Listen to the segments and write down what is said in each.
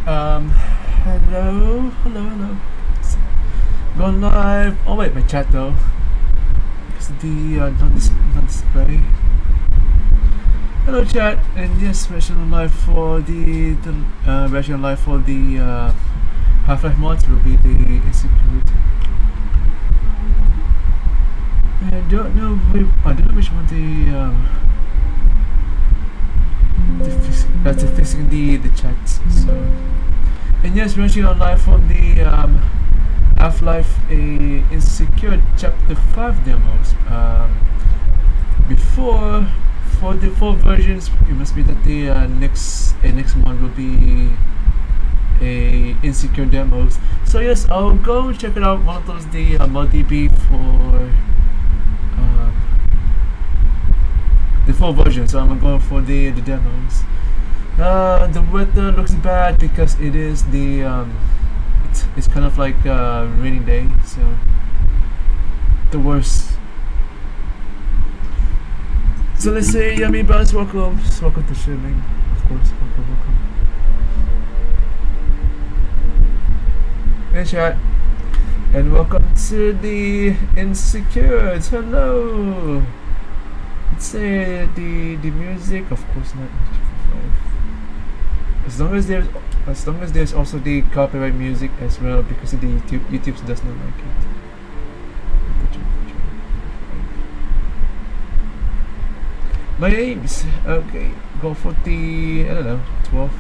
Hello. Going live. Oh wait, my chat though. Because the not display. Hello chat, and yes, version live for the version live for the Half-Life mods will be the execute. I don't know which one that's fixing the chats. So, and yes, version live for the Half-Life Insecure Chapter 5 demos. Before. For the 4 versions, it must be that the next one will be a insecure demos. So yes, I'll go check it out. One of those the ModDB for the 4 versions. So I'm gonna go for the demos. The weather looks bad because it is the it's kind of like a rainy day. So the worst. So let's say Yummy Buzz, welcome to streaming, of course, welcome. Hey chat, and welcome to the Insecure. Hello. Let's say the music, of course not. As long as there's also the copyright music as well, because the YouTube does not like it. My aims, okay, go for the, I don't know, 12.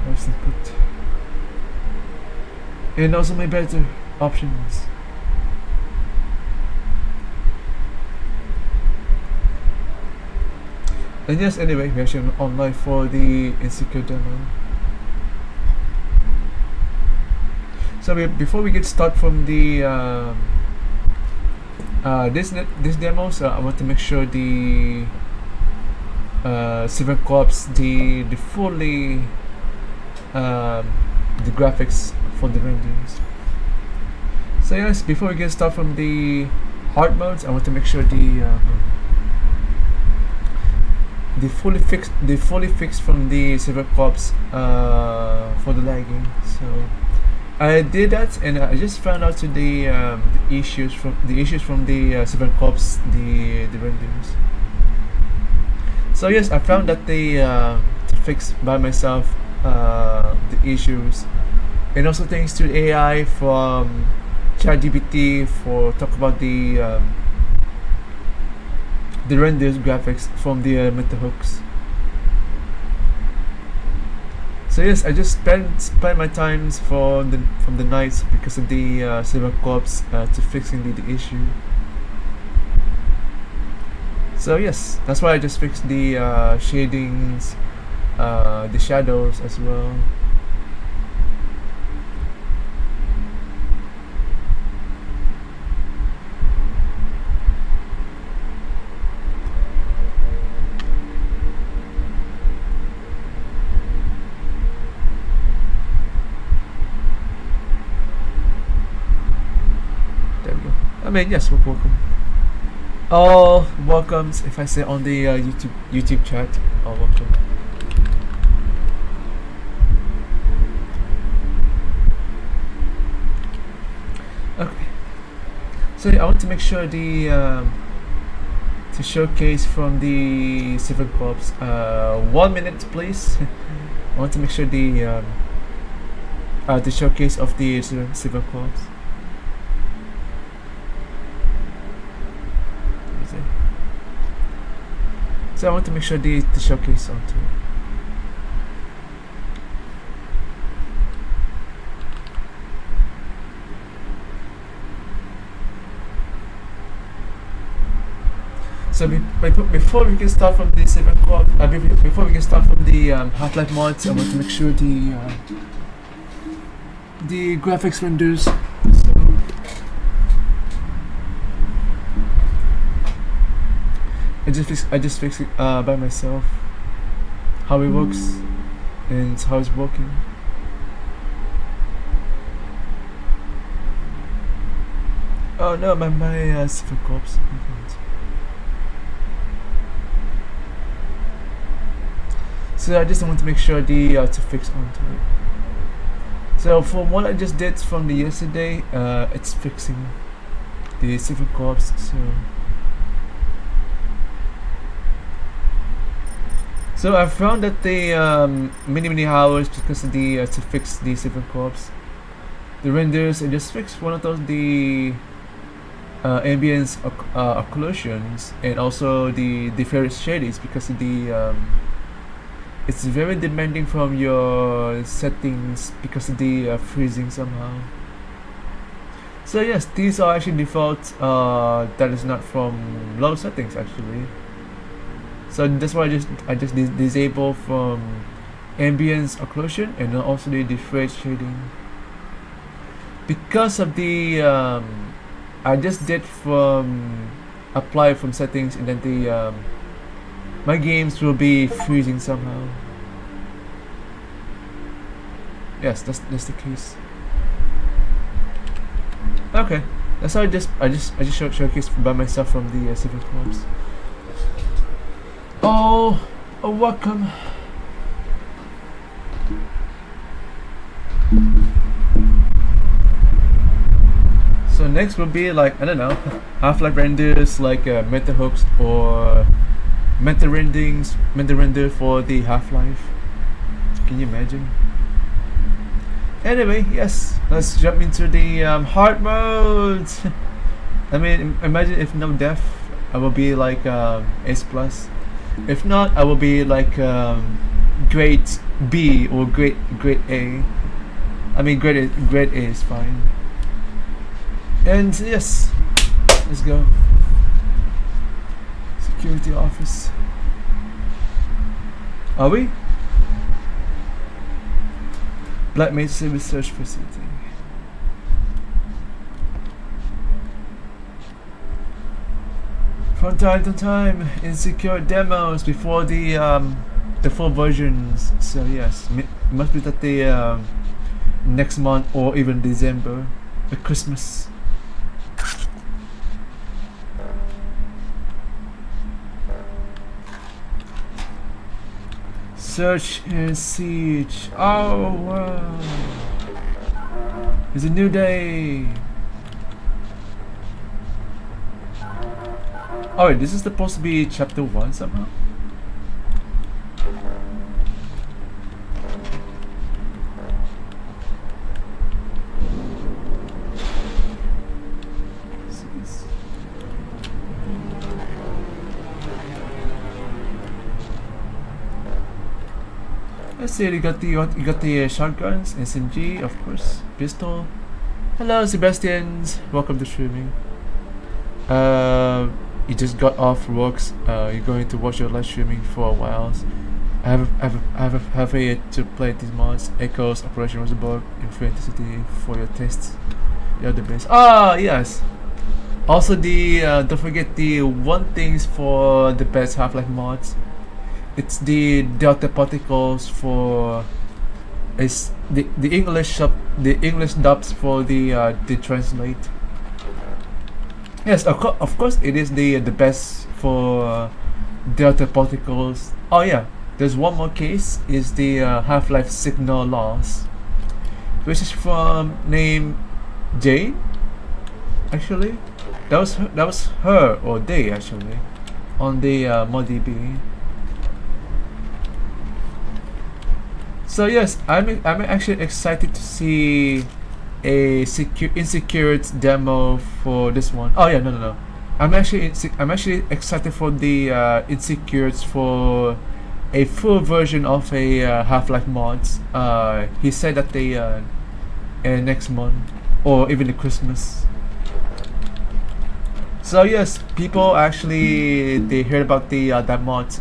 What's input? And also my better options. And yes, anyway, we actually online for the Insecure demo. So before we get started from the this demos, I want to make sure the Silver Corps, the fully the graphics for the renders. So yes, before we get started from the hard modes, I want to make sure the fully fixed from the Silver Corps for the lagging. So I did that, and I just found out to the issues from the Silver Corps, the renders. So yes, I found that they to fix by myself the issues, and also thanks to AI from ChatGPT for talk about the renders graphics from the meta hooks. So yes, I just spent my times from the nights because of the Silver Corps to fixing the issue. So yes, that's why I just fixed the shadings, the shadows as well. I mean, yes, welcome. All welcomes, if I say on the YouTube chat, all welcome. Okay. So I want to make sure the to showcase from the Silver Corps. 1 minute, please. I want to make sure the showcase of the Silver Corps. So I want to make sure the showcase onto it. So before we can start from the Silver Corps, before we can start from the Half-Life mods, I want to make sure the graphics renders. So I just fixed it by myself, how it works and how it's working. Oh no, my Silver Corps. So I just want to make sure the to fix onto it. So from what I just did from the yesterday, it's fixing the civil corps. So I found that the many hours because of the to fix the civil corps, the renders. I just fixed one of those the ambience occlusions and also the fair shadings because of the it's very demanding from your settings because of the freezing somehow. So yes, these are actually default. That is not from low settings actually. So that's why I just disable from ambience occlusion and also the frame shading because of the I just did from apply from settings and then the my games will be freezing somehow. Yes, that's the case. Okay, that's how I just showcased by myself from the civil corps. Oh, welcome. So next will be like, I don't know, Half-Life renders like meta hooks or meta render for the Half-Life. Can you imagine? Anyway, yes, let's jump into the hard mode. I mean, imagine if no death, I will be like S+. If not, I will be like grade B or grade A. I mean, grade A is fine. And yes, let's go. Security office. Are we? Black Mage Research Facility. From time to time, insecure demos before the full versions. So yes, must be that the next month or even December, Christmas. Search and siege. Oh wow! It's a new day. Oh wait, this is supposed to be chapter 1 somehow? Let's see, you got the shotguns, SMG, of course, pistol. Hello, Sebastians. Welcome to streaming. You just got off works. You're going to watch your live streaming for a while. I have a to play these mods. Echoes, Operation Rosenborg, Infinity for your tests. You're the best. Ah, yes. Also, the don't forget the one things for the best Half-Life mods. It's the delta particles for is the English dubs for the translate. Yes, of course it is the best for delta particles. Oh yeah, there's one more case is the Half-Life signal loss, which is from name Jane. Actually, that was her or they actually on the ModDB. So yes, I'm actually excited to see a insecure demo for this one. Oh yeah, no. I'm actually excited for the insecures for a full version of a Half-Life mods. He said that they next month or even the Christmas. So yes, people actually they heard about the that mod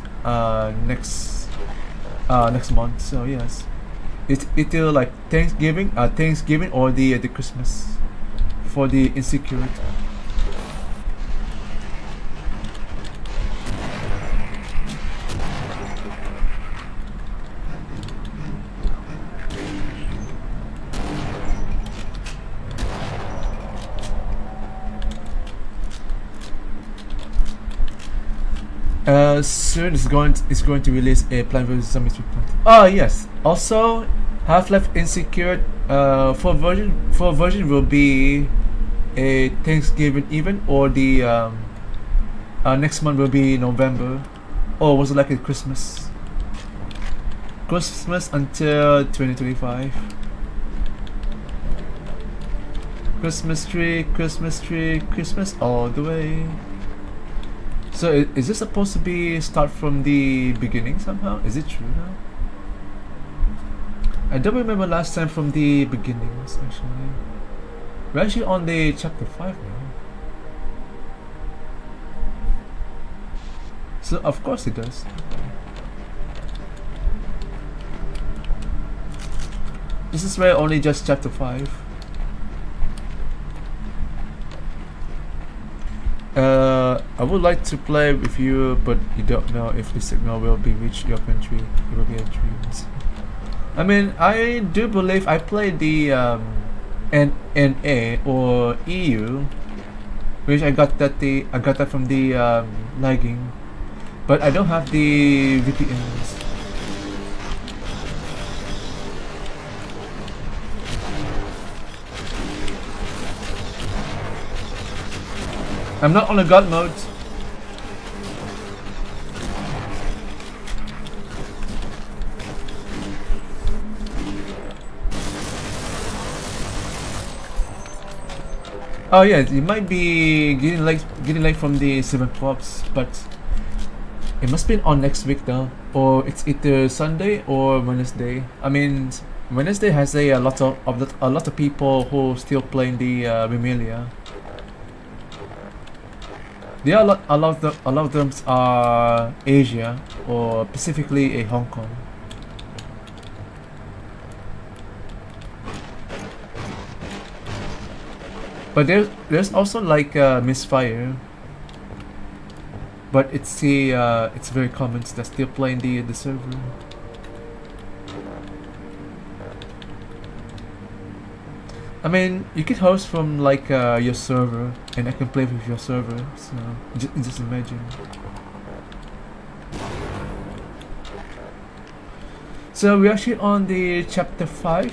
next month. So yes, it'll like Thanksgiving or the Christmas for the insecure. soon is going to release a Plant vs Zombies replant. Oh yes. Also, Half-Life Insecure for version will be a Thanksgiving event, or the next month will be November, or was it like a Christmas until 2025. Christmas all the way. So is this supposed to be start from the beginning somehow? Is it true now? I don't remember last time from the beginnings actually. We're actually on the chapter 5 now. So of course it does. This is where only just chapter 5. I would like to play with you, but you don't know if the signal will be reach your country. It will be a dream. I mean, I do believe I played the NA or EU, which I got that from the lagging, but I don't have the VPNs. I'm not on a god mode. Oh yeah, it might be getting late from the 7 clubs, but it must be on next week though, or it's either Sunday or Wednesday. I mean, Wednesday has a lot of people who still playing the Remelia. There are a lot of them are Asia, or specifically Hong Kong. But there's also like Misfire, but it's very common that's still playing the server. I mean, you can host from like your server, and I can play with your server. So just imagine. So we're actually on the chapter 5.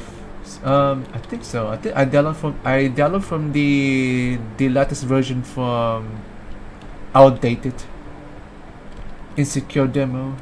I think so. I download from the latest version from outdated Insecure demo.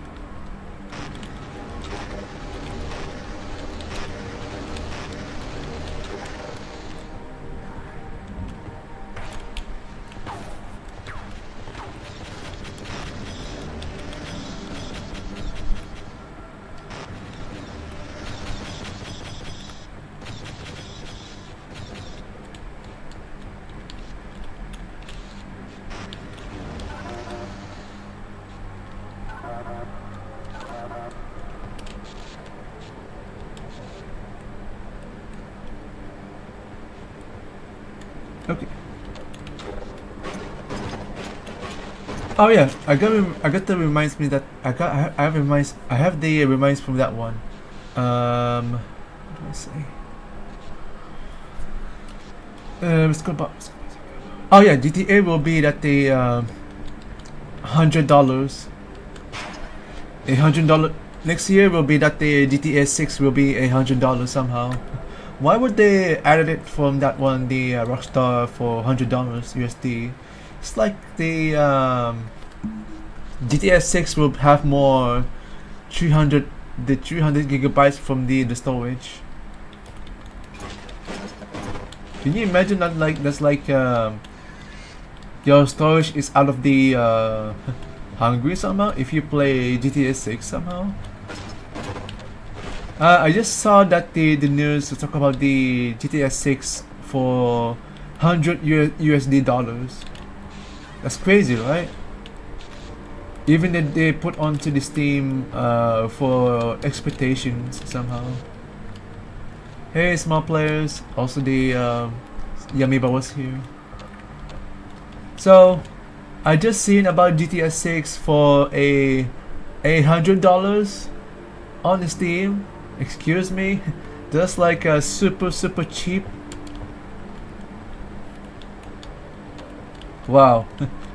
Okay. Oh yeah, I got the reminds me that I have the reminds from that one. What do I say? Let's go back. Oh yeah, GTA will be that the $100. $100 next year will be that the GTA 6 will be $100 somehow. Why would they added it from that one, the Rockstar, for $100 USD? It's like the GTA 6 will have more 300 gigabytes from the storage. Can you imagine that? Like that's like your storage is out of the hungry somehow if you play GTA 6 somehow. I just saw that the news to talk about the GTA 6 for $100 USD. That's crazy, right? Even that they put onto the Steam for expectations somehow. Hey, small players. Also the Yamiba was here. So I just seen about GTA 6 for a $100 on Steam. Excuse me, that's like a super cheap. Wow,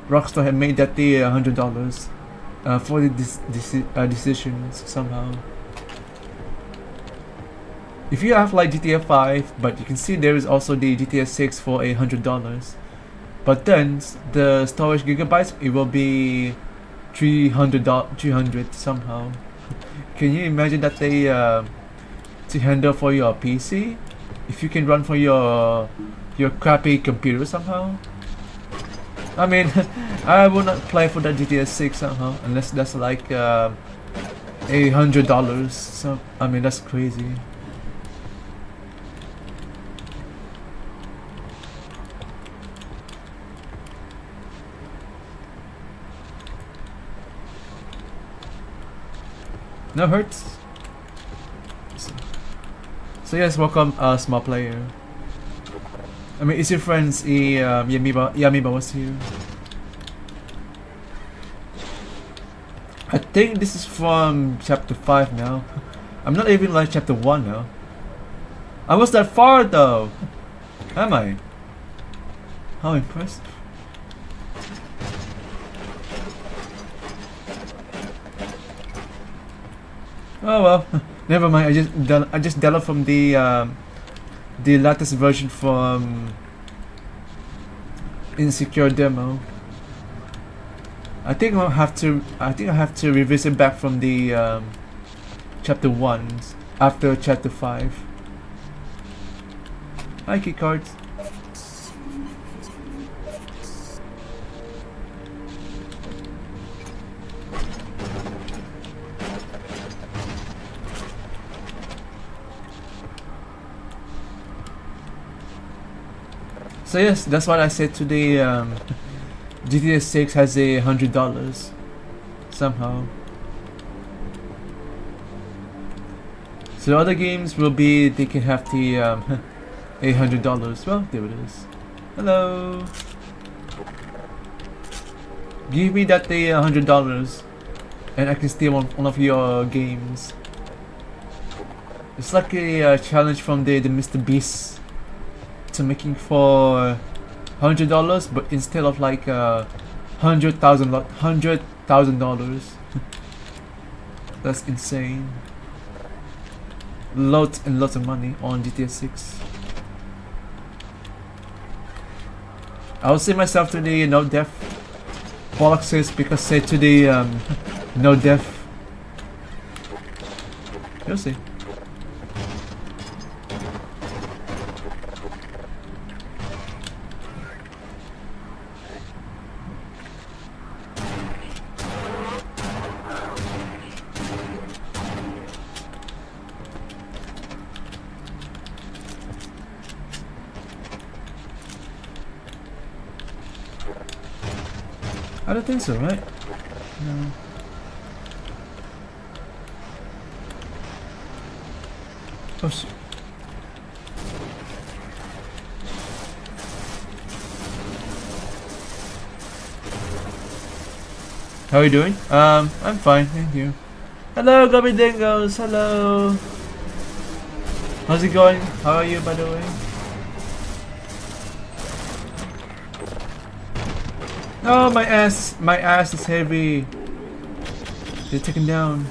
Rockstar had made that the $100. for the decisions somehow. If you have like GTA 5, but you can see there is also the GTA 6 for $100, but then the storage gigabytes, it will be 300 somehow. Can you imagine that they to handle for your PC if you can run for your crappy computer somehow? I mean, I will not play for that GTA 6 somehow unless that's like $100. So I mean, that's crazy. No hurts. So yes, welcome, small player. I mean, it's your friends, Yamiba was here. I think this is from chapter 5 now. I'm not even like chapter 1 now. I was that far though. Am I? How impressive. Oh well, never mind. I just downloaded from the latest version from Insecure demo. I think I have to revisit back from the chapter 1 after chapter 5. Hi, key cards. So yes, that's what I said today. GTA 6 has $100 somehow. So the other games will be, they can have the $800. Well, there it is. Hello. Give me that the $100 and I can steal one of your games. It's like a challenge from the Mr. Beast to making for $100, but instead of like $100,000. That's insane. Lots and lots of money on GTA 6. I will say myself to the no death bollocks because say to the no death. You'll see. I don't think so, right? No. Oh shit. How are you doing? I'm fine, thank you. Hello, Gummy Dingoes, hello. How's it going? How are you, by the way? Oh, my ass is heavy. They're taken down.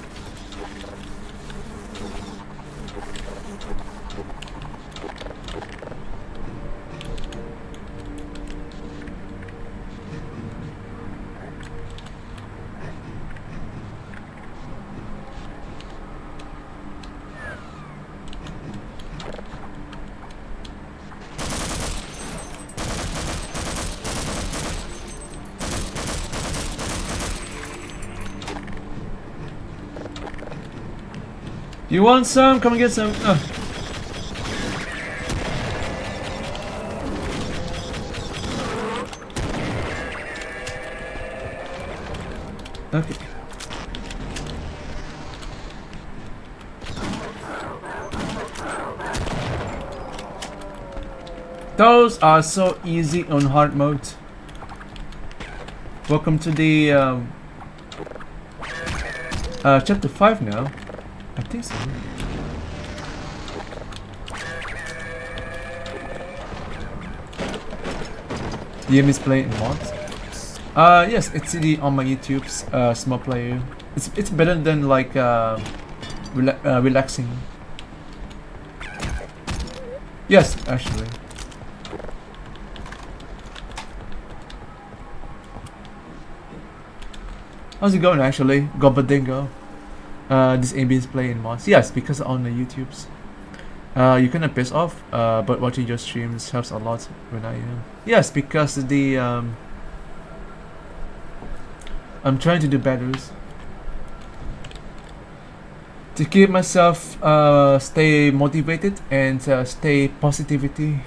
You want some? Come and get some. Okay. Those are so easy on hard mode. Welcome to the chapter 5 now. I think so. You miss playing mods? Yes, it's the on my YouTube's small player. It's better than like relaxing. Yes, actually. How's it going actually? Gobadingo. This ambience play in mods. Yes, because on the YouTube's. You kind of piss off, but watching your streams helps a lot when I am. Yes, because the I'm trying to do better to keep myself stay motivated and stay positivity.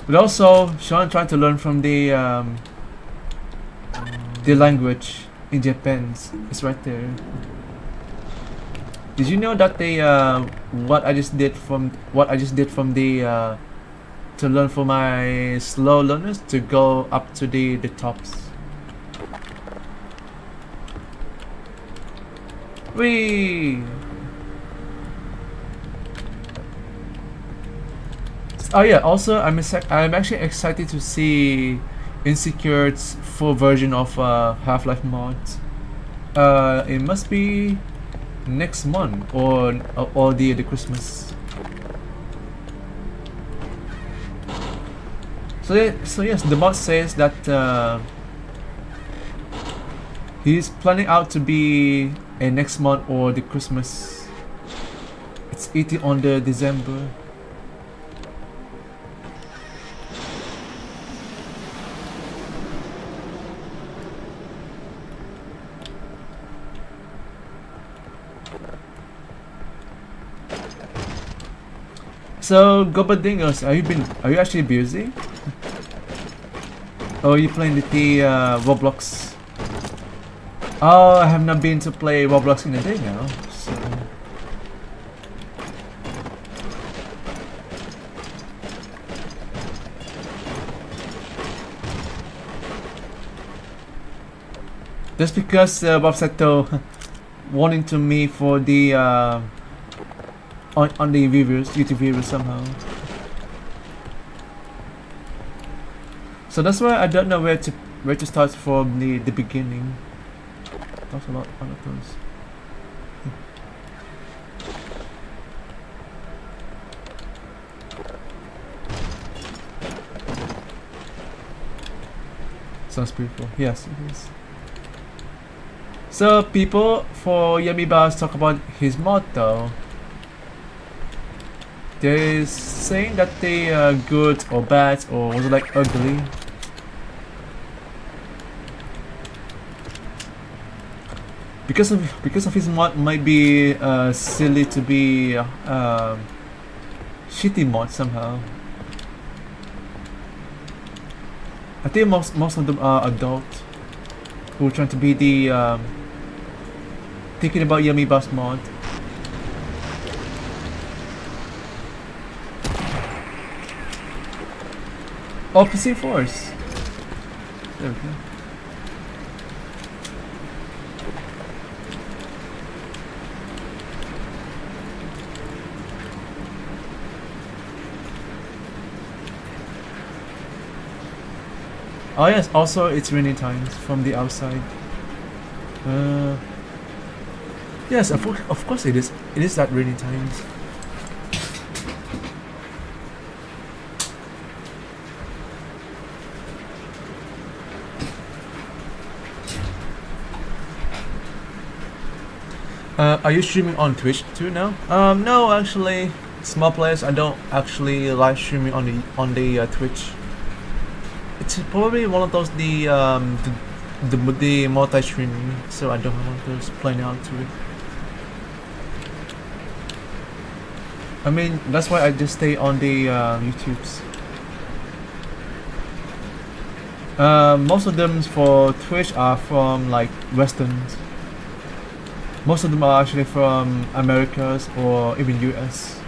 But also, Sean trying to learn from the language in Japan. It's right there. Did you know that they what I just did from the to learn for my slow learners to go up to the tops? Wee. Oh yeah. Also, I'm actually excited to see Insecure's full version of Half-Life mods. It must be next month or the Christmas. So yes, the mod says that he's planning out to be a next month or the Christmas. It's 18 on the December. So Gobadingos, are you actually busy? Or are you playing the Roblox? Oh, I have not been to play Roblox in a day now. So. Just because Bob Sato wanting to me for the on the viewers, YouTube viewers somehow. So that's why I don't know where to start from the beginning. That's a lot of those. Sounds beautiful. Yes, it is. So people, for Yummy Bars talk about his motto. They're saying that they are good or bad or was it like ugly. Because of his mod might be silly to be shitty mod somehow. I think most of them are adult who are trying to be the thinking about Yummy Bus mod. Opposite force. There we go. Oh yes, also it's rainy times from the outside. Yes, of course it is. It is that rainy times. Are you streaming on Twitch too now? No, actually, small players. I don't actually live streaming on the Twitch. It's probably one of those the multi-streaming, so I don't have one of those playing out to it. I mean, that's why I just stay on the YouTubes. Most of them for Twitch are from like Westerns. Most of them are actually from Americas or even US.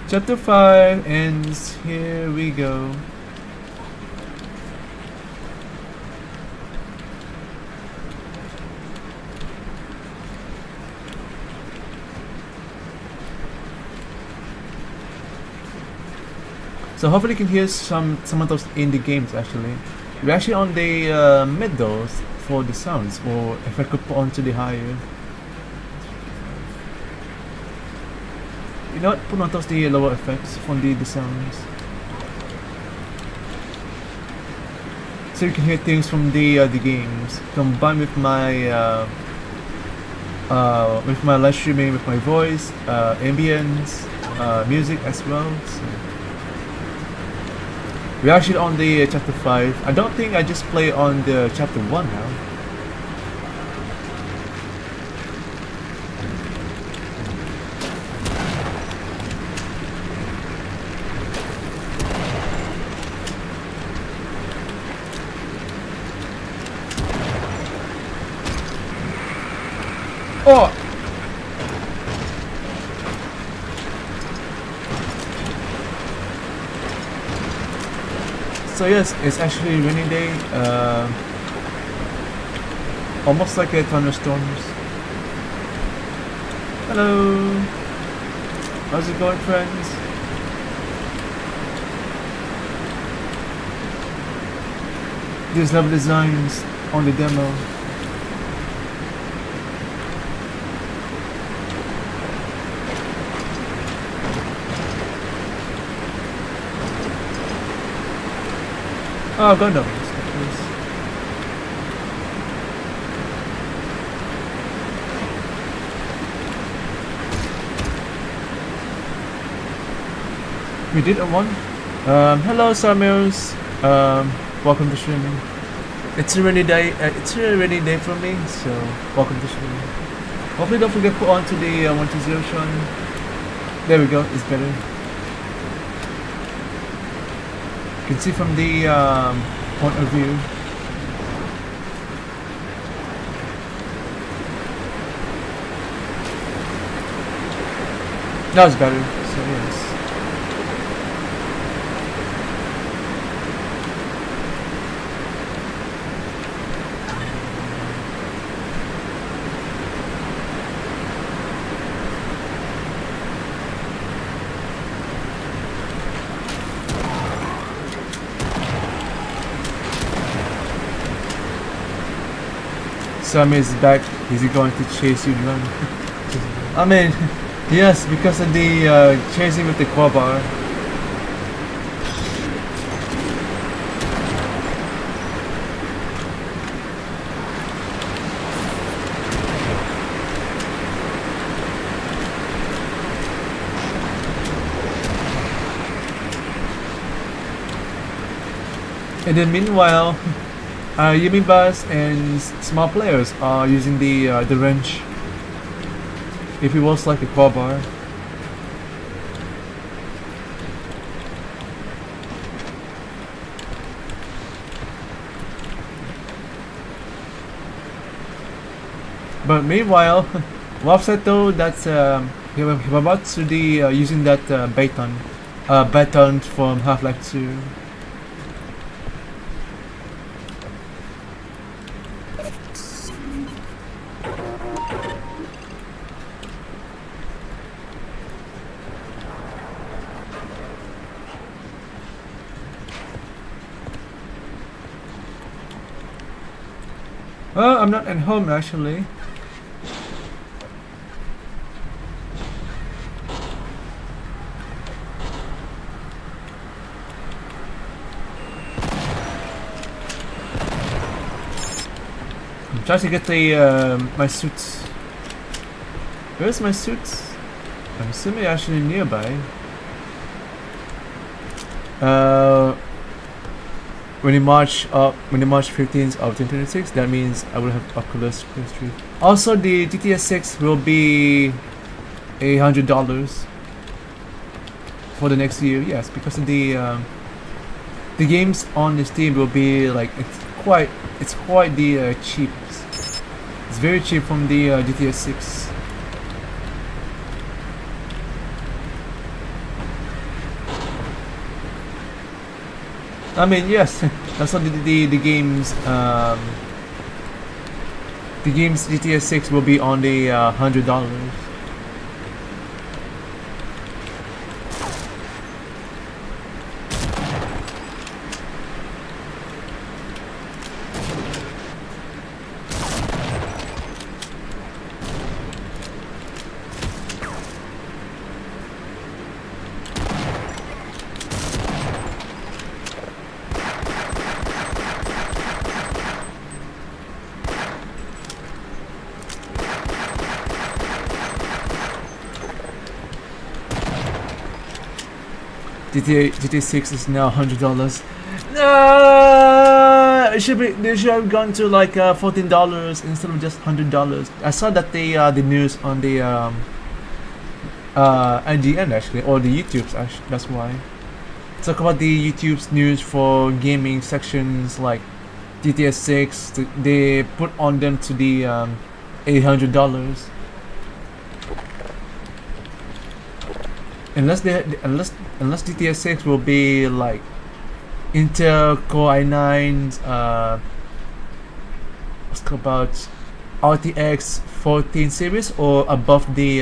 Chapter 5 ends. Here we go. So hopefully you can hear some of those indie games actually. We're actually on the middle for the sounds, or if I could put onto the higher. You know what? Put on those the lower effects from the sounds. So you can hear things from the games combined with my live streaming, with my voice, ambience, music as well. So we're actually on the chapter 5. I don't think I just play on the chapter 1 now. Oh! So yes, it's actually a rainy day, almost like a thunderstorms. Hello! How's it going, friends? These lovely designs on the demo. Oh, Gundam. We did a one. Hello, Samuels. Welcome to streaming. It's a rainy day. It's a rainy day for me, so welcome to streaming. Hopefully, don't forget to put on to the 120 Sean. There we go. It's better. You can see from the point of view. That was better, so yes. Sam is back. Is he going to chase you down? I mean, yes, because of the chasing with the crowbar. And then meanwhile, Yumi Bus and small players are using the wrench. If it was like a crowbar. But meanwhile, Wafseto, that's we're about to be using that baton from Half-Life 2. I'm not at home actually. I'm trying to get the my suits. Where's my suits? I'm assuming actually nearby. When you march 15th of 2026, that means I will have Oculus Quest 3. Also, the GTA 6 will be $100 for the next year. Yes, because of the games on the Steam will be like it's quite the cheap. It's very cheap from the GTA 6. I mean, yes, that's what the games. The games GTA 6 will be on the $100. GTA 6 is now $100. They should have gone to like $14 instead of just $100. I saw that the news on the IGN actually, or the YouTube's actually. That's why. Talk about the YouTube's news for gaming sections like GTA 6. They put on them to the $800. Unless GTA 6 will be like Intel Core i9's what's about RTX 14 series or above the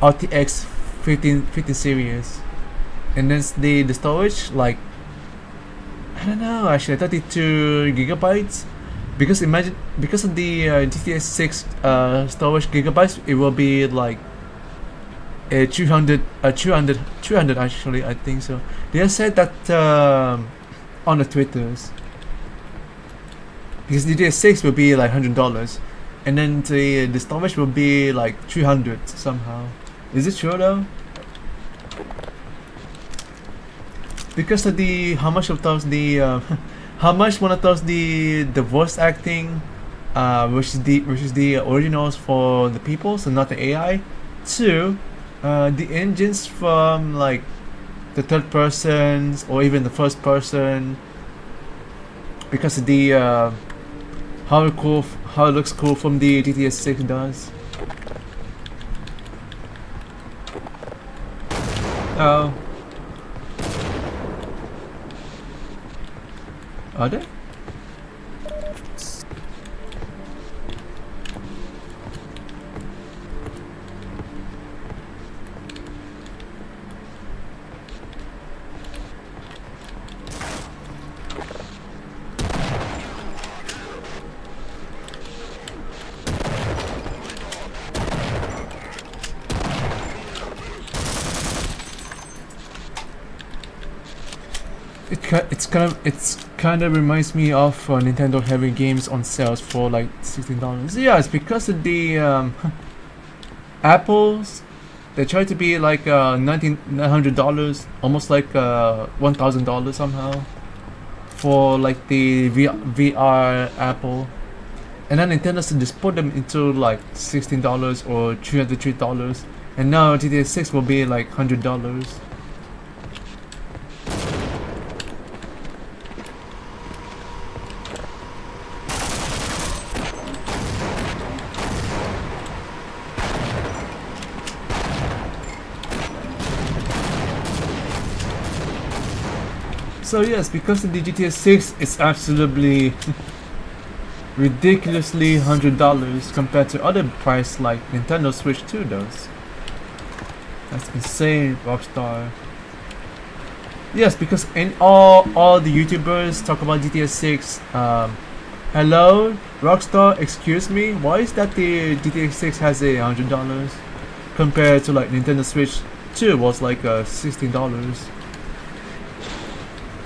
RTX 15 series, and then the storage like I don't know actually 32 gigabytes, because imagine because of the GTA 6 storage gigabytes, it will be like 200 actually, I think so. They said that on the Twitters, because GTA 6 will be like $100, and then the storage will be like 300 somehow. Is it true though? Because of the how much one of those the voice acting, which is the originals for the people, so not the AI. Two, the engines from like the third persons or even the first person, because of the how it looks cool from the GTA 6 does. Oh, are they? It's kind of reminds me of Nintendo having games on sales for like $16. Yeah, it's because of the Apple's. They try to be like $900, almost like $1,000 somehow, for like the VR Apple, and then Nintendo just put them into like $16 or $303, and now GTA 6 will be like $100. So yes, because of the GTA 6, it's absolutely ridiculously $100 compared to other price like Nintendo Switch 2 does. That's insane, Rockstar. Yes, because in all the YouTubers talk about GTA 6. Hello, Rockstar, excuse me, why is that the GTA 6 has a $100 compared to like Nintendo Switch 2 was like $16?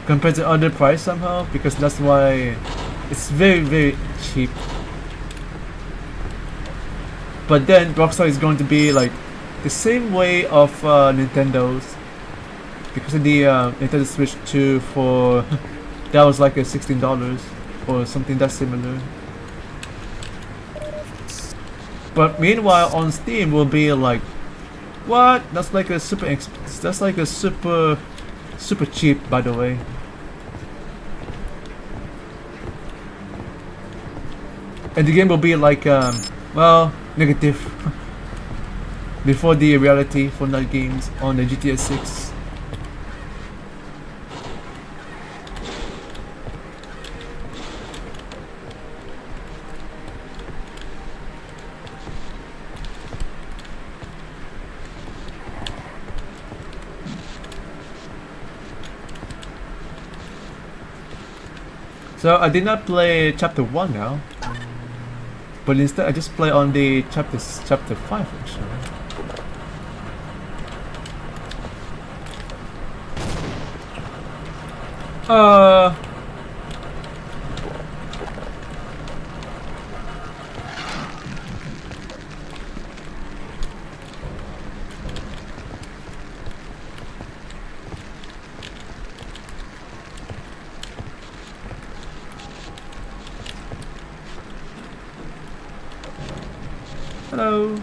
Compared to other price somehow, because that's why it's very cheap. But then Rockstar is going to be like the same way of Nintendo's, because of the Nintendo Switch 2 for that was like a $16 or something that's similar. But meanwhile on Steam will be like, what? That's like a super cheap, by the way. And the game will be like well, negative before the reality for that games on the GTA 6. So I did not play chapter 1 now, but instead I just play on the chapter 5 actually. Hello.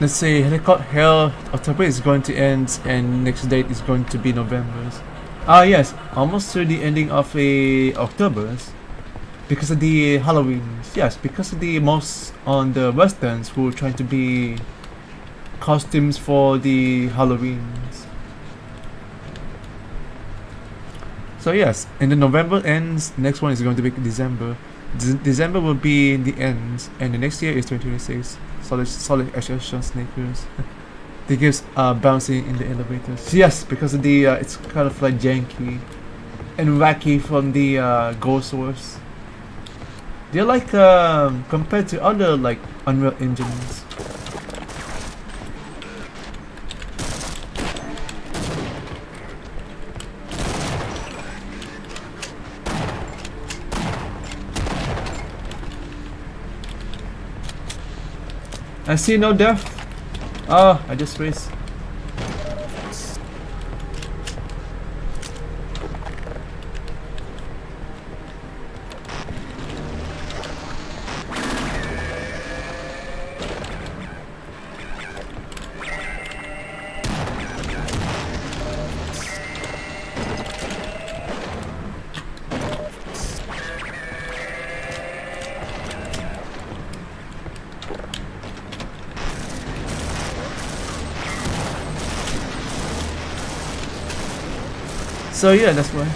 Let's say Hell October is going to end and next date is going to be November's. Ah yes, almost to the ending of October's. Because of the Halloweens. Yes, because of the most on the westerns who are trying to be costumes for the Halloweens. So yes, and then November ends, next one is going to be December. December will be the end, and the next year is 2026. Solid extra sneakers. They gives bouncing in the elevators. Yes, because of the it's kind of like janky and wacky from the Ghost Source. They're like compared to other like Unreal engines. I see no death. Oh, I just raced. So yeah, that's why.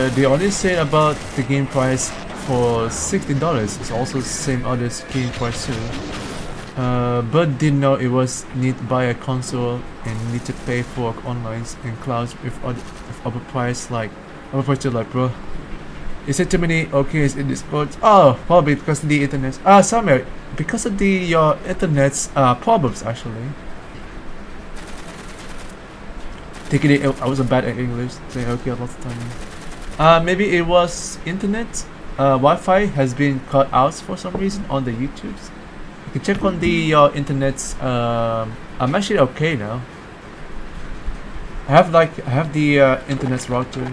They only say about the game price for $60. It's also the same other game price too. But didn't know it was need to buy a console and need to pay for online and clouds with other price like bro. Is it too many OKs in Discord? Oh, probably because of the internet. Sorry, because of the your internet's problems actually. Thinking I was bad at English, saying okay a lot of time. Maybe it was internet. Wi-Fi has been cut out for some reason on the YouTubes. You can check on the internet's. I'm actually okay now. I have the internet's router.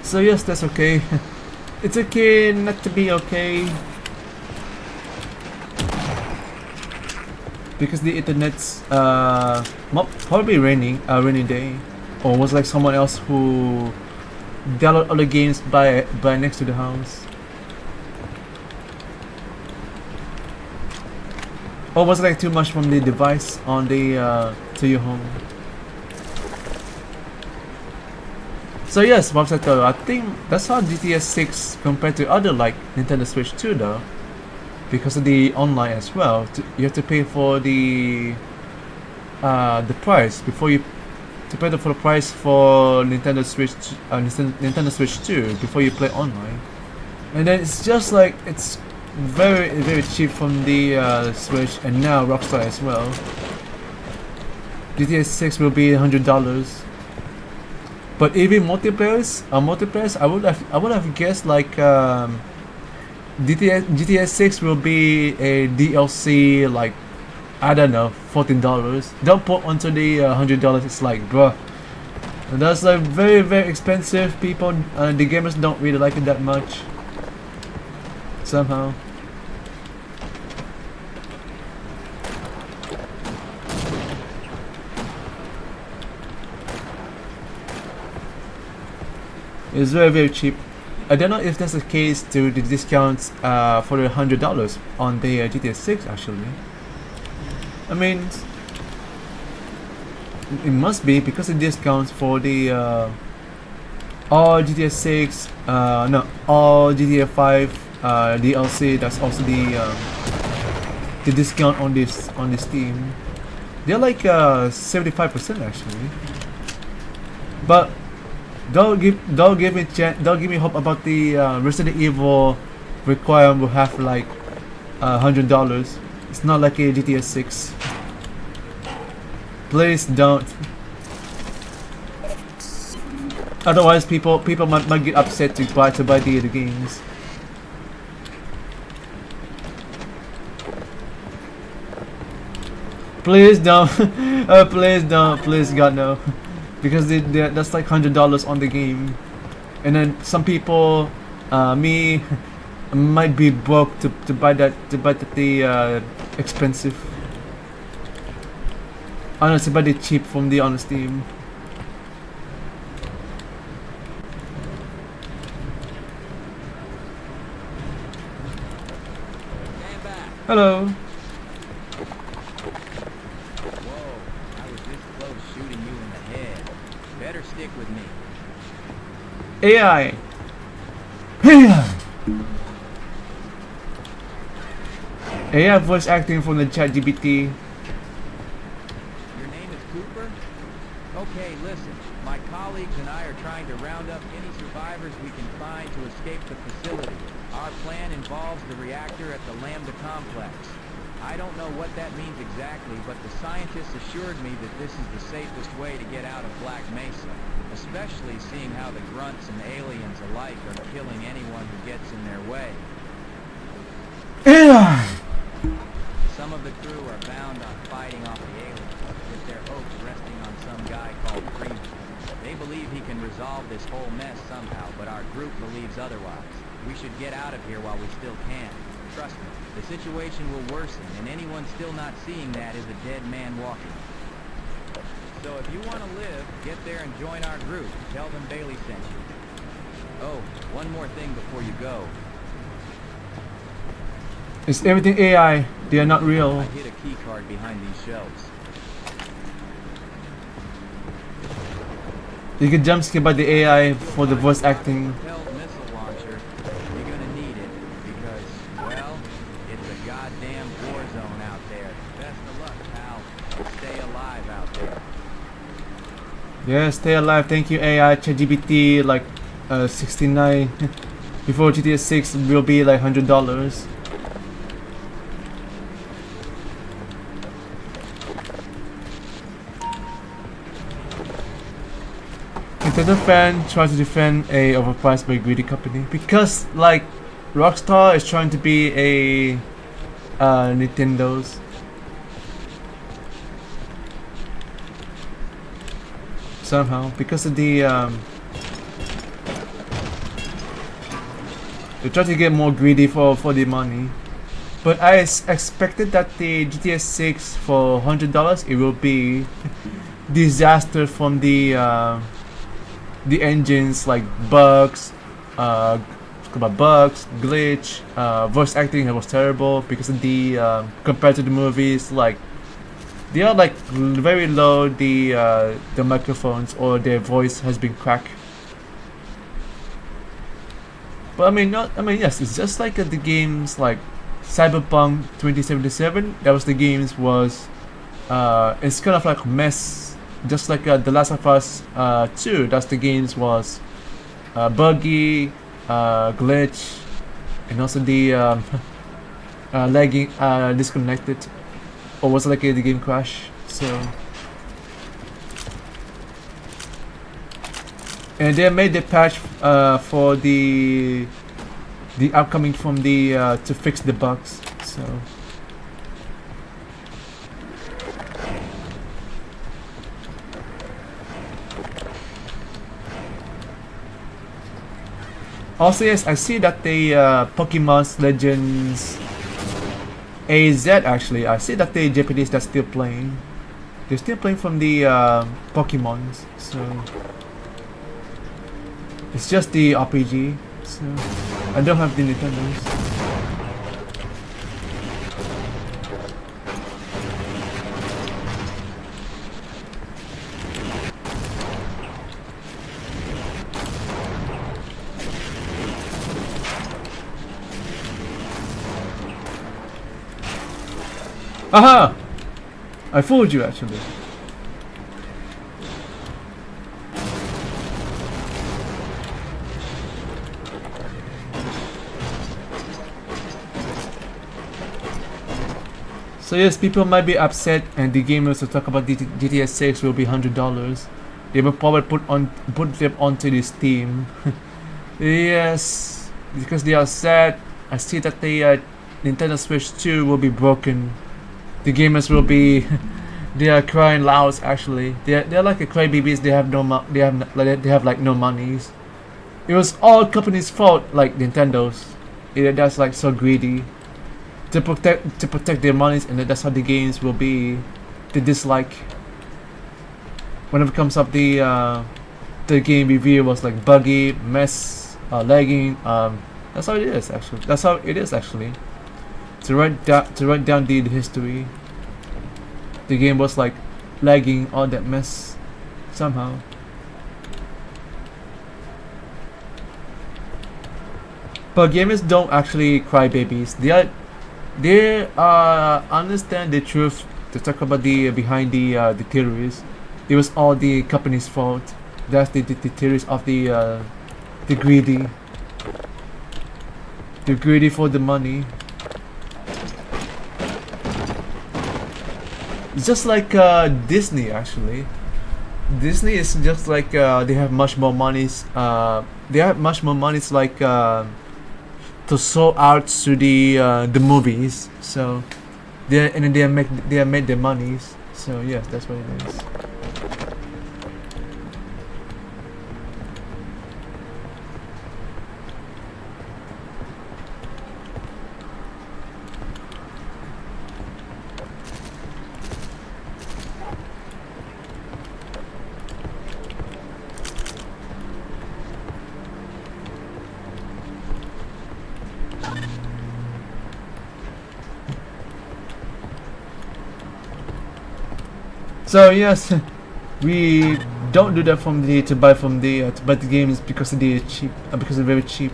So yes, that's okay. It's okay not to be okay. Because the internet's probably raining, rainy day. Or was like someone else who download other games by next to the house. Or was like too much from the device on the to your home. So yes, Mobsato, I think that's how GTA 6 compared to other like Nintendo Switch 2 though, because of the online as well. You have to pay for the price before you for the price for Nintendo Switch 2 before you play online, and then it's just like it's very cheap from the Switch and now Rockstar as well. GTA 6 will be $100. But even multiplayers, I would have guessed like GTA 6 will be a DLC like I don't know $14. Don't put onto the $100. It's like bruh, that's like very expensive. People, the gamers don't really like it that much. Somehow. It's very cheap. I don't know if that's the case to the discounts for the $100 on the GTA 6 actually. I mean, it must be because the discounts for the all GTA 6, no, all GTA 5 DLC. That's also the the discount on this Steam. They're like 75% actually. But don't give me hope about the Resident Evil requirement will have like $100. It's not like a GTA 6. Please don't. Otherwise, people might get upset to buy the games. Please don't. Please don't. Please God no. Because that's like $100 on the game, and then some people, me, might be broke to buy that the expensive. Honestly, buy the cheap from the on Steam. Hello. Whoa, I was this close shooting you in the head. Better stick with me. AI. AI voice acting from the ChatGPT. Your name is Cooper? Okay, listen. My colleagues and I are trying to round up any survivors we can find to escape the facility. Our plan involves the reactor at the Lambda complex. I don't know what that means exactly, but the scientists assured me that this is the safest way to get out of Black Mesa, especially seeing how the grunts and aliens alike are killing anyone who gets in their way. Some of the crew are bound on fighting off the aliens, with their hopes resting on some guy called Freeman. They believe he can resolve this whole mess somehow, but our group believes otherwise. We should get out of here while we still can. Trust me, the situation will worsen, and anyone still not seeing that is a dead man walking. So if you want to live, get there and join our group. Tell them Bailey sent you. Oh, one more thing before you go. It's everything AI. They are not real. I hid a key card behind these shelves. You can jump skip by the AI for the voice acting. Propelled missile launcher. You're gonna need it because, well, it's a goddamn war zone out there. Best of luck, pal. Stay alive out there. Yeah, stay alive. Thank you, AI. ChatGPT like 69. Before GTA 6 will be like $100. Nintendo fan tries to defend a overpriced by greedy company because like Rockstar is trying to be a Nintendo's. Somehow because of the they try to get more greedy for the money. But I expected that the GTA 6 for $100 it will be disaster from the engines like bugs, glitch, voice acting was terrible because of the compared to the movies, like they are like very low the microphones or their voice has been cracked. But yes, it's just like the games like Cyberpunk 2077. That was the games was it's kind of like mess. Just like The Last of Us 2, that's the games was buggy, glitch, and also the lagging, disconnected, or was like the game crash. So, and they made the patch for the upcoming from the to fix the bugs. So. Also, yes, I see that the Pokemon Legends AZ actually, I see that the Japanese are still playing. They're still playing from the Pokemons, so it's just the RPG. So I don't have the Nintendos. Aha! I fooled you actually. So yes, people might be upset, and the gamers who talk about GTA 6 will be $100. They will probably put them onto the Steam. Yes, because they are sad. I see that the Nintendo Switch 2 will be broken. The gamers will be they are crying loud actually. They're like a crybabies. They have like no monies. It was all company's fault, like Nintendo's. That's like so greedy. To protect their monies, and that's how the games will be. The dislike. Whenever it comes up the game review was like buggy, mess, lagging. That's how it is actually. That's how it is actually. To write down the history. The game was like lagging, all that mess somehow. But gamers don't actually cry babies. They understand the truth. To talk about the behind the theories. It was all the company's fault. That's the theories of the greedy. They're greedy for the money. It's just like Disney actually. Disney is just like they have much more monies. They have much more monies like to sell out to the movies. So they make their monies. So yes, that's what it is. So yes, we don't do that to buy the games because they're cheap, because they're very cheap.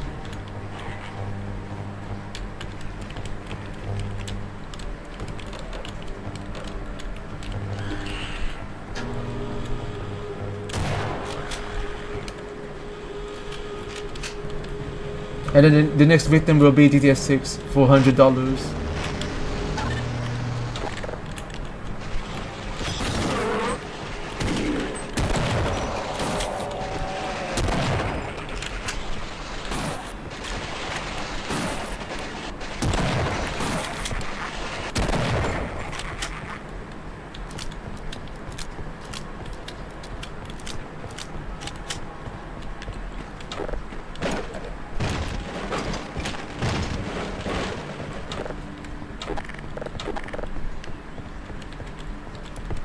And then the next victim will be GTA 6 for $100.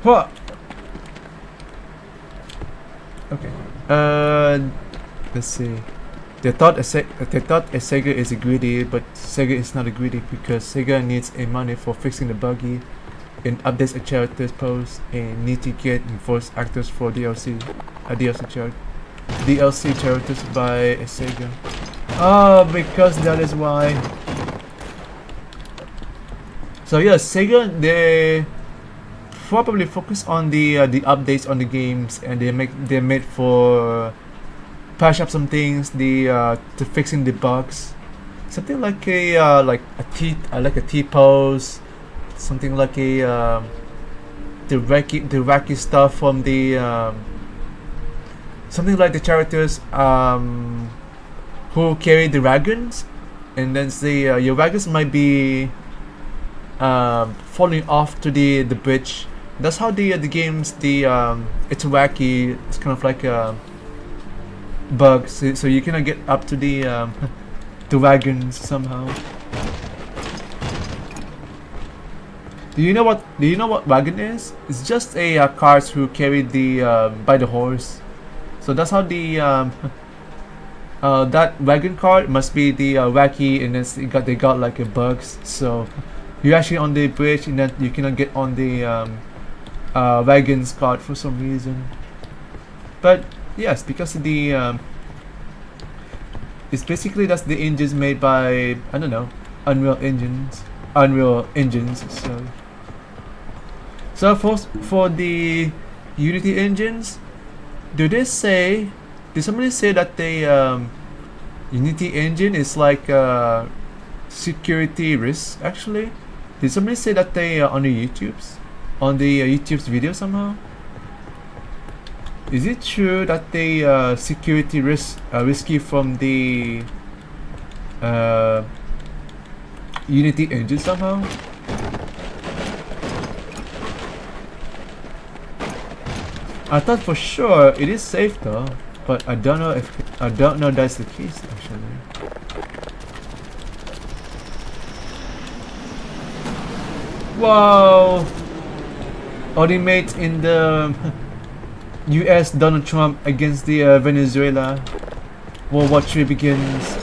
What? Okay. Let's see. They thought Sega is a greedy, but Sega is not a greedy because Sega needs a money for fixing the buggy, and updates a character's post, and need to get voice actors for DLC characters by Sega. Oh, because that is why. So yeah, Sega, they probably focus on the updates on the games, and they made for patch up some things, to fixing the bugs, something like a T pose, something like the wacky stuff from the something like the characters who carry the wagons, and then say your wagons might be falling off to the bridge. That's how the games it's wacky. It's kind of like a bug, so you cannot get up to the wagons somehow. Do you know what wagon is? It's just a cars who carry the by the horse. So that's how the that wagon car must be the wacky, and then they got like a bugs. So you're actually on the bridge, and then you cannot get on the wagons cart for some reason. But yes, because of the it's basically that's the engines made by, I don't know, Unreal engines. So So for the Unity engines, did somebody say that the Unity engine is like a security risk? Actually, did somebody say that they on the YouTube's video somehow? Is it true that the security risky from the Unity engine somehow? I thought for sure it is safe though, but I don't know if that's the case actually. Wow! Ultimate in the U.S. Donald Trump against the Venezuela. World War III begins.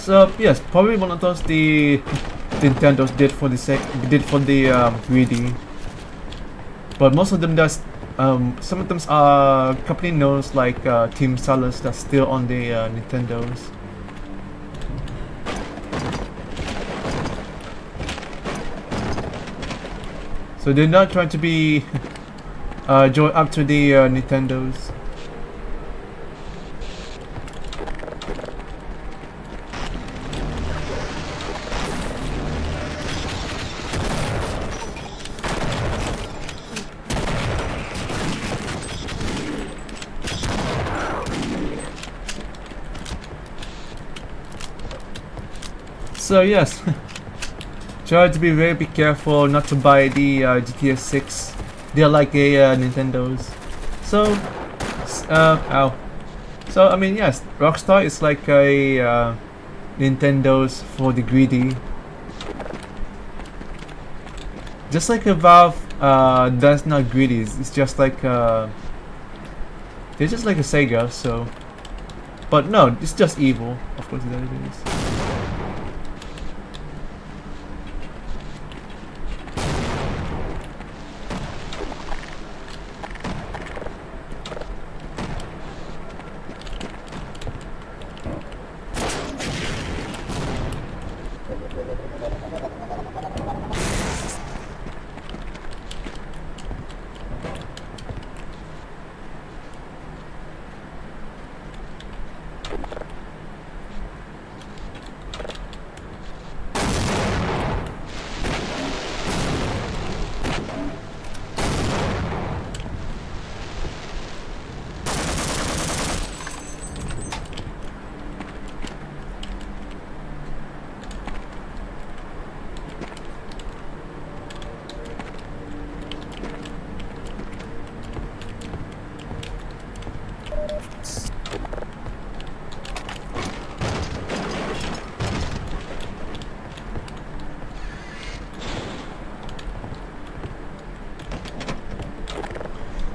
So yes, probably one of those the Nintendo's did for the greedy, but most of them does. Some of them are company knows like Team Salus that's still on the Nintendos. So they're not trying to be join up to the Nintendos. So yes, try to be very careful not to buy the GTA 6. They're like a Nintendos. So, ow. So I mean yes, Rockstar is like a Nintendos for the greedy. Just like a Valve, that's not greedy. It's just like they're just like a Sega. So, but no, it's just evil. Of course, that it is.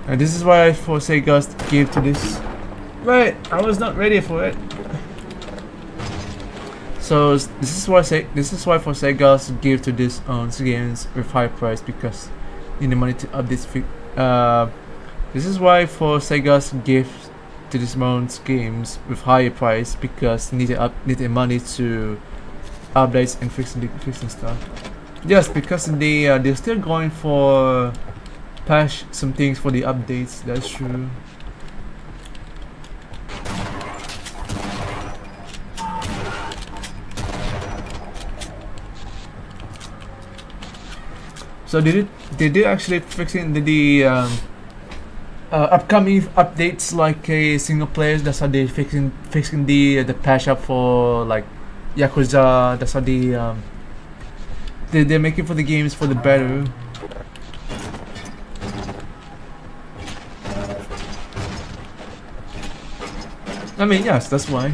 And this is why I for Sega gave to this. Right, I was not ready for it. So this is why for Sega gave to this games with high price because you need money to update. This is why for Sega gave to this games with higher price because needed money to updates and fixing stuff. Yes, because they're still going for patch some things for the updates. That's true. So they did actually fixing the upcoming updates like a single players. That's how they fixing the patch up for like Yakuza. That's how they're making for the games for the better. I mean yes, that's why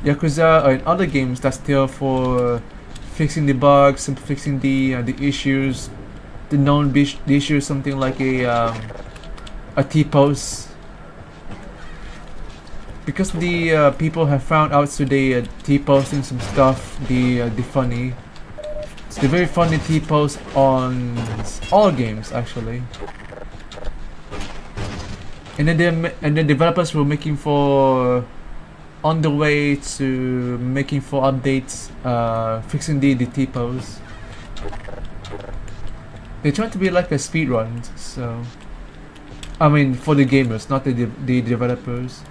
Yakuza and other games that's still for fixing the bugs and fixing the issues, the known issues, something like a T-pose. because the people have found out today T-posting some stuff, the funny, the very funny T-post on all games actually. And then developers were making for on the way to making for updates, fixing the T-posts. They're trying to be like a speed run, so I mean for the gamers, not the developers.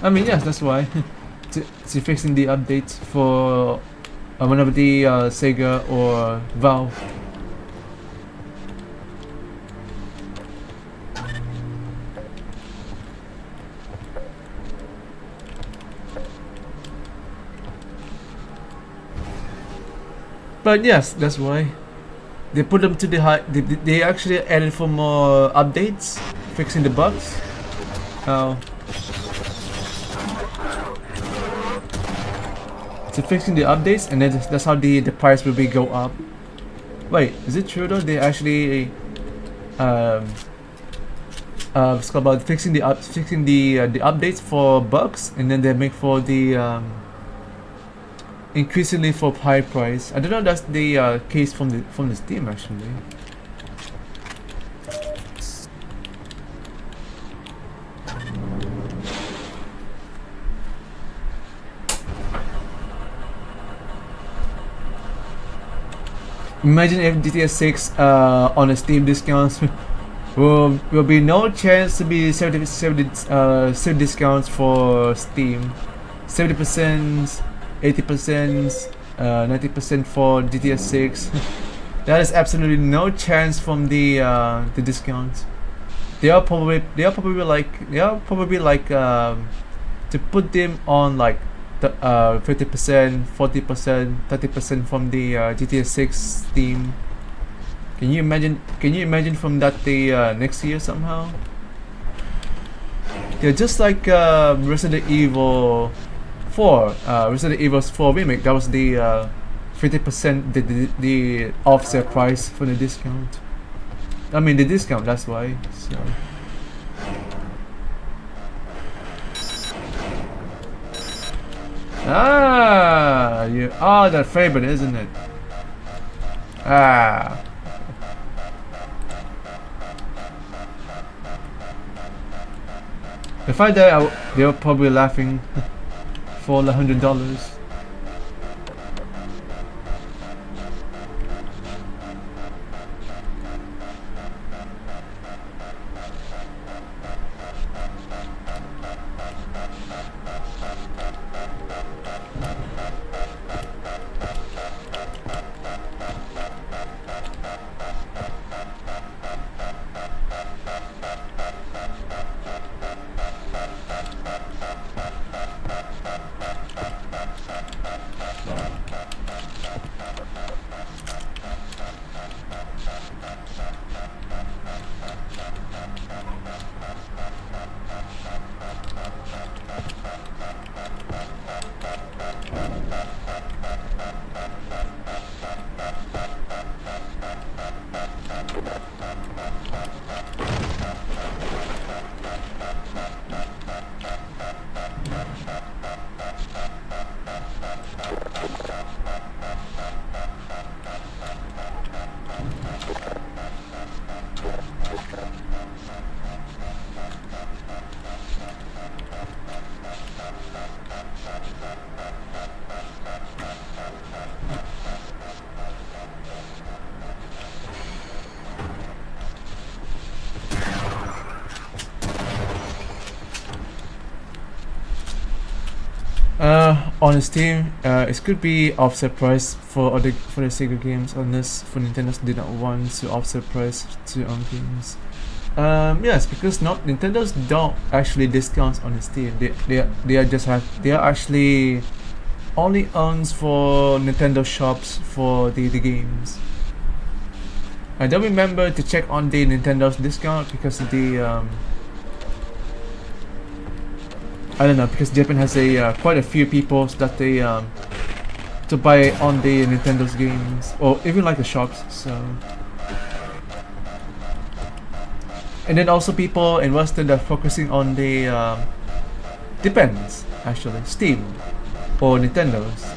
I mean, yes, that's why. to fixing the updates for whenever the Sega or Valve. But yes, that's why they put them to the high. They actually added for more updates, fixing the bugs. To fixing the updates, and then that's how the price will be go up. Wait, is it true though? They actually it's about fixing the updates for bugs, and then they make for the increasingly for high price. I don't know that's the case from the Steam actually. Imagine if GTA 6 on a Steam discounts will be no chance to be 70 discounts for Steam, 70%, 80%, 90% for GTA 6. That is absolutely no chance from the discounts. They are probably like to put them on like 50%, 40%, 30% from the GTA 6 Steam. Can you imagine from that the next year somehow? Yeah, just like Resident Evil 4, Resident Evil 4 remake. That was the 50% the offset price for the discount. I mean the discount. That's why. So. Ah, you are that favorite, isn't it? Ah. If I die, they're probably laughing for $100. On Steam, it could be offset price for the Sega games, unless for Nintendo did not want to offset price to own games. Yes, because not Nintendo's don't actually discounts on the Steam. They are actually only owns for Nintendo shops for the games. I don't remember to check on the Nintendo's discount because the I don't know, because Japan has a quite a few people that they to buy on the Nintendo's games, or even like the shops. So, and then also people in Western are focusing on the depends actually Steam or Nintendo's.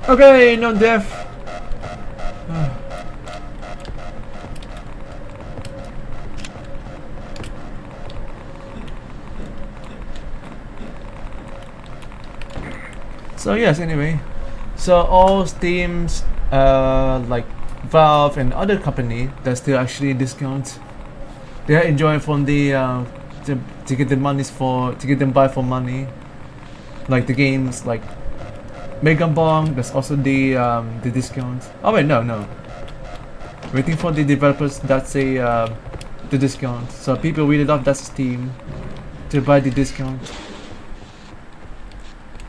Okay, no death. So yes, anyway, so all Steam's like Valve and other company that still actually discount, they are enjoying from the to get the monies for to get them buy for money, like the games like Mega Bong. That's also the discount. Oh wait, no. Waiting for the developers. That's a the discount. So people really love that Steam to buy the discount.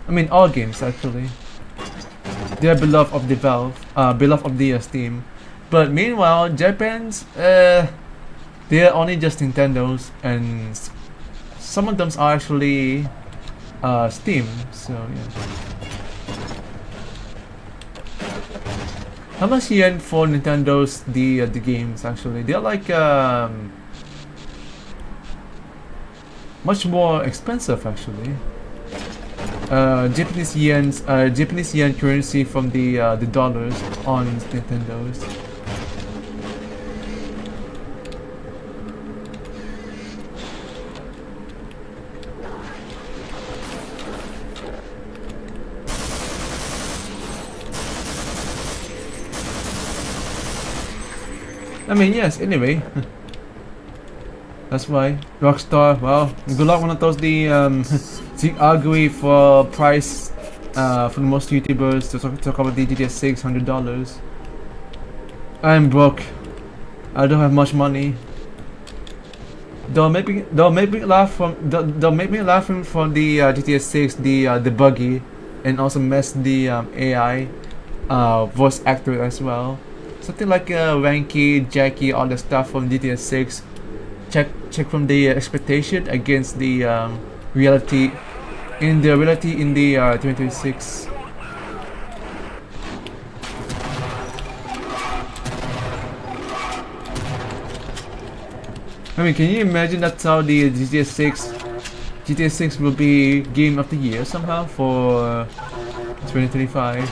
I mean all games actually. They are beloved of the Valve, beloved of the Steam. But meanwhile, Japan's they are only just Nintendo's, and some of them are actually Steam. So yeah. How much yen for Nintendo's the games actually? They're like much more expensive actually. Japanese yen currency from the dollars on Nintendo's. I mean, yes, anyway. That's why. Rockstar, well, good luck one of those the arguing for price for the most YouTubers to talk about the GTA 6 $100. I'm broke. I don't have much money. Don't make me laugh from the GTA 6 the buggy, and also mess the AI voice actor as well. Something like Wanky, Jackie, all the stuff from GTA 6. Check from the expectation against the reality in the 2026. I mean, can you imagine that's how the GTA 6 will be game of the year somehow for 2025?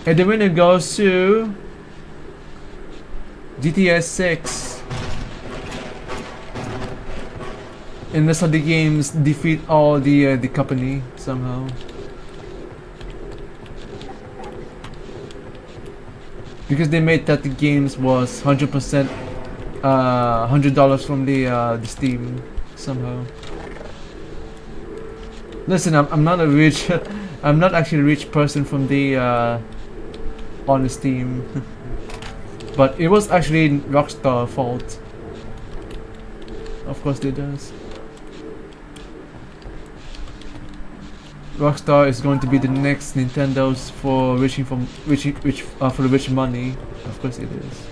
And the winner goes to GTA 6. And that's how the games defeat all the company somehow. Because they made that the games was 100% $100 from the Steam somehow. Listen, I'm not a rich I'm not actually a rich person from the on the Steam. But it was actually Rockstar fault. Of course it does. Rockstar is going to be the next Nintendo's for for the rich money. Of course it is.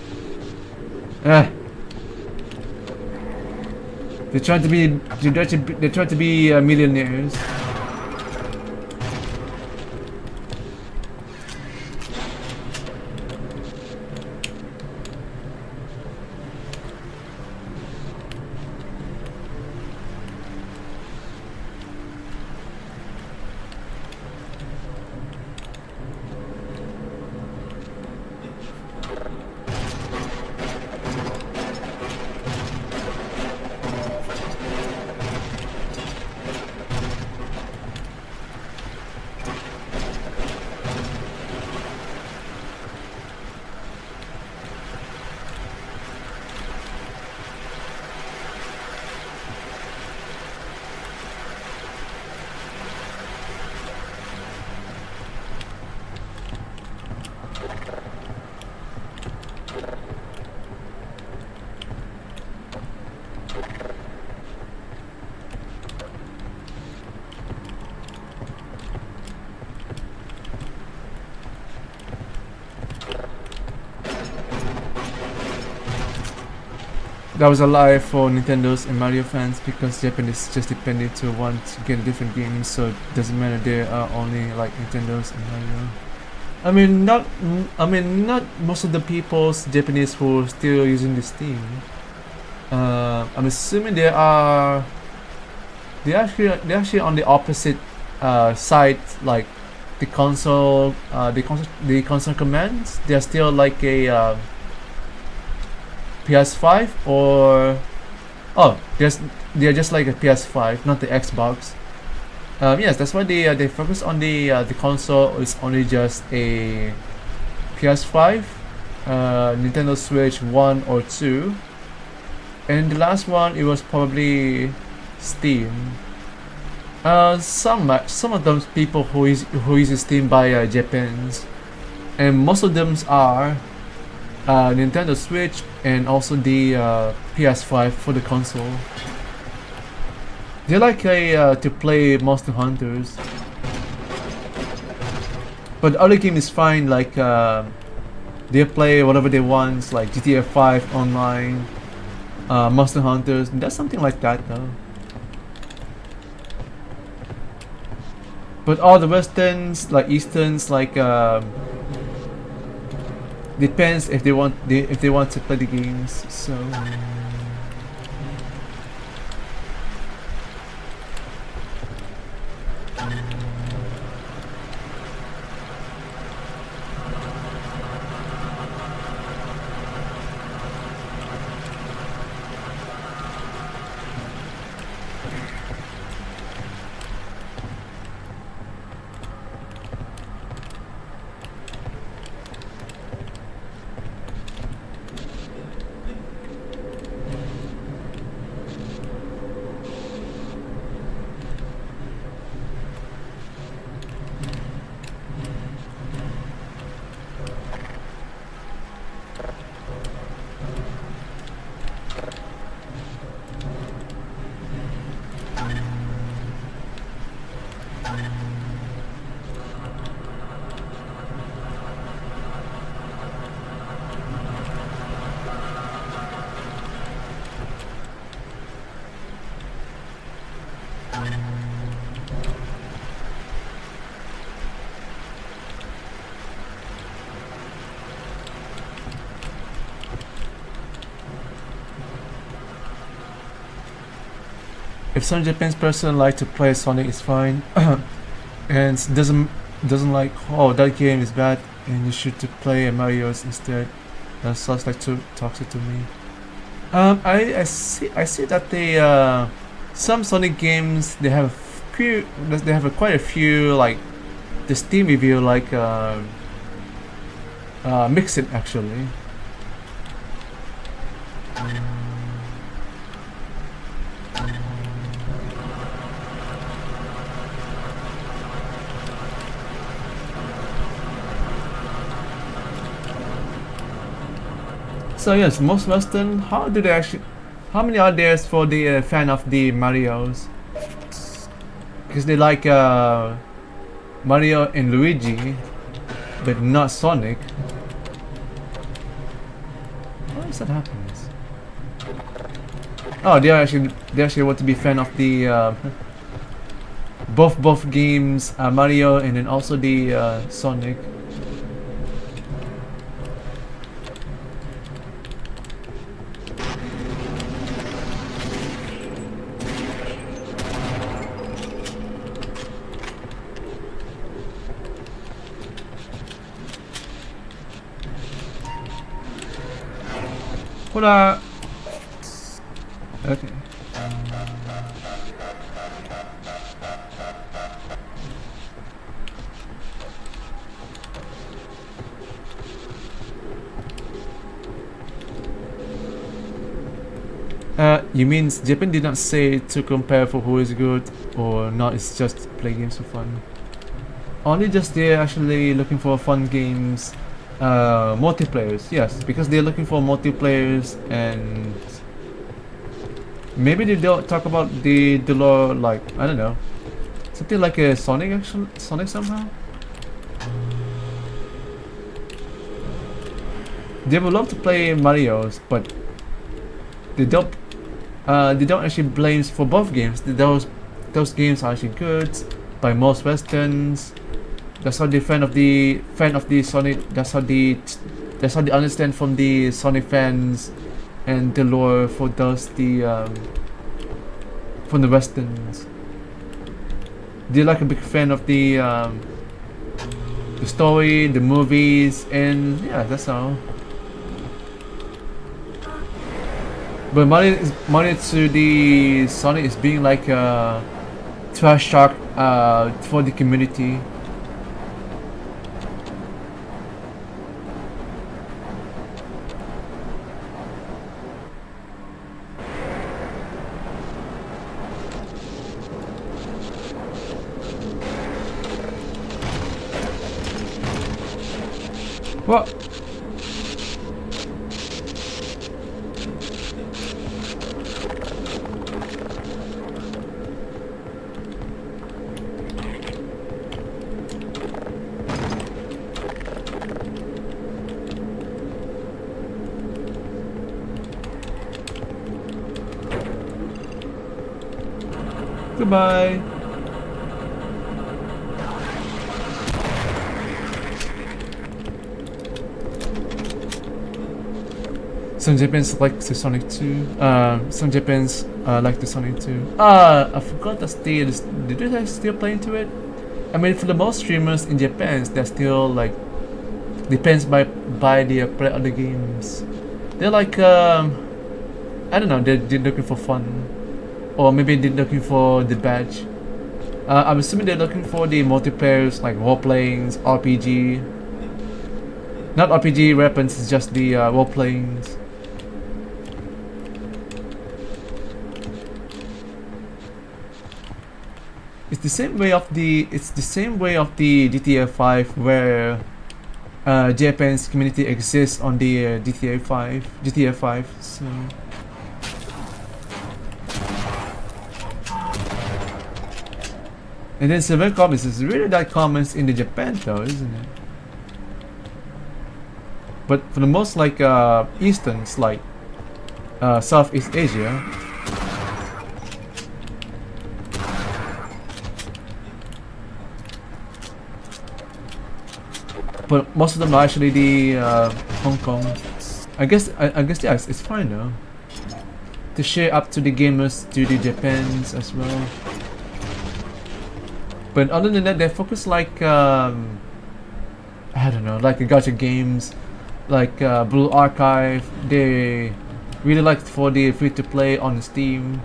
They're trying to be millionaires. that was a lie for Nintendo's and Mario fans, because Japanese just depended to want to get a different games, so it doesn't matter, they are only like Nintendo's and Mario. Not most of the people's Japanese who are still using this Steam. I'm assuming they're actually on the opposite side, like the console commands. They're still like a PS5, or they're just like a PS5, not the Xbox. Yes, that's why they focus on the console. Is only just a PS5, Nintendo Switch 1 or 2, and the last one, it was probably Steam. Some of those people who use Steam by Japans, and most of them are Nintendo Switch and also the PS5 for the console. They like to play Monster Hunters, but the other game is fine. Like they play whatever they want, like GTA 5 online, Monster Hunters. That's something like that though. But all the westerns, like easterns, like depends if they want to play the games. So. If some Japanese person like to play Sonic, it's fine, and doesn't like, oh, that game is bad and you should to play Mario's instead. That sounds like too toxic to me. I see that they some Sonic games, they have quite a few, like the Steam review, like mix it actually. So yes, most Western, how many are there for the fan of the Marios? Because they like Mario and Luigi, but not Sonic. Why does that happen? Oh, they actually want to be fan of the both games, Mario and then also the Sonic. Hola. Okay. You mean Japan did not say to compare for who is good or not, it's just play games for fun. Only just they're actually looking for fun games, multiplayers, yes, because they're looking for multiplayers, and maybe they don't talk about the lore, like, I don't know, something like a Sonic somehow. They would love to play Mario's, but they don't actually blame for both games. Those games are actually good by most Westerns. That's how the fan of the Sonic. That's how they understand from the Sonic fans and the lore for those from the Westerns. They're like a big fan of the story, the movies, and yeah, that's all. But Mario to the Sonic is being like a trash talk for the community. What? Goodbye. Some Japanese like the Sonic 2. Some Japanese like the Sonic 2. I forgot that did they still play into it? I mean, for the most streamers in Japan, they're still like depends by the play other games. They're like I don't know. They're looking for fun, or maybe they're looking for the badge. I'm assuming they're looking for the multiplayers like role playings, RPG. Not RPG weapons. It's just the role playings. It's the same way of the GTA 5 where Japan's community exists on the GTA 5. So and then severe comments is really that common in the Japan though, isn't it? But for the most like Easterns like Southeast Asia. But most of them are actually the Hong Kong. I guess yeah, it's fine though. To share up to the gamers to the Japans as well. But other than that, they focus like I don't know, like gacha games, like Blue Archive. They really like for the free to play on Steam.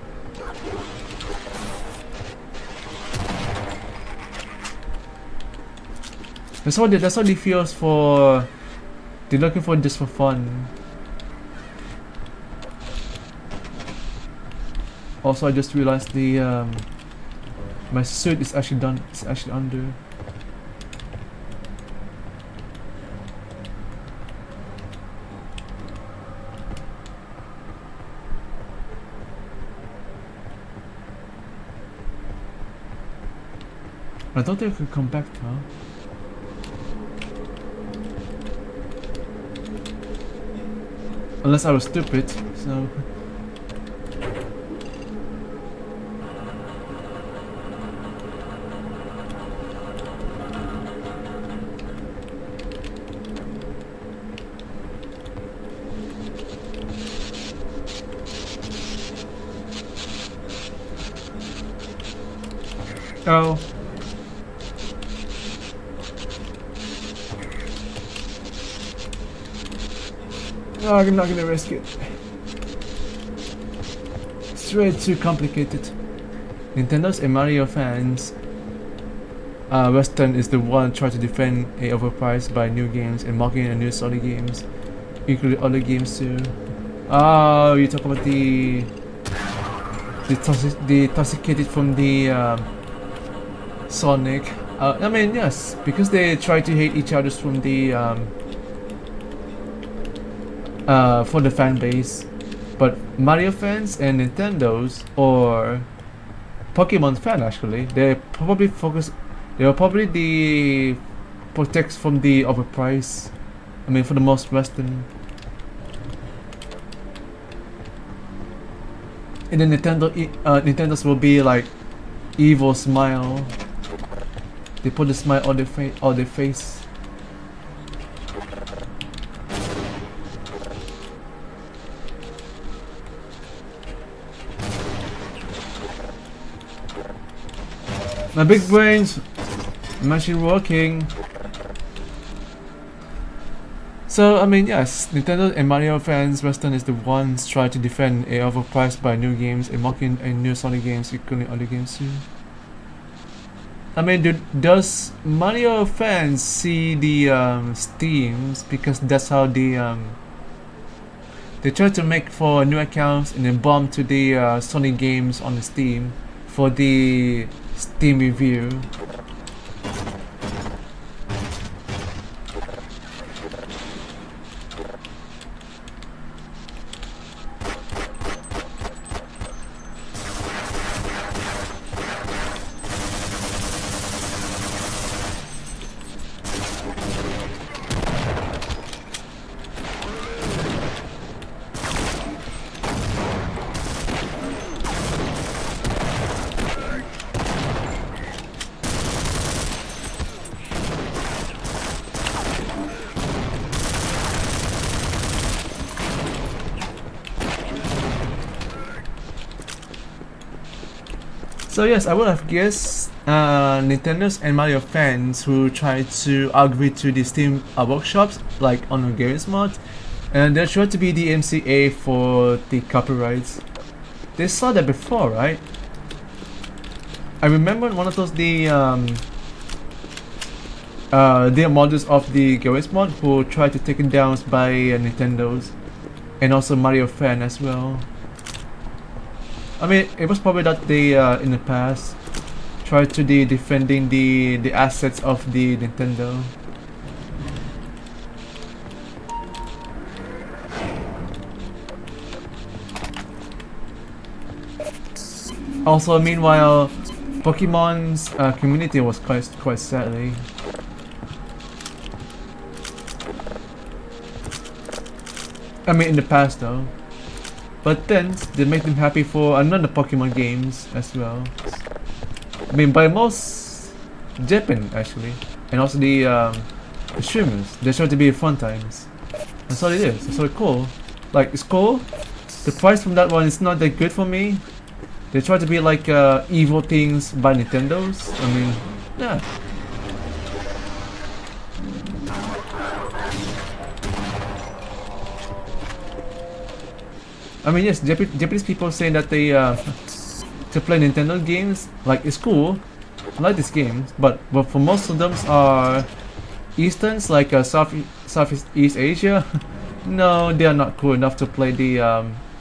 That's how they feels for. They're looking for just for fun. Also, I just realized the my suit is actually done. It's actually under. I don't think I could come back now. Unless I was stupid, so. Oh. No, I'm not gonna risk it. It's way too complicated. Nintendo's and Mario fans. Western is the one trying to defend a overpriced by new games and mocking a new Sony games, including other games too. Oh, you talk about the toxicated from the Sonic. I mean, yes, because they try to hate each other from the for the fan base. But Mario fans and Nintendo's or Pokemon fan actually, they probably the protects from the overprice. I mean, for the most Western. And then Nintendo's will be like evil smile. They put the smile on their face. My big brain's machine working. So I mean, yes, Nintendo and Mario fans, Western is the ones try to defend a overpriced by new games and mocking a new Sonic games, including other games too. I mean, does Mario fans see the Steams, because that's how they try to make for new accounts and then bomb to the Sonic games on the Steam for the Steam review. So yes, I would have guessed Nintendo's and Mario fans who try to agree to the Steam workshops, like on the Games Mod, and they're sure to be the MCA for the copyrights. They saw that before, right? I remember one of those the models of the Games Mod who tried to take it down by Nintendo's, and also Mario fan as well. I mean, it was probably that they in the past tried to defending the assets of the Nintendo. Also, meanwhile, Pokemon's community was quite sadly. I mean, in the past though. But then they make them happy for another Pokemon games as well. I mean, by most Japan actually, and also the streamers. They try to be fun times. That's all it is. It's so cool. Like, it's cool. The price from that one is not that good for me. They try to be like evil things by Nintendo's. I mean, yeah. I mean, yes, Japanese people say that they to play Nintendo games, like, it's cool. I like these games, but for most of them are Easterns, like Southeast Asia. No, they are not cool enough to play the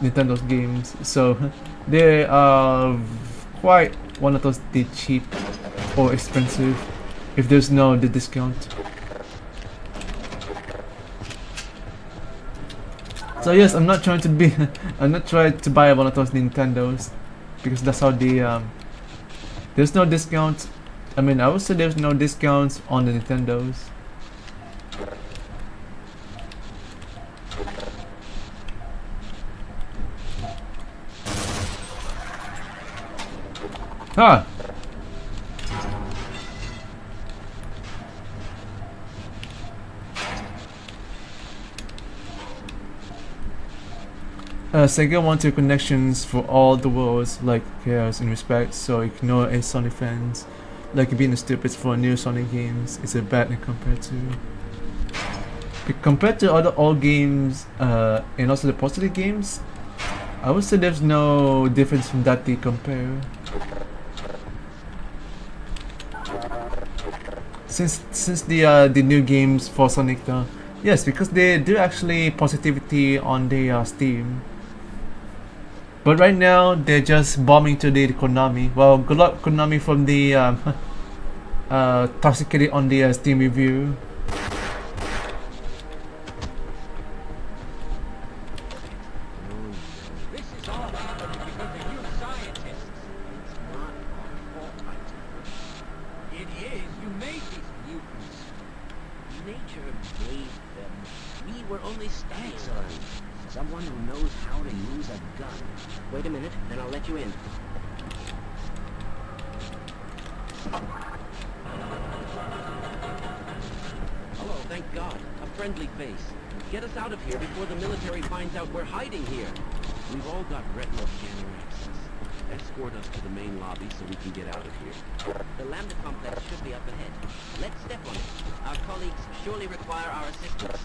Nintendo's games. So they are quite one of those the cheap or expensive if there's no the discount. So yes, I'm not trying to buy one of those Nintendos because that's how the there's no discount. I mean, I would say there's no discounts on the Nintendos. Ah. Sega wants your connections for all the worlds, like cares and respect, so ignore a Sonic fans. Like being stupid for new Sonic games is a bad thing compared to other old games and also the positive games. I would say there's no difference from that they compare. Since the new games for Sonic though, yes, because they do actually positivity on the Steam. But right now they're just bombing to the Konami. Well, good luck Konami from the toxicity on the Steam review. Someone who knows how to use a gun. Wait a minute, and I'll let you in. Hello, thank God. A friendly face. Get us out of here before the military finds out we're hiding here. We've all got retinal scanner access. Escort us to the main lobby so we can get out of here. The Lambda complex should be up ahead. Let's step on it. Our colleagues surely require our assistance.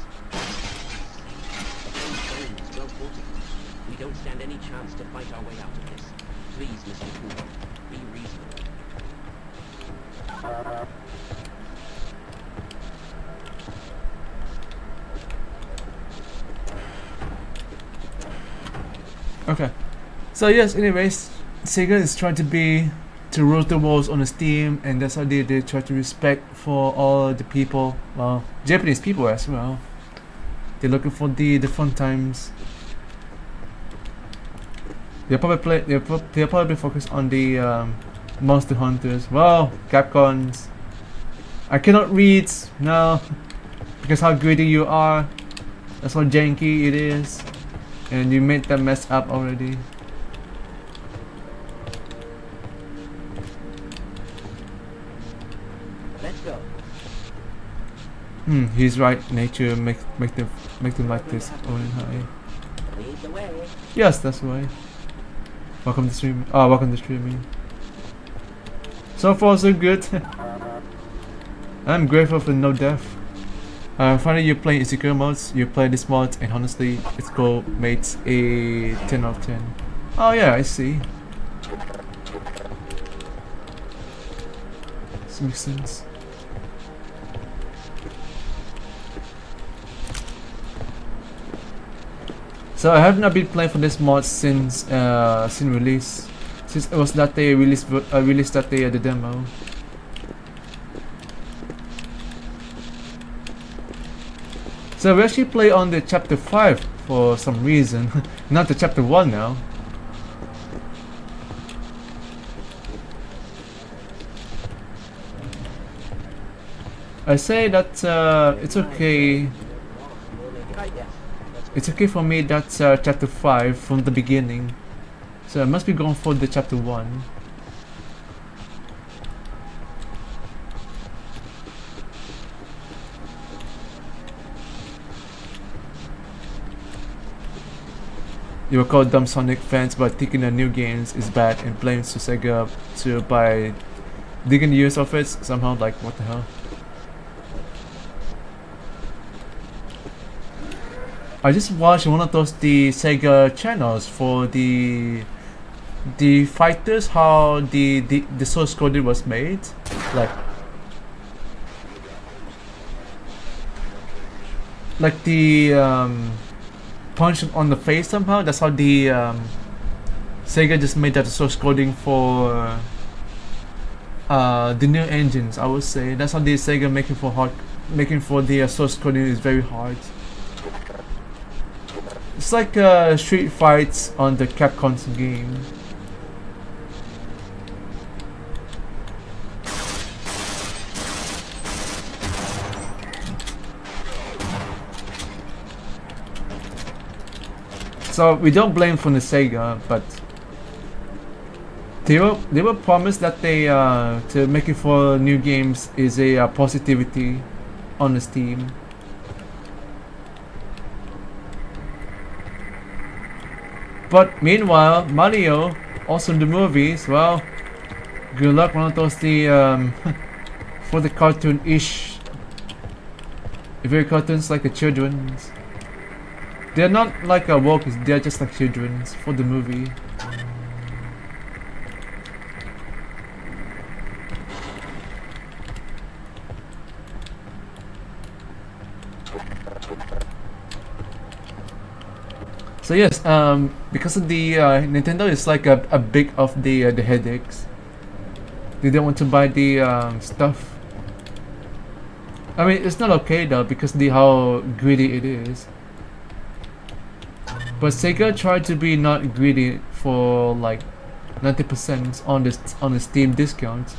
We don't stand any chance to fight our way out of this. Please, Mr. Cooper, be reasonable. Okay. So yes, anyways, Sega is trying to rule the world on Steam, and that's how they try to respect for all the people, well, Japanese people as well. They're looking for the fun times. They'll probably focus on the Monster Hunters. Well, Capcoms. I cannot read now because how greedy you are. That's how janky it is, and you made that mess up already. Let's go. He's right. Nature make them like this. Hi. Lead the way. Yes, that's right. Welcome to streaming. Oh, welcome to streaming. So far, so good. I'm grateful for no death. Finally, you're playing insecure modes. You play this mod, and honestly, it's cool. Mates a 10 out of 10. Oh yeah, I see. This makes sense. So I have not been playing for this mod since release. Since it was that they released that day the demo. So we actually play on the chapter 5 for some reason, not the chapter 1 now. I say that it's okay. It's okay for me that's chapter 5 from the beginning. So I must be going for the chapter 1. You were called dumb Sonic fans, but thinking that new games is bad and blames to Sega by digging the use of it somehow. Like, what the hell? I just watched one of those the Sega channels for the fighters, how the source code was made, like the punch on the face somehow. That's how the Sega just made that source coding for the new engines. I would say that's how the Sega making for the source coding is very hard. It's like street fights on the Capcom's game. So we don't blame from the Sega, but they were promised that they to make it for new games is a positivity on the Steam. But meanwhile, Mario, also in the movies, well, good luck. One of those for the cartoon-ish, very cartoons like the children's. They're not like woke, they're just like children's for the movie. So yes, because of the Nintendo is like a big of the headaches. They don't want to buy the stuff. I mean, it's not okay though because how greedy it is. But Sega tried to be not greedy for like 90% on the Steam discount.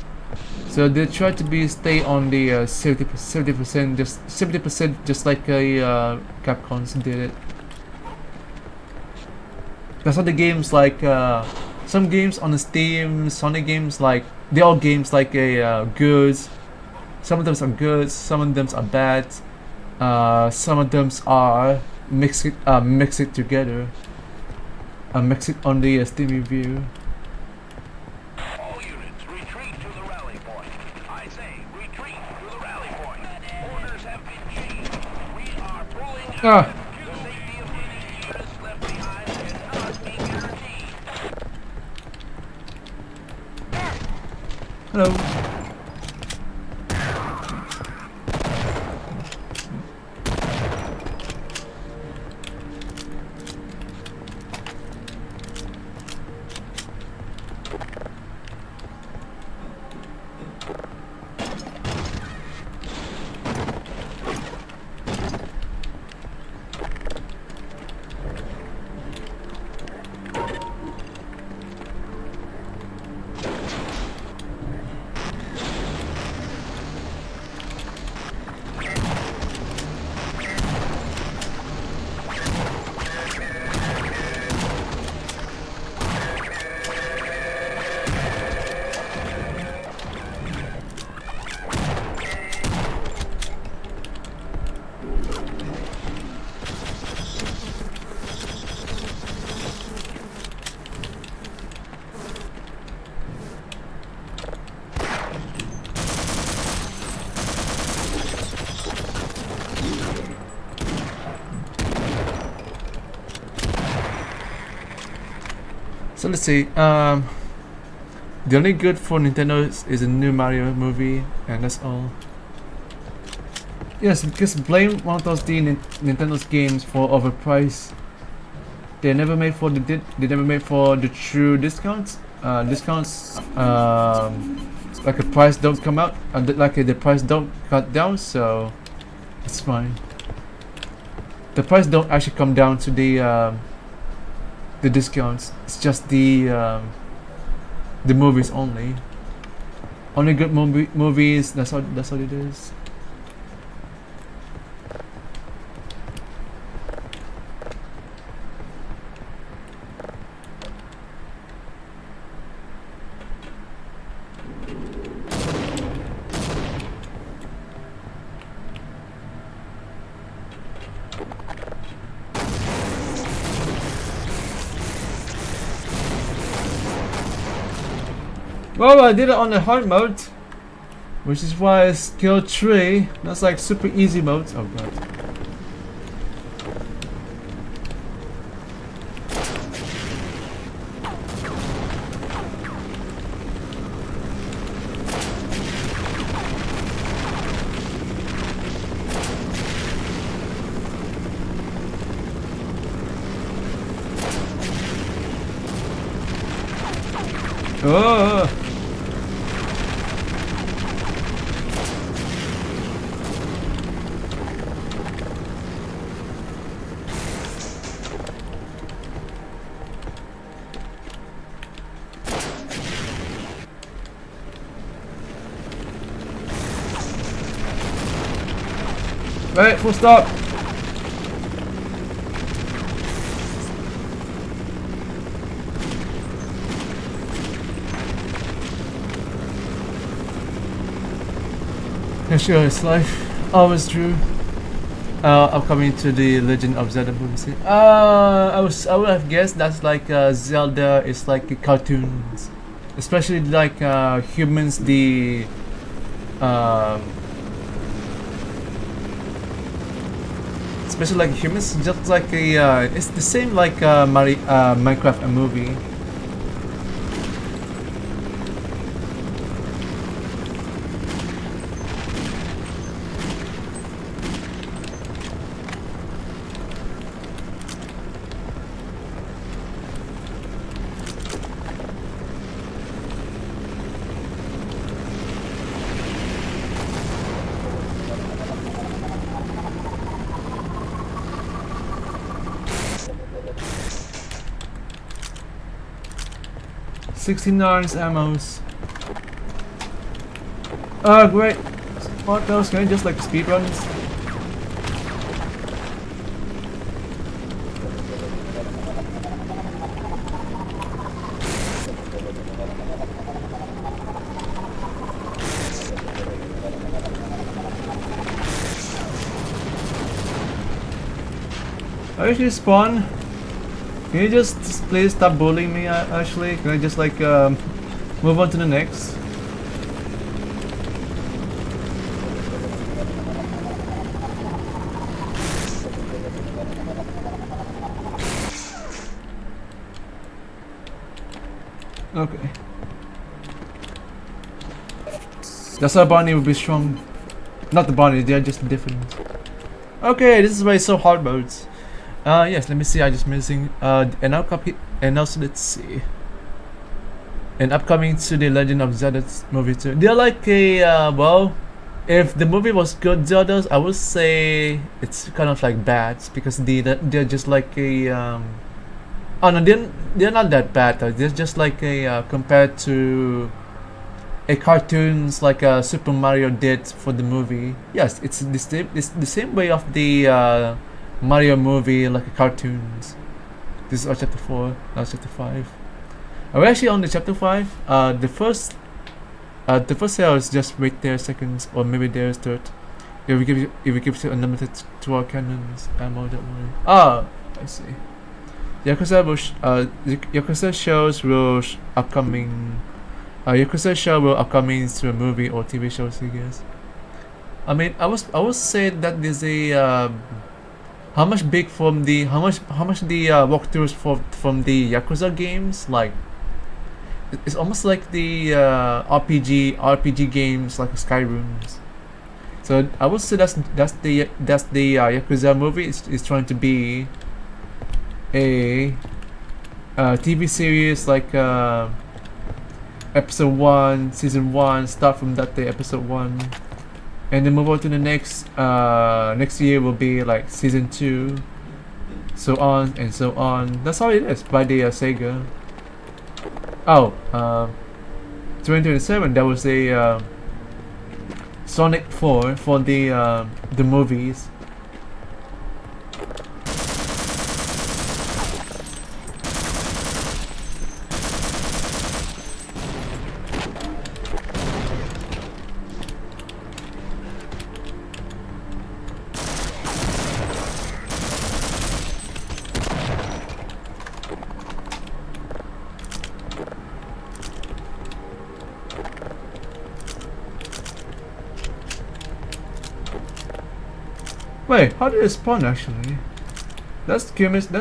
So they tried to stay on the 70%, just 70%, just like Capcom did it. That's what the games like. Some games on the Steam, Sony games like they're all games like a goods. Some of them are good. Some of them are bad. Some of them are mix it together. Mix it on the Steam review. All units, retreat to the rally point. I say, retreat to the rally point. Orders have been changed. We are pulling out. The safety of any units left behind cannot be guaranteed. Hello. So let's see. The only good for Nintendo is a new Mario movie, and that's all. Yes, because blame one of those Nintendo's games for overpriced. They never made for they never made for the true discounts. Discounts like the price don't come out, like the price don't cut down, so it's fine. The price don't actually come down to the discounts. It's just the movies only. Only good movies. That's what it is. Well, I did it on the hard mode, which is why it's skill 3. That's like super easy mode. Oh god. Oh! Right, full stop. Yeah, sure, it's life. Always true. Upcoming to the Legend of Zelda movie. I would have guessed that's like Zelda is like cartoons, especially like humans. Especially like humans, just like a it's the same like Minecraft a movie. $16 ammos. Oh great. What else? Can I just like speedruns? I actually spawn. Can you just please stop bullying me, Ashley? Can I just like move on to the next? Okay. That's why Barney would be strong. Not the Barney, they are just different. Okay, this is why it's so hard modes. Yes, let me see, I just missing and now copy and also let's see. And upcoming to the Legend of Zelda movie too. They're like a well, if the movie was good Zeldas, I would say it's kind of like bad because they're just like a oh no, they're not that bad though. They're just like a compared to a cartoons like Super Mario did for the movie. Yes, it's the same way of the Mario movie like a cartoons. This is our chapter 4, now chapter 5. We're actually on the chapter 5. The first cell is just right there seconds or maybe there's third. If we give you unlimited to our cannons ammo that way. Ah, I see. Yakuza shows will upcoming. Yakuza show will upcoming to a movie or TV shows, I guess. I mean, I would say that there's a how much the walkthroughs from the Yakuza games, like it's almost like the RPG games like Skyrims. So I would say that's the Yakuza movie is trying to be a TV series like episode 1, season 1, start from that day, episode 1, and then move on to the next year will be like season 2, so on and so on. That's how it is by the Sega. Oh, 2027 there was a Sonic 4 for the movies. Wait, how did it spawn actually? That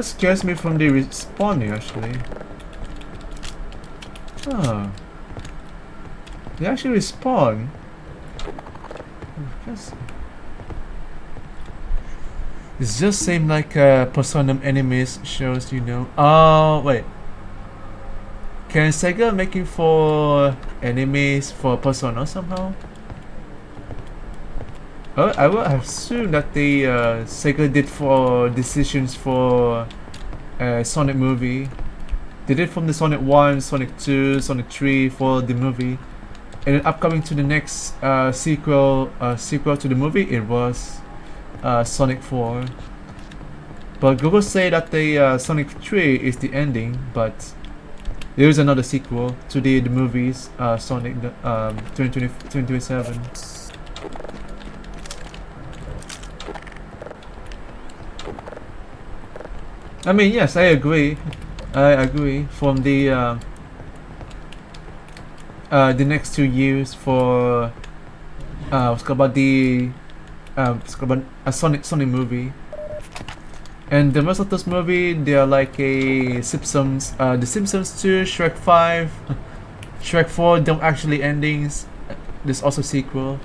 scares me from the respawning actually. Oh. They actually respawn. It's just same like Persona enemies shows, you know. Oh wait. Can Sega making for enemies for Persona somehow? I would assume that the Sega did for decisions for Sonic movie. They did from the Sonic 1, Sonic 2, Sonic 3 for the movie, and then upcoming to the next sequel to the movie, it was Sonic 4. But Google say that the Sonic 3 is the ending, but there is another sequel to the movies Sonic 2027. I mean, yes, I agree. From the next 2 years for what's called about the a Sonic movie, and the most of those movies they are like a Simpsons, the Simpsons 2, Shrek 5, Shrek 4 don't actually endings. There's also sequel.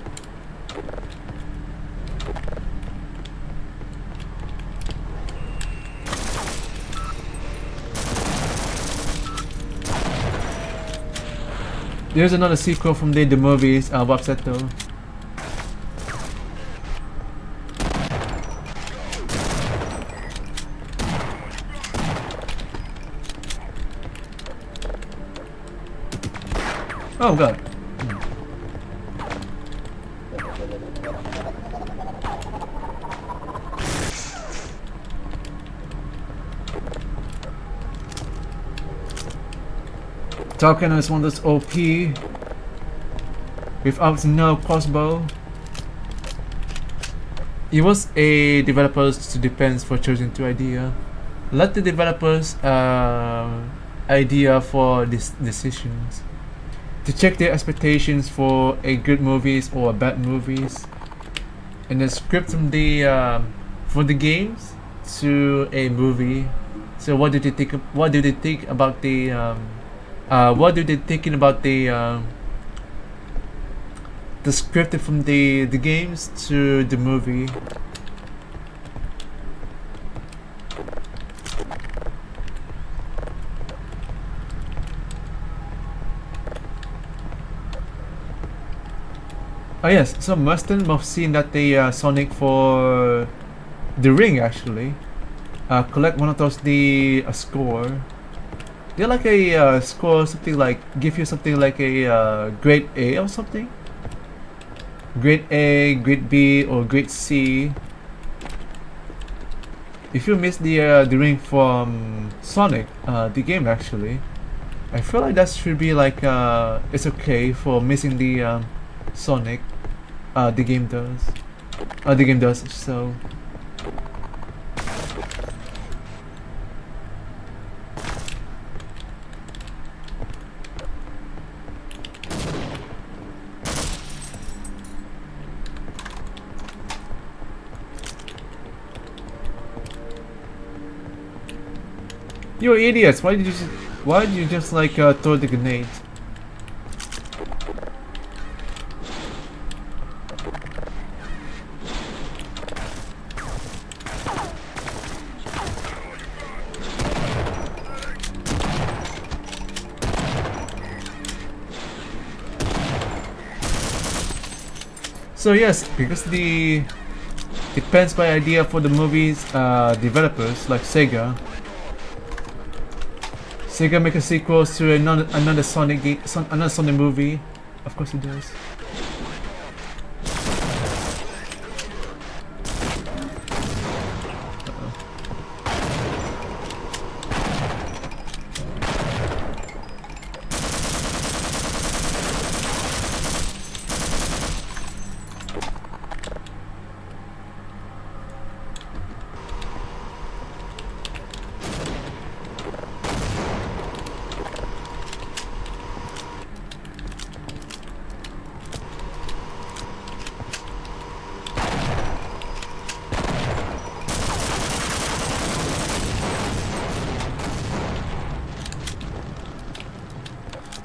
There's another sequel from the movies, website though. Oh god. Talking is one that's OP without no crossbow. It was a developer's defense for choosing two idea. Let the developers idea for these decisions. To check their expectations for a good movies or bad movies. And the script from the for the games to a movie. So what did they think? What do they think about the? What do they thinking about the script from the games to the movie? Oh yes, so Mustang have seen that the Sonic for the ring actually collect one of those the score. They're like a score something like give you something like a grade A or something. Grade A, grade B, or grade C. If you miss the ring from Sonic, the game actually, I feel like that should be like it's okay for missing the Sonic. The game does. The game does so. You're idiots! Why did you just like throw the grenade? So yes, because the depends by idea for the movies developers like Sega make a sequel to another Sonic game, another Sonic movie. Of course it does.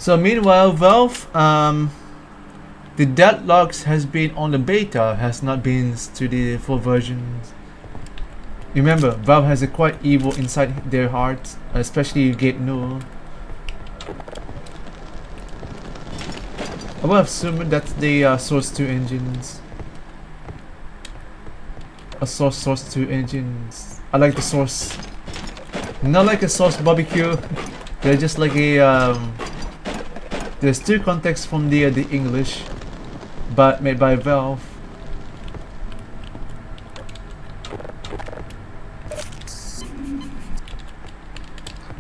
So meanwhile, Valve, the deadlocks has been on the beta, has not been to the full versions. Remember, Valve has a quite evil inside their hearts, especially Gabe Newell. I will assume that's the Source 2 engines. Source 2 engines. I like the Source. Not like a Source barbecue. They're just like a there's two contexts from the English, but made by Valve.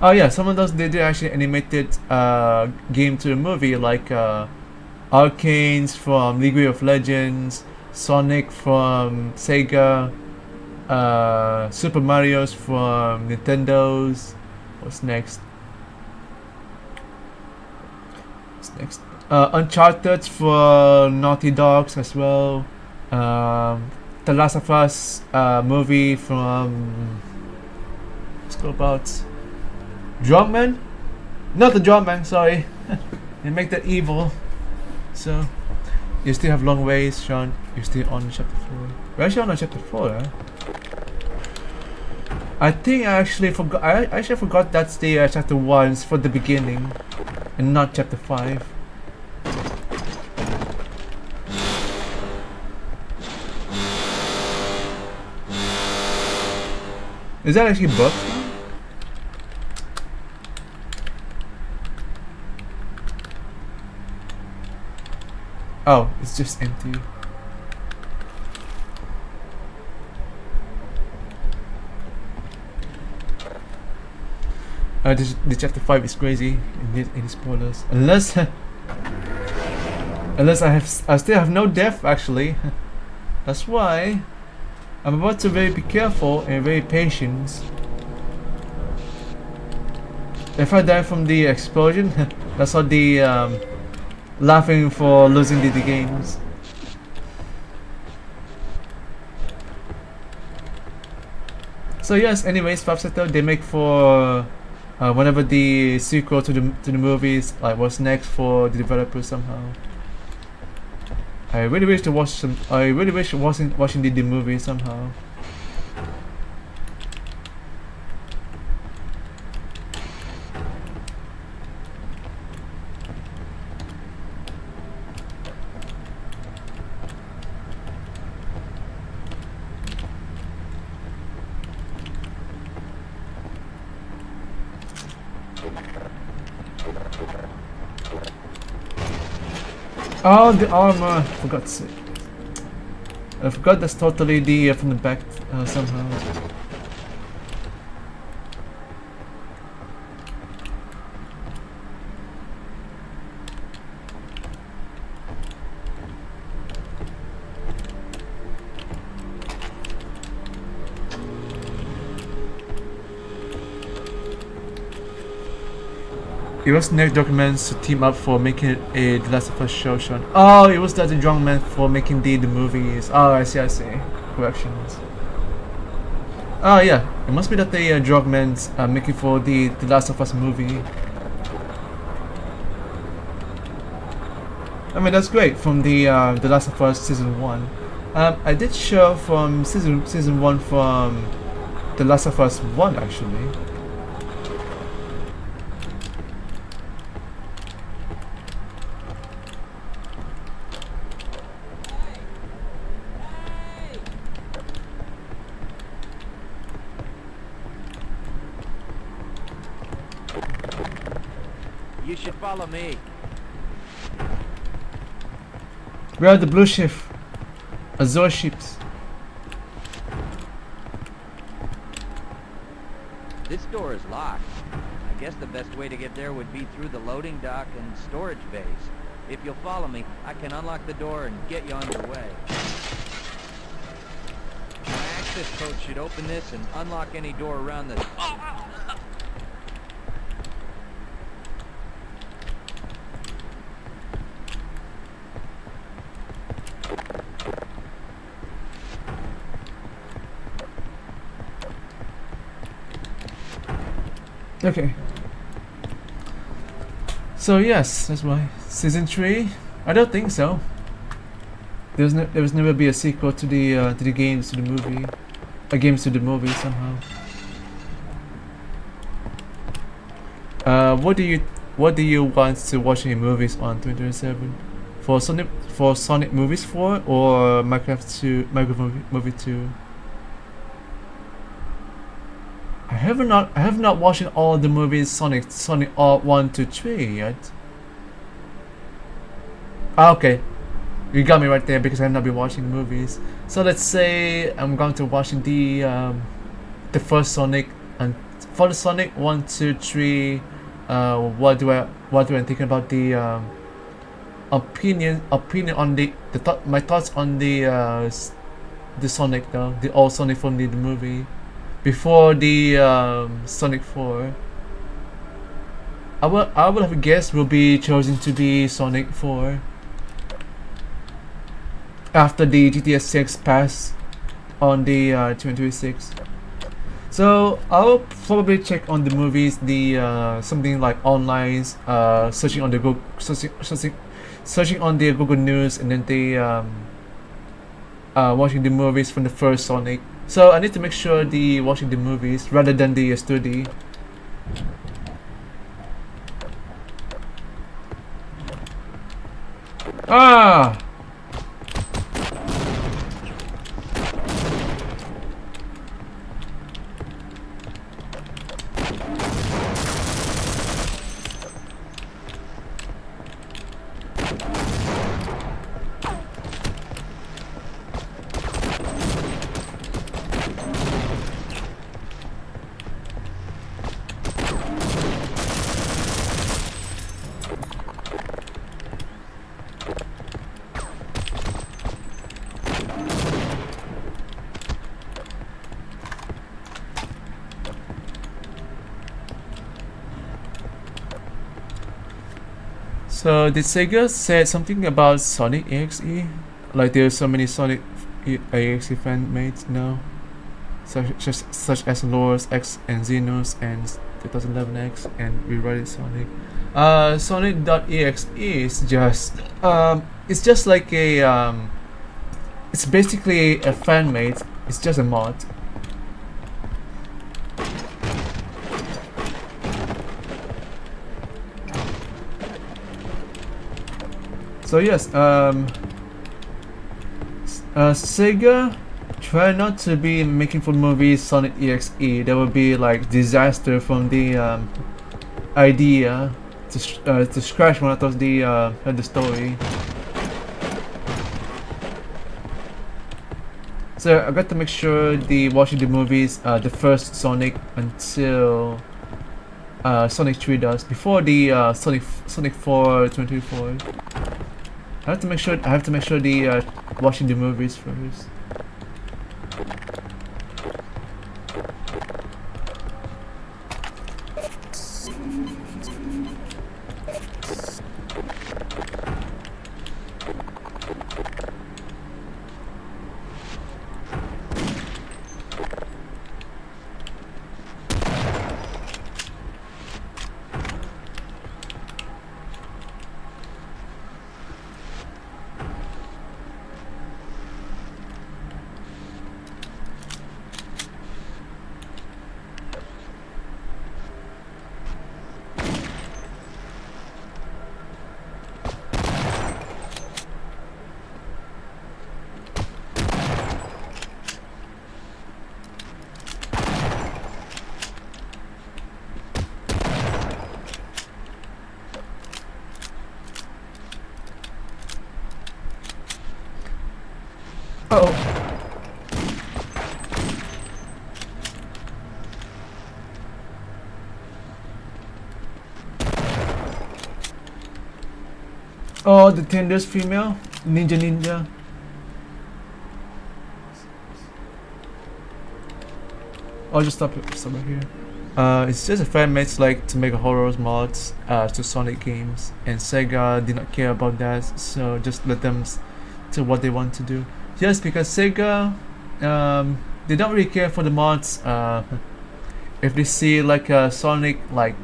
Oh yeah, some of those they did actually animated game to a movie like Arcanes from League of Legends, Sonic from Sega, Super Mario's from Nintendo's. What's next? Uncharted for Naughty Dogs as well. The Last of Us movie from let's go about Drumman? Not the Drumman, sorry. They make that evil. So you still have long ways, Sean. You're still on chapter 4. We're actually on chapter 4, huh? I think I actually forgot. I actually forgot that's the chapter 1 for the beginning, and not chapter 5. Is that actually booked? Oh, it's just empty. The chapter 5 is crazy. It is spoilers. Unless I still have no death actually. That's why I'm about to very be careful and very patient. If I die from the explosion, that's all the laughing for losing the games. So yes, anyways, Fabsetto, they make for whenever the sequel to the movies, like what's next for the developers somehow. I really wish to watch some. I really wish watching the movie somehow. Oh, the armor! For God's sake. I forgot that's totally the from the back somehow. It was next documents to team up for making a The Last of Us show, Sean. Oh, it was that the drunk man for making the movies. Oh, I see. Corrections. Oh yeah, it must be that the drunk man's making for the Last of Us movie. I mean, that's great from the Last of Us season 1. I did show from season 1 from The Last of Us 1 actually. You should follow me. We are the blue ship. Azure ships. This door is locked. I guess the best way to get there would be through the loading dock and storage bays. If you'll follow me, I can unlock the door and get you on your way. My access code should open this and unlock any door around the... Okay. So yes, that's why season 3. I don't think so. There was never be a sequel to the games to the movie, games to the movie somehow. What do you want to watch in movies on 2027? For Sonic Movies 4 or Minecraft Movie 2? I have not watched all the movies Sonic all 1 to 3 yet. Okay, you got me right there because I have not been watching movies. So let's say I'm going to watch the first Sonic, and for the Sonic 1, 2, 3. What do I think about the opinion on my thoughts on the Sonic though, the old Sonic from the movie before the Sonic 4. I will have guessed will be chosen to be Sonic 4 after the GTA 6 pass on the 2026. So I'll probably check on the movies, the something like online, searching on the Google, searching on the Google News, and then the watching the movies from the first Sonic. So I need to make sure the watching the movies rather than the study. Ah. So did Sega say something about Sonic EXE? Like there's so many Sonic EXE fan mates now, such as Lores X and Xenos and 2011X and rewrite Sonic. Sonic.exe is just it's just like a it's basically a fan mate. It's just a mod. So yes, Sega try not to be making for movies Sonic EXE. That would be like disaster from the idea to scratch one of the story. So I got to make sure watching the movies the first Sonic until Sonic 3 does, before the Sonic 4 2024. I have to make sure the watching the movies first. Oh, the Tinder's female? Ninja. I'll just stop right here. It's just a fan mates like to make horror mods to Sonic games, and Sega did not care about that, so just let them do what they want to do. Yes, because Sega, they don't really care for the mods. If they see like Sonic, like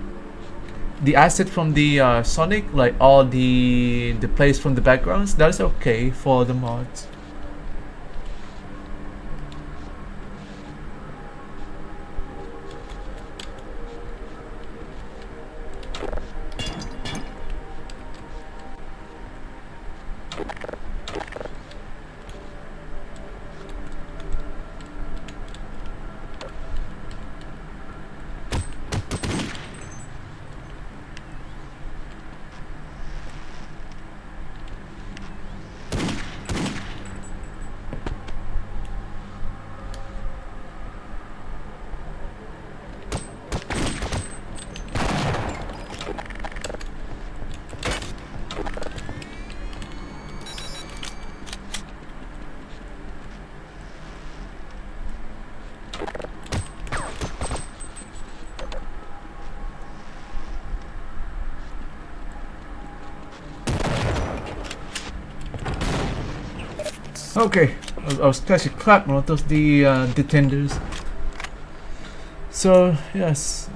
the asset from the Sonic, like all the plays from the backgrounds, that's okay for the mods. Okay, I was actually clap one of those detenders. So yes,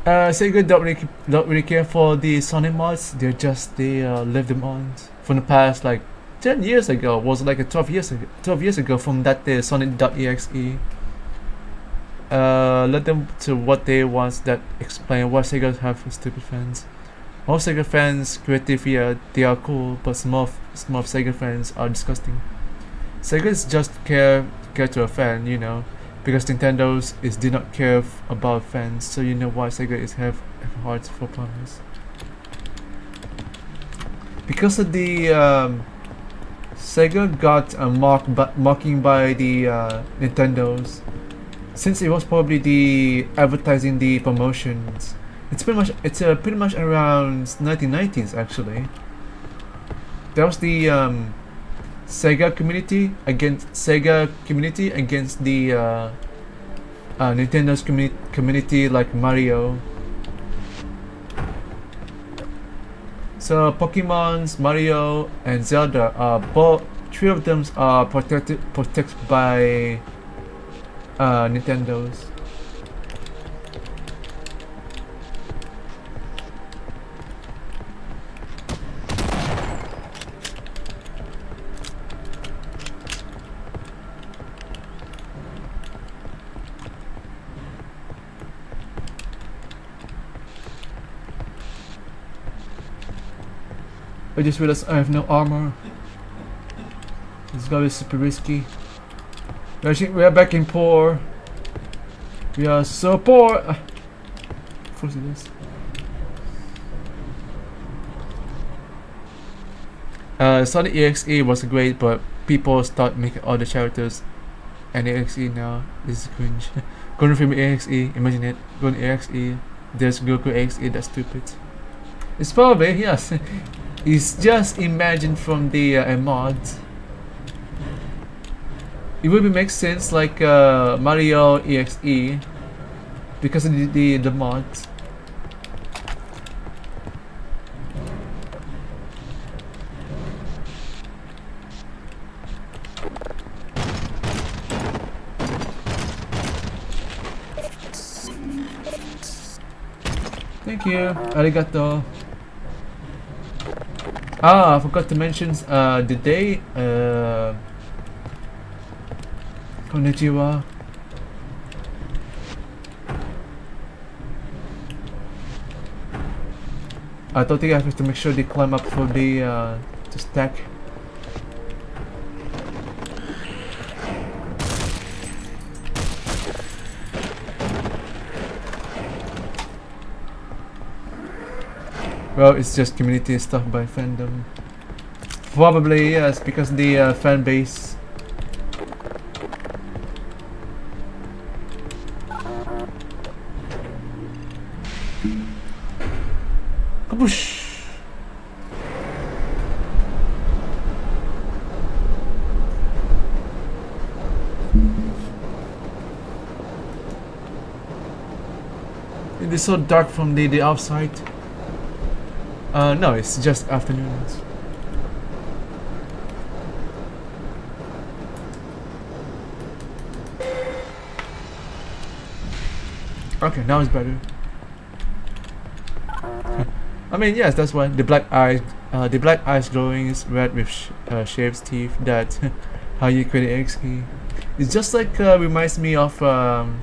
Sega don't really care for the Sonic mods. They leave them on from the past, like 10 years ago. Was like 12 years ago from that Sonic.exe. Let them to what they want. That explain why Sega have stupid fans. Most Sega fans creative, yeah, they are cool, but some of Sega fans are disgusting. Sega's just care to a fan, you know, because Nintendo's did not care about fans, so you know why Sega have hearts for plumbers. Because of the Sega got mocking by the Nintendo's, since it was probably the advertising the promotions. It's pretty much around 1990s actually. That was the Sega community against the Nintendo's community, like Mario. So Pokemon's, Mario, and Zelda are both. Three of them are protected by Nintendo's. I just realized I have no armor. This guy is super risky. We are back in poor. We are so poor. Of course it is. Sonic EXE was great, but people start making all the characters and EXE now. This is cringe. Going from EXE, imagine it. Going EXE, there's Goku EXE, that's stupid. It's probably, yes. It's just imagined from the mod. It would make sense like Mario EXE because of the mod. Thank you, arigato. I forgot to mention the day. Konnichiwa. I don't think I have to make sure they climb up for the to stack. Well, it's just community stuff by fandom. Probably yes, because the fan base. Kaboosh! It is so dark from the outside. No, it's just afternoons. Okay, now it's better. I mean, yes, that's why the black eyes glowing is red with shaved teeth. That how you create an EXE. It's just like reminds me of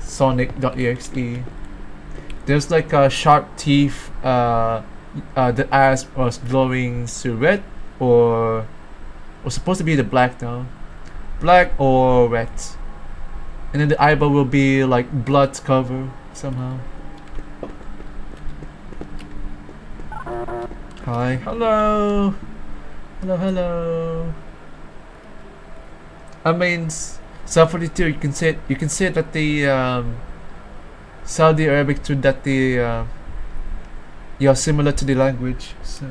Sonic.exe. There's like sharp teeth. The eyes was glowing to red or supposed to be the black now, black or red, and then the eyeball will be like blood cover somehow. Hi, hello, hello. I mean, Psalm 42. You can say that the Saudi Arabic to that the you're similar to the language, so.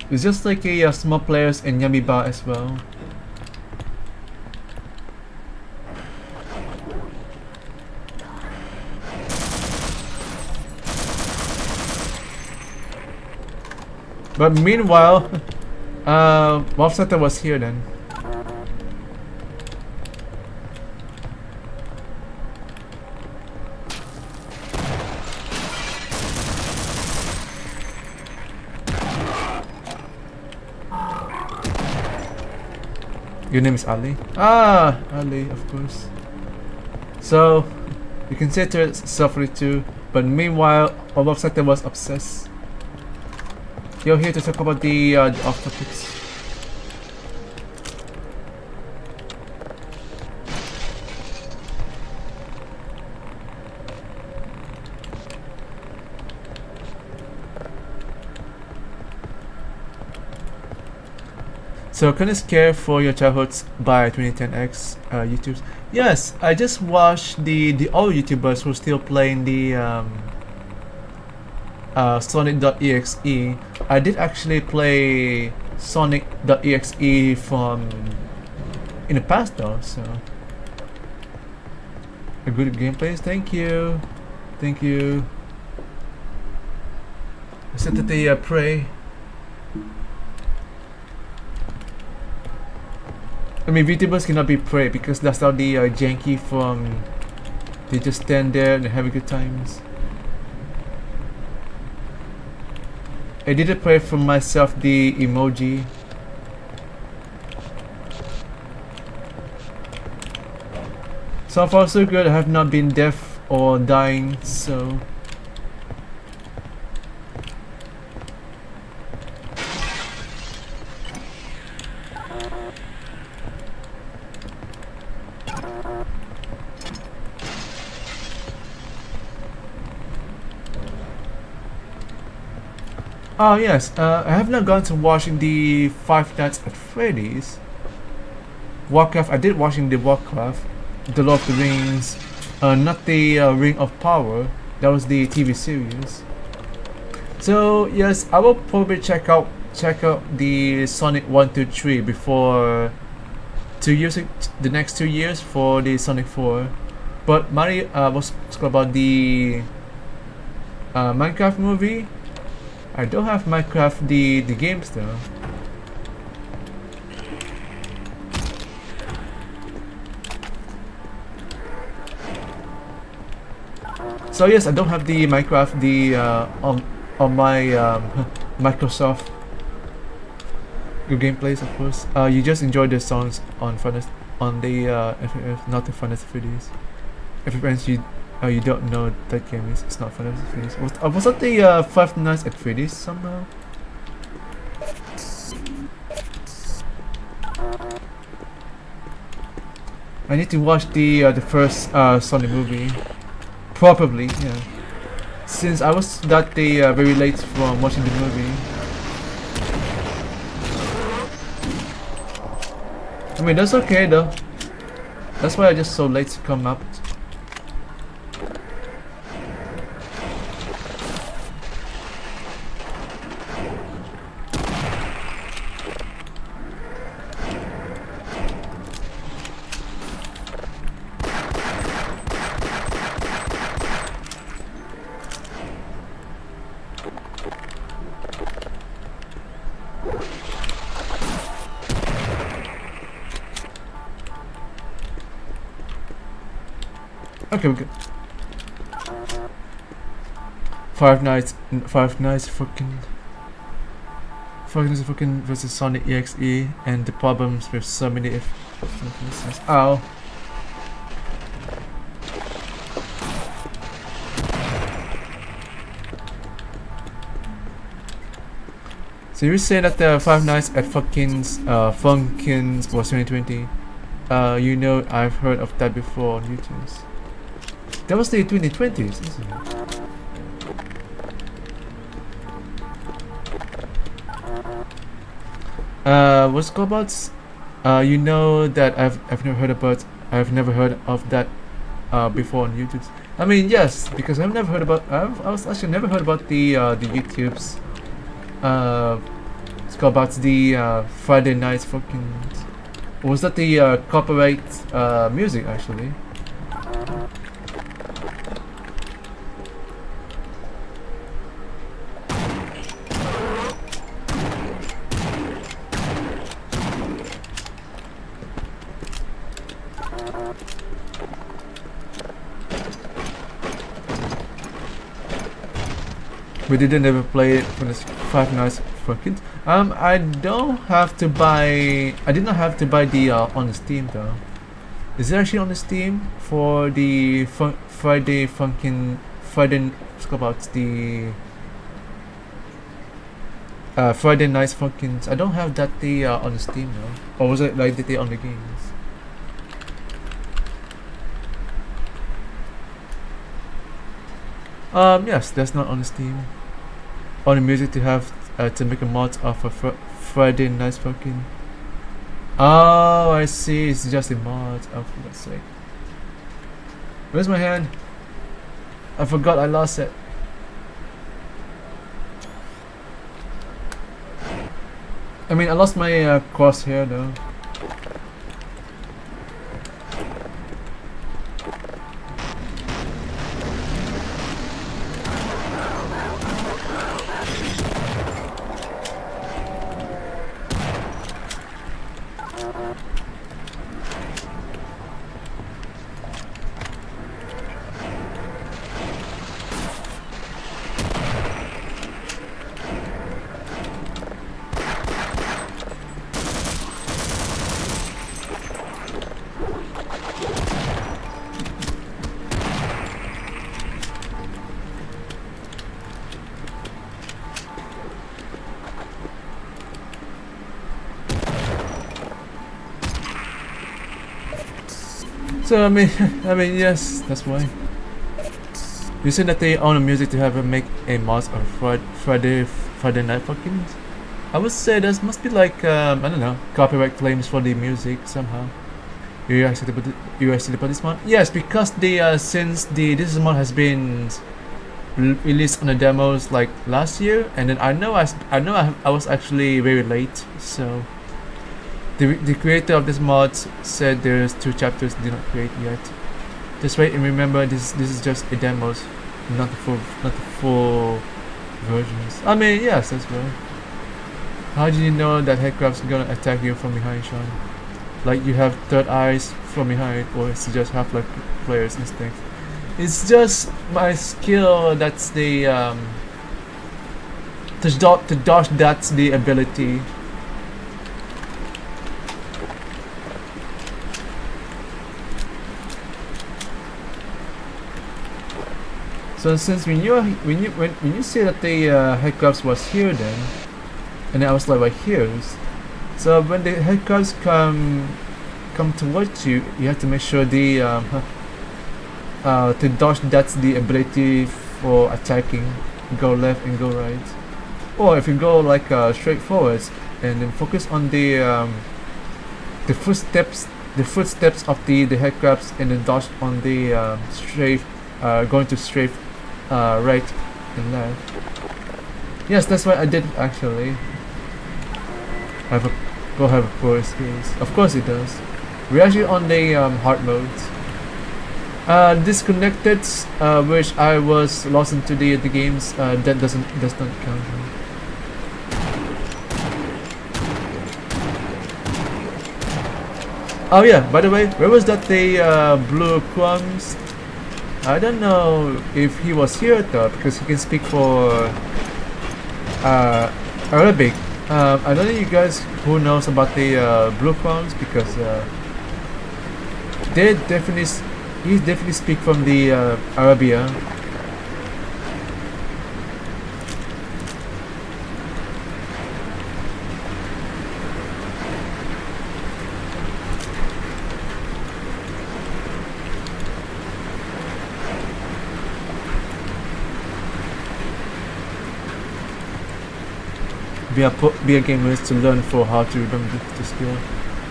It's just like a small players in Yamiba as well. But meanwhile, Mobsata was here then. Your name is Ali? Ah, Ali, of course. So, you can say to yourself too, but meanwhile, Mobsata was obsessed. You're here to talk about the off topics. So, can you care for your childhoods by 2010X YouTubes? Yes, I just watched the old YouTubers who still playing the Sonic.exe. I did actually play Sonic.exe from in the past though, so a good gameplays. Thank you. I said that they pray. I mean, VTubers cannot be prey because that's how the janky from. They just stand there and have a good times. I did pray for myself the emoji. So far so good. I have not been deaf or dying, so. Oh yes, I have not gone to watching the Five Nights at Freddy's. Warcraft, I did watching the Warcraft, the Lord of the Rings, not the Ring of Power. That was the TV series. So yes, I will probably check out the Sonic 1, 2, 3 before 2 years, the next 2 years for the Sonic 4. But Mario was about the Minecraft movie. I don't have Minecraft the games though. So yes, I don't have the Minecraft on my Microsoft gameplays, of course. You just enjoy the songs on the FF, not the Finest Freddy's. If friends you don't know that game is, it's not Finest Freddy's. Was that the Five Nights at Freddy's somehow? I need to watch the first Sonic movie. Probably, yeah. Since I was very late from watching the movie. I mean, that's okay though. That's why I just so late to come up. Okay, we good. Five Nights fucking versus Sonic EXE and the problems with so many ow. So you say that the Five Nights at Funkins was 2020. You know, I've heard of that before on YouTube. That was the 2020s, isn't it? What's it called about? You know that I've never heard of that before on YouTube. I mean, yes, because I've never heard about. I was actually never heard about the YouTube's. It's called about the Friday Nights fucking. Was that the copyright music actually? We didn't ever play it for this Five Nights for Kids. I don't have to buy. I did not have to buy the on the Steam though. Is it actually on the Steam for the Friday? What's about the Friday Nights Funkins? I don't have that on the Steam though. Or was it like the on the games? Yes, that's not on the Steam. On the music to have to make a mod of a Friday Nights Funkin'. Oh, I see. It's just a mod. Oh, for God's sake. Where's my hand? I forgot I lost it. I mean, I lost my crosshair though. So I mean, yes, that's why. You said that they own the music to have a make a mod on Friday night fucking. I would say that must be like I don't know, copyright claims for the music somehow. You actually put this mod? Yes, because the since this mod has been released on the demos like last year, and then I was actually very late, so. The creator of this mod said there's 2 chapters did not create yet. Just wait and remember this is just a demos, not the full versions. I mean, yes, that's right. How do you know that headcrab's gonna attack you from behind, Sean? Like you have third eyes from behind, or it's just Half-Life player's instinct? It's just my skill. That's the to dodge. That's the ability. So since when you say that the headcrabs was here then, and then I was like right here. So when the headcrabs come towards you, you have to make sure the to dodge. That's the ability for attacking. Go left and go right, or if you go like straight forwards and then focus on the footsteps of the headcrabs and then dodge on the strafe, going to strafe. Right and left. Yes, that's what I did actually. Have a poor skills. Of course it does. We're actually on the hard mode. Disconnected, which I was lost into the games. That does not count. Oh yeah. By the way, where was that the blue crumbs? I don't know if he was here though, because he can speak for Arabic. I don't know you guys who knows about the blue crowns, because he definitely speak from the Arabia. Be a gamer to learn for how to remember the skill.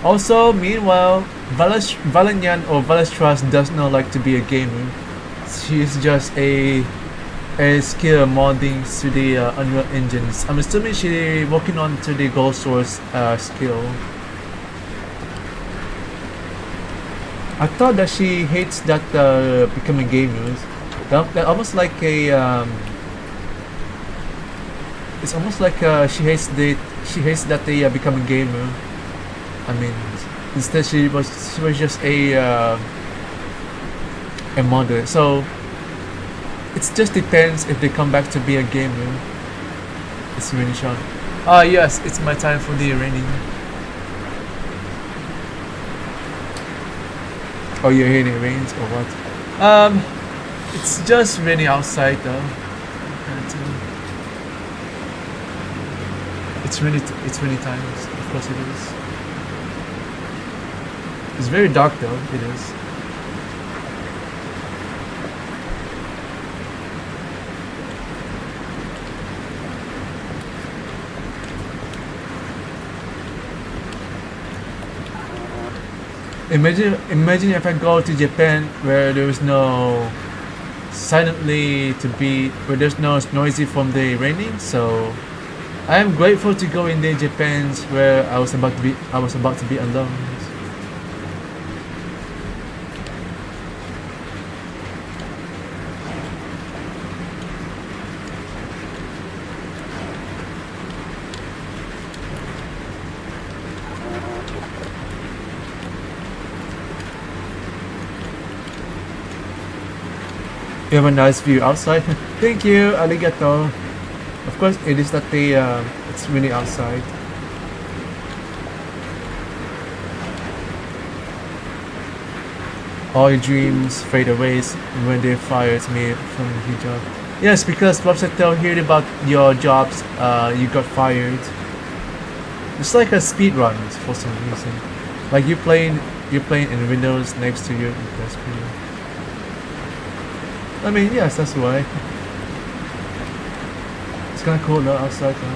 Also, meanwhile, Valenyan or Valestras does not like to be a gamer. She is just a skill modding to the Unreal engines. I'm assuming she working on to the Gold Source skill. I thought that she hates that becoming gamers. That almost like a it's almost like she hates that they become a gamer. I mean, instead she was just a modder. So it just depends if they come back to be a gamer. It's really Sean. Ah yes, it's my time for the raining. Oh, you're hearing it rains or what? It's just raining outside though. It's rainy times. Of course it is. It's very dark though. It is. Imagine if I go to Japan where there is no where there's no noisy from the raining, so I am grateful to go in the Japan where I was about to be alone. You have a nice view outside. Thank you, arigato. Of course, it is that it's really outside. All your dreams fade away when they fired me from your job. Yes, because Website heard about your jobs, you got fired. It's like a speed run for some reason. Like you're playing in Windows next to your desk. I mean, yes, that's why. It's kind of cool now outside now.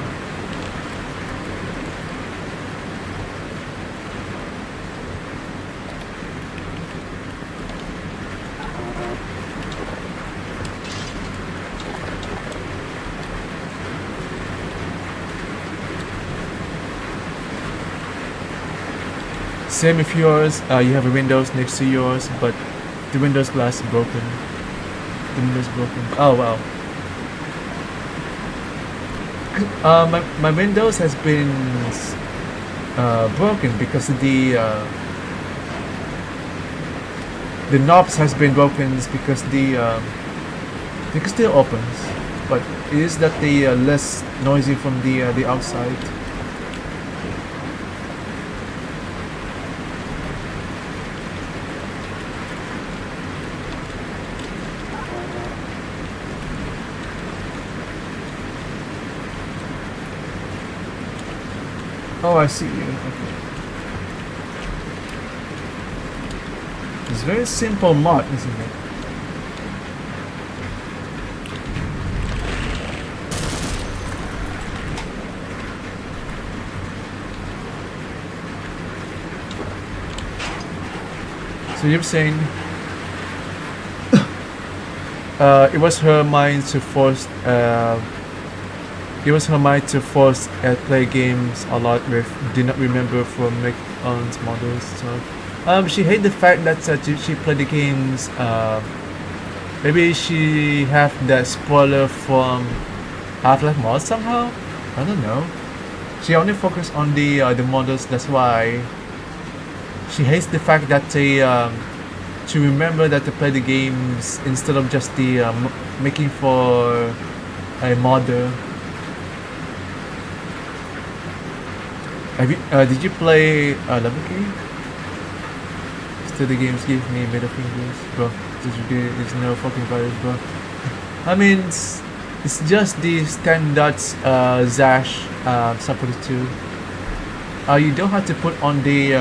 Same with yours, you have a Windows next to yours, but the Windows glass is broken. The Windows broken. Oh wow. My Windows has been broken because the knobs has been broken because it still opens, but it is that the less noisy from the outside. Oh, I see you. Okay. It's very simple mod, isn't it? So you're saying it was her mind to force play games a lot with did not remember from make own models. So she hate the fact that she played the games. Maybe she have that spoiler from Half-Life mod somehow. I don't know. She only focused on the models. That's why she hates the fact that she remember that to play the games instead of just the making for a model. Did you play Level Game? Still the games give me middle fingers, bro. There's no fucking virus, bro. I mean, it's just the standard Zash Support 2. You don't have to put on the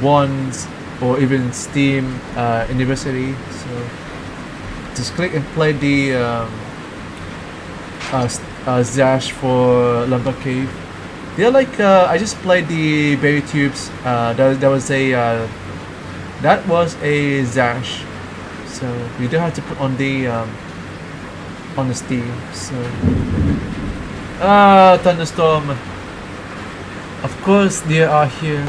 ones or even Steam Anniversary. So just click and play the Zash for Lumber Cave. Yeah, like I just played the Berry Tubes. That was a Zash, so you don't have to put on the Steam. So thunderstorm. Of course they are here.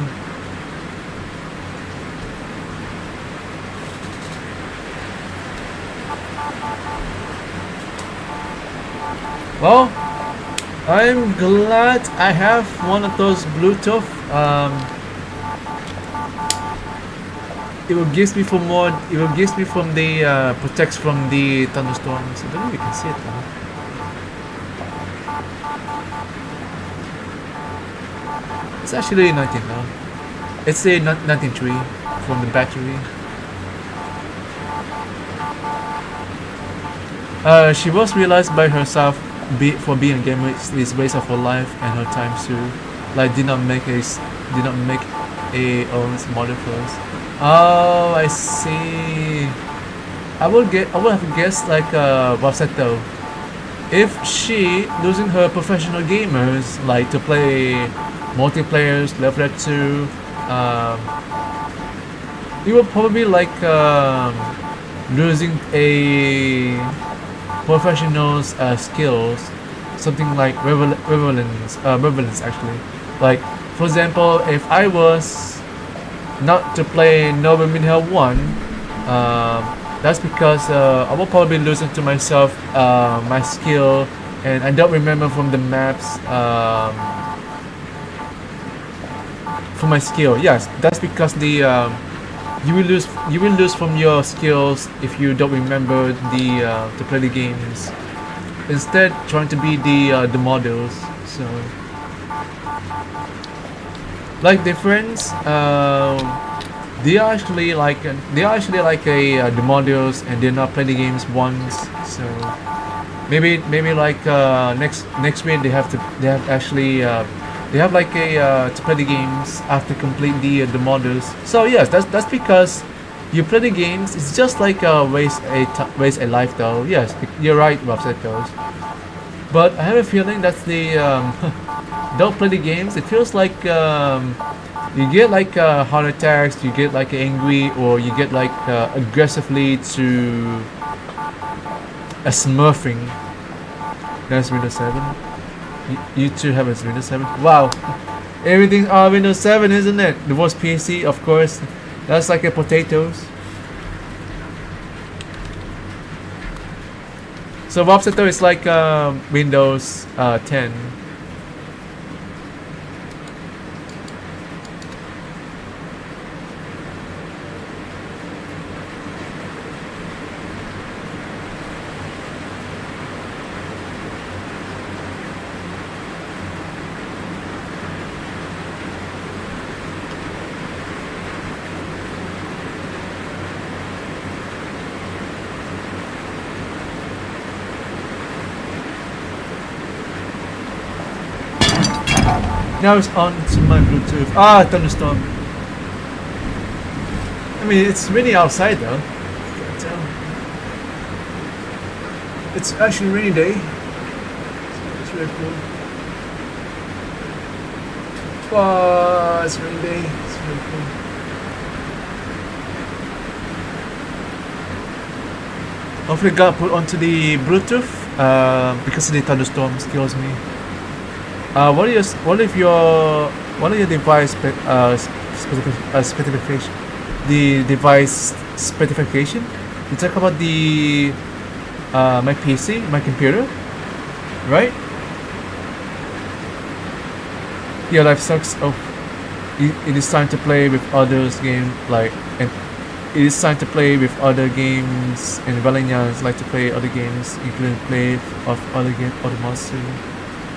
Well, I'm glad I have one of those Bluetooth. It will give me from the protects from the thunderstorms. I don't know if you can see it now. It's actually 19 now. It's a 93 from the battery. She was realized by herself for being a gamer is waste of her life and her time too. Like did not make a own model first. Oh, I see. I would have guessed like Vasetto. If she losing her professional gamers like to play multiplayers, Level 2, it would probably like losing a professional's skills something like relevance actually. Like for example, if I was not to play Noble Minhel 1, that's because I will probably listen to myself my skill, and I don't remember from the maps for my skill. Yes, that's because the you will lose from your skills if you don't remember to play the games. Instead, trying to be the models. So, like the friends, they are actually like the models, and they're not playing the games once. So maybe like next week they have like to play the games after complete the models. So yes, that's because you play the games. It's just like waste a life though. Yes, you're right, Robsetos. But I have a feeling that's the don't play the games. It feels like you get like heart attacks, you get like angry, or you get like aggressively to a smurfing. That's Windows 7. You too have a Windows 7. Wow, everything's Windows 7, isn't it? The worst PC, of course. That's like a potatoes. So Vopseto is like Windows 10. Now it's on to my Bluetooth. Ah, thunderstorm. I mean, it's raining outside though. Can't tell. It's actually a rainy day. It's really cool. Wow, it's a rainy day. It's really cool. Hopefully, got put onto the Bluetooth because of the thunderstorm scares me. What are your device specification? The device specification. You talk about the my PC, my computer, right? Your life sucks. Oh, it is time to play with others game and it is time to play with other games, and Valenians like to play other games, including play of other monsters.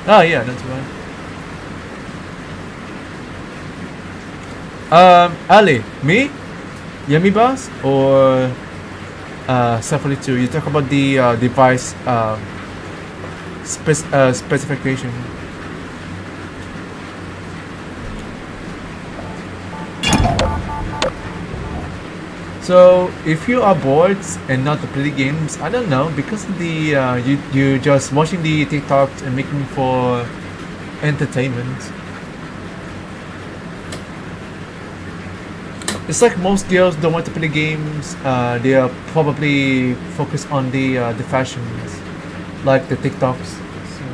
Oh yeah, that's right. Ali, me, Yummy Boss, or Safari2? You talk about the device specification. So if you are bored and not to play the games, I don't know, because the you just watching the TikToks and making for entertainment. It's like most girls don't want to play games. They are probably focused on the fashions, like the TikToks. So.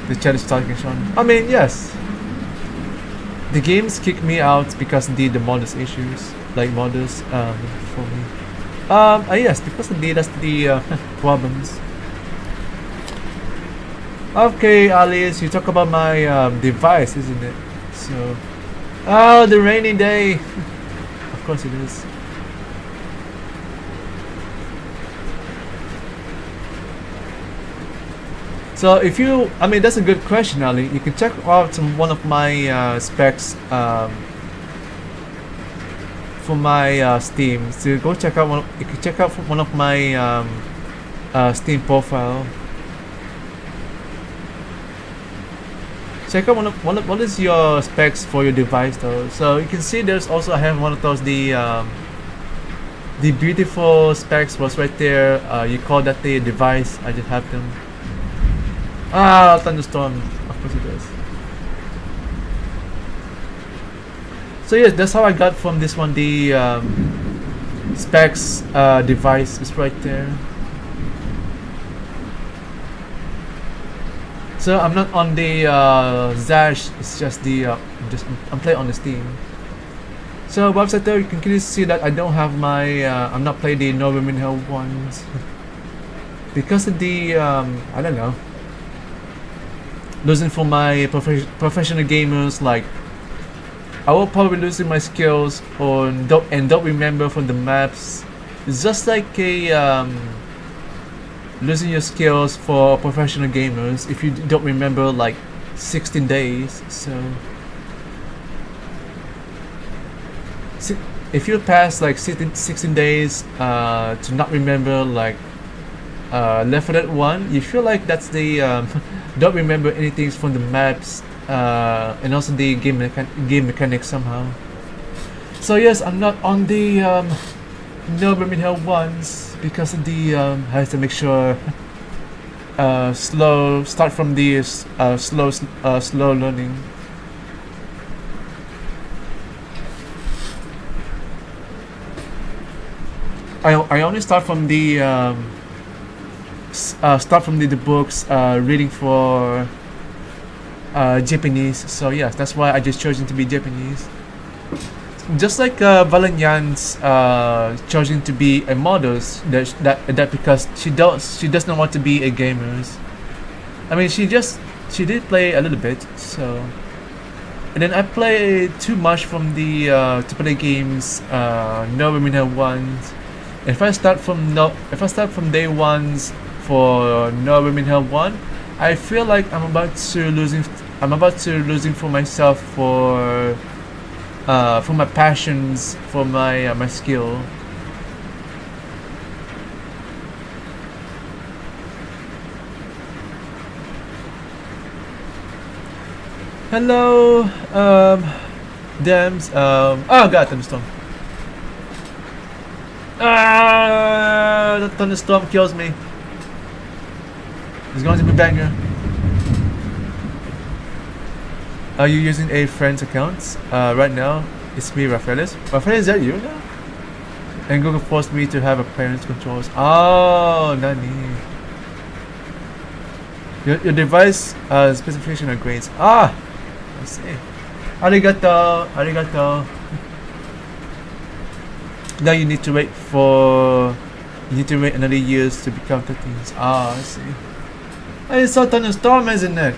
The chat is talking, Sean. I mean, yes. The games kick me out because of the models issues, like models for me. Yes, because that's the problems. Okay, Alice, you talk about my device, isn't it? So, oh, the rainy day. Of course it is. So if you, I mean, that's a good question, Ali. You can check out one of my specs for my Steam. So go check out one. You can check out one of my Steam profile. Check out what is your specs for your device though. So you can see there's also I have one of those the beautiful specs was right there. You call that the device. I just have them. Ah, thunderstorm. Of course it does. So yes, that's how I got from this one. The specs device is right there. So I'm not on the Zash. It's just the I'm playing on the Steam. So website there, you can clearly see that I don't have my I'm not playing the No Women Hell ones because of the I don't know, losing for my professional gamers. Like I will probably losing my skills on don't remember from the maps. It's just like a losing your skills for professional gamers if you don't remember like 16 days. So if you pass like 16 days to not remember like Left 4 Dead 1, you feel like that's the don't remember anything from the maps and also the game mechanics somehow. So yes, I'm not on the No Women Hell ones because of the I have to make sure start from the slow learning. I only start from the books reading for Japanese. So yes, that's why I just chosen to be Japanese. Just like Valerian's chosen to be a model, that because she does not want to be a gamer. I mean, she did play a little bit. So, and then I play too much from the to play games No Women Hell ones. If I start from day ones for No Women Hell 1, I feel like I'm about to losing for myself for my passions, for my my skill. Hello, Dems. Oh god, thunderstorm. The thunderstorm kills me. It's going to be banger. Are you using a friend's account? Right now, it's me, Rafaelis. Rafaelis, is that you now? And Google forced me to have a parent's controls. Oh, nani. Your device specification are grades. Ah, I see. Arigato, arigato. Now you need to wait another years to become 13s. Ah, I see. It's so thunderstorm, isn't it?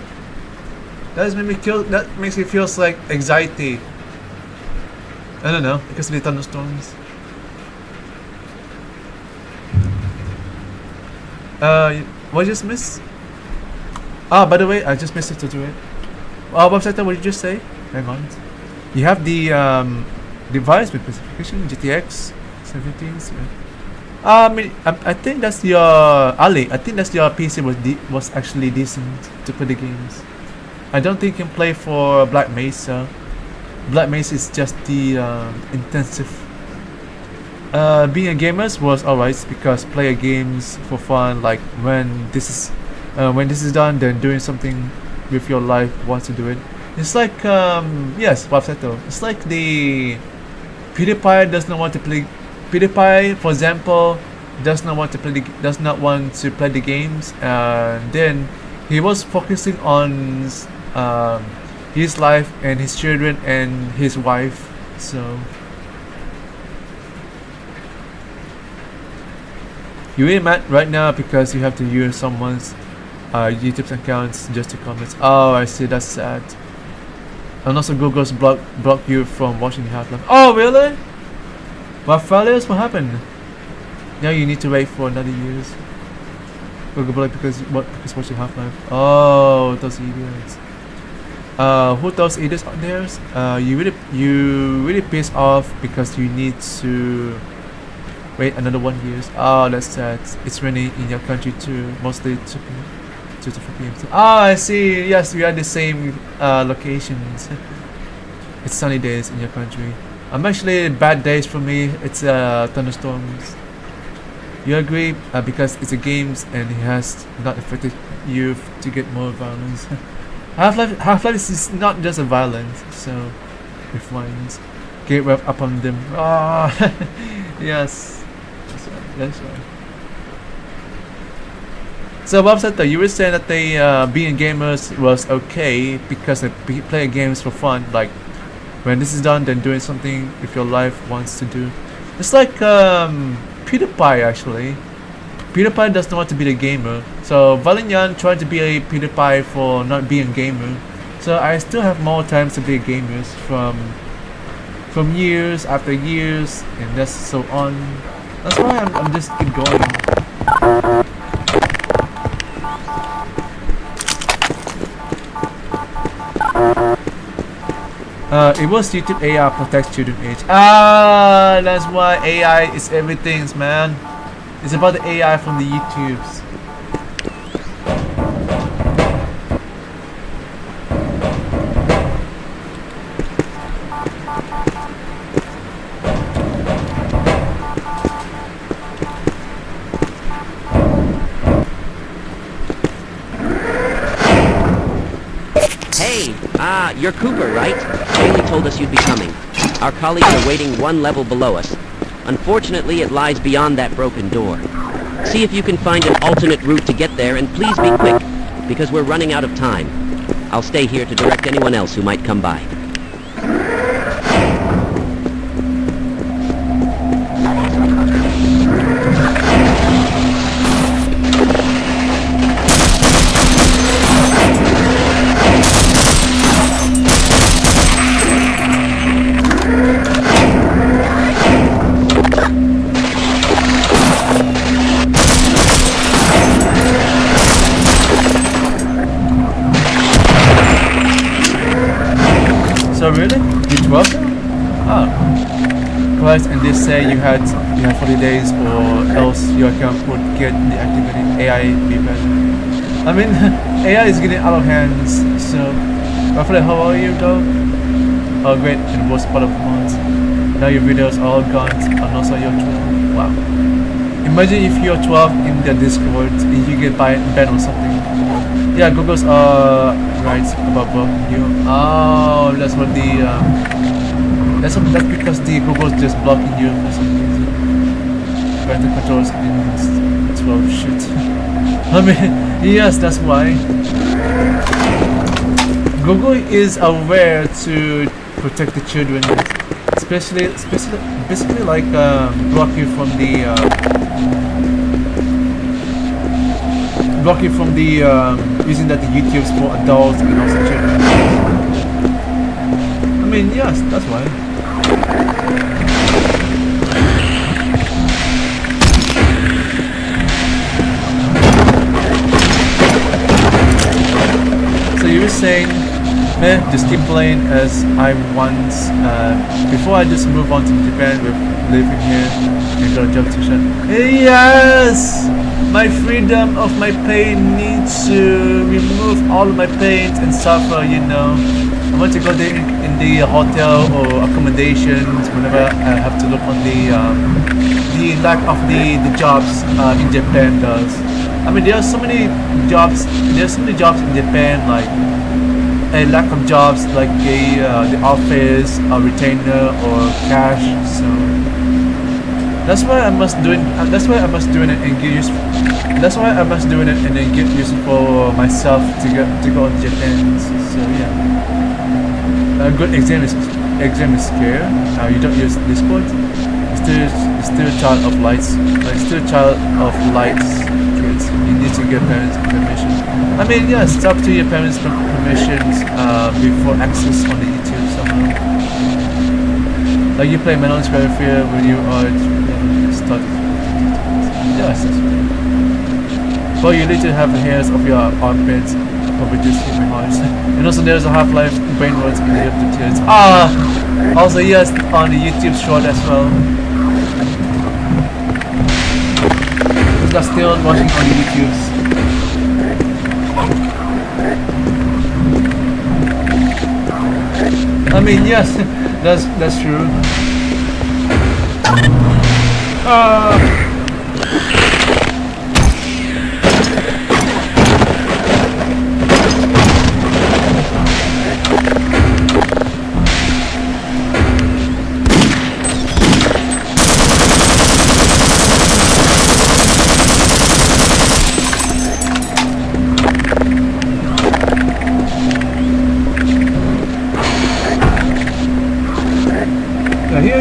That makes me feel like anxiety. I don't know, because of the thunderstorms. What just missed? Ah, by the way, I just missed it to do it. Website, what did you just say? Hang on. You have the device with specification GTX 17s. I think that's your Ali. I think that's your PC was actually decent to play the games. I don't think you can play for Black Mesa. Black Mesa is just the intensive. Being a gamer was alright because play games for fun. Like when this is done, then doing something with your life. Want to do it? It's like yes, Wapseto. It's like the PewDiePie does not want to play. PewDiePie, for example, does not want to play the games, and then he was focusing on his life and his children and his wife. So you're really mad right now because you have to use someone's YouTube accounts just to comment. Oh, I see. That's sad. And also Google's block you from watching Half-Life. Oh, really? What happened? Now you need to wait for another years. Google block because watching Half-Life. Oh, those idiots. Who those idiots out there? You really pissed off because you need to wait another 1 year. Oh, that's sad. It's raining in your country too. Mostly 2 to 4 p.m. Ah, I see. Yes, we are the same locations. It's sunny days in your country. I'm actually bad days for me. It's thunderstorms. You agree? Because it's a games and it has not affected you to get more violence. Half-Life is not just a violence. So, with violence. get rough upon them. Ah, yes, that's right. So Bob said that you were saying that they being gamers was okay because they play games for fun. Like when this is done, then doing something if your life wants to do. It's like PewDiePie actually. PewDiePie does not want to be a gamer. So Valinyan tried to be a PewDiePie for not being a gamer. So I still have more times to be gamers from years after years and that's so on. That's why I'm just keep going. It was YouTube AI protects student age. Ah, that's why AI is everything, man. It's about the AI from the YouTubes. Hey, you're Cooper, right? Bailey told us you'd be coming. Our colleagues are waiting one level below us. Unfortunately, it lies beyond that broken door. See if you can find an alternate route to get there, and please be quick, because we're running out of time. I'll stay here to direct anyone else who might come by. So really? You 12? Oh. Christ, and they say you have 40 days or else your account would get deactivated. AI be better. I mean, AI is getting out of hands. So, roughly how are you though? Oh great, in the worst part of the month. Now your videos are all gone and also you're 12. Wow. Imagine if you're 12 in the Discord and you get banned or something. Yeah, Google's right about blocking you. Oh, that's what the that's because the Google's just blocking you for some reason. Parental controls in 12 shit. I mean, yes, that's why. Google is aware to protect the children, especially basically like block you from the using that the YouTube's for adults and also children. I mean, yes, that's why. So you were saying, just keep playing as I want. Before I just move on to Japan with living here and got a job to shut. Yes! My freedom of my pain needs to remove all of my pain and suffer, you know. I want to go there in the hotel or accommodations whenever I have to look on the lack of the jobs in Japan does. I mean, there are so many jobs in Japan, like a lack of jobs like the office, a retainer or cash. So that's why I must do it. That's why I must do it and get used. That's why I must do it and then get used for myself to go to Japan. So yeah, a good exam is scared. You don't use Discord. You're still a child of lights. Still a child of lights. Kids, you need to get parents' permission. I mean, yes, talk to your parents' permissions before access on the YouTube somehow. Like you play Mental Fear when you are started. Yes, that's right. Well, you need to have the hairs of your armpits, probably just hit my heart. And also there's a Half-Life brain words in the tears. Also yes, on the YouTube short as well. Because I'm still watching on the YouTubes. I mean, yes, that's true.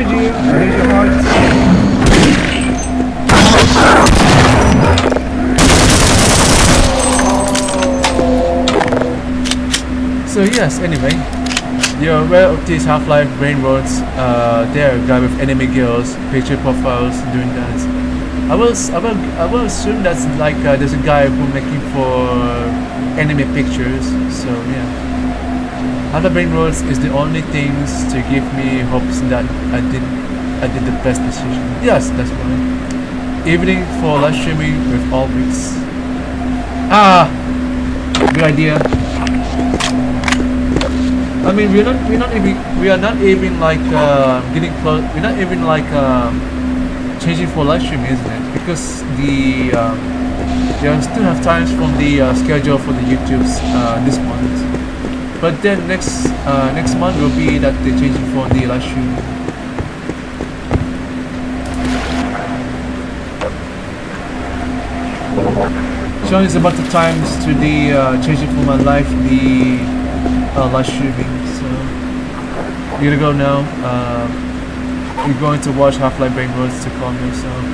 heard you. I heard your heart. So yes, anyway, you're aware of these Half-Life brain roads. They're a guy with anime girls, picture profiles, doing that. I will assume that's like there's a guy who making for anime pictures. So yeah, Half-Life brain roads is the only things to give me hopes that I did the best decision. Yes, that's right. Evening for live streaming with all weeks. Good idea. I mean, we are not even like getting close. We're not even like changing for live stream, isn't it? Because they still have times from the schedule for the YouTube's this month. But then next month will be that they're changing for the live stream. Sean is about the times to the changing for my life the live streaming. So you're gonna go now. You're going to watch Half-Life Brain Roads to calm yourself.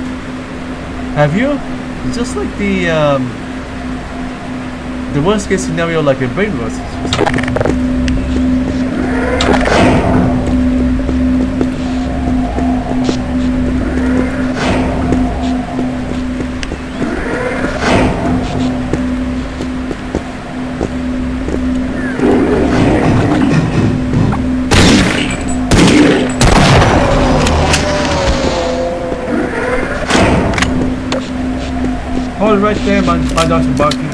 Have you? It's just like the worst case scenario, like a brain roast. Hold right there, my dog's barking.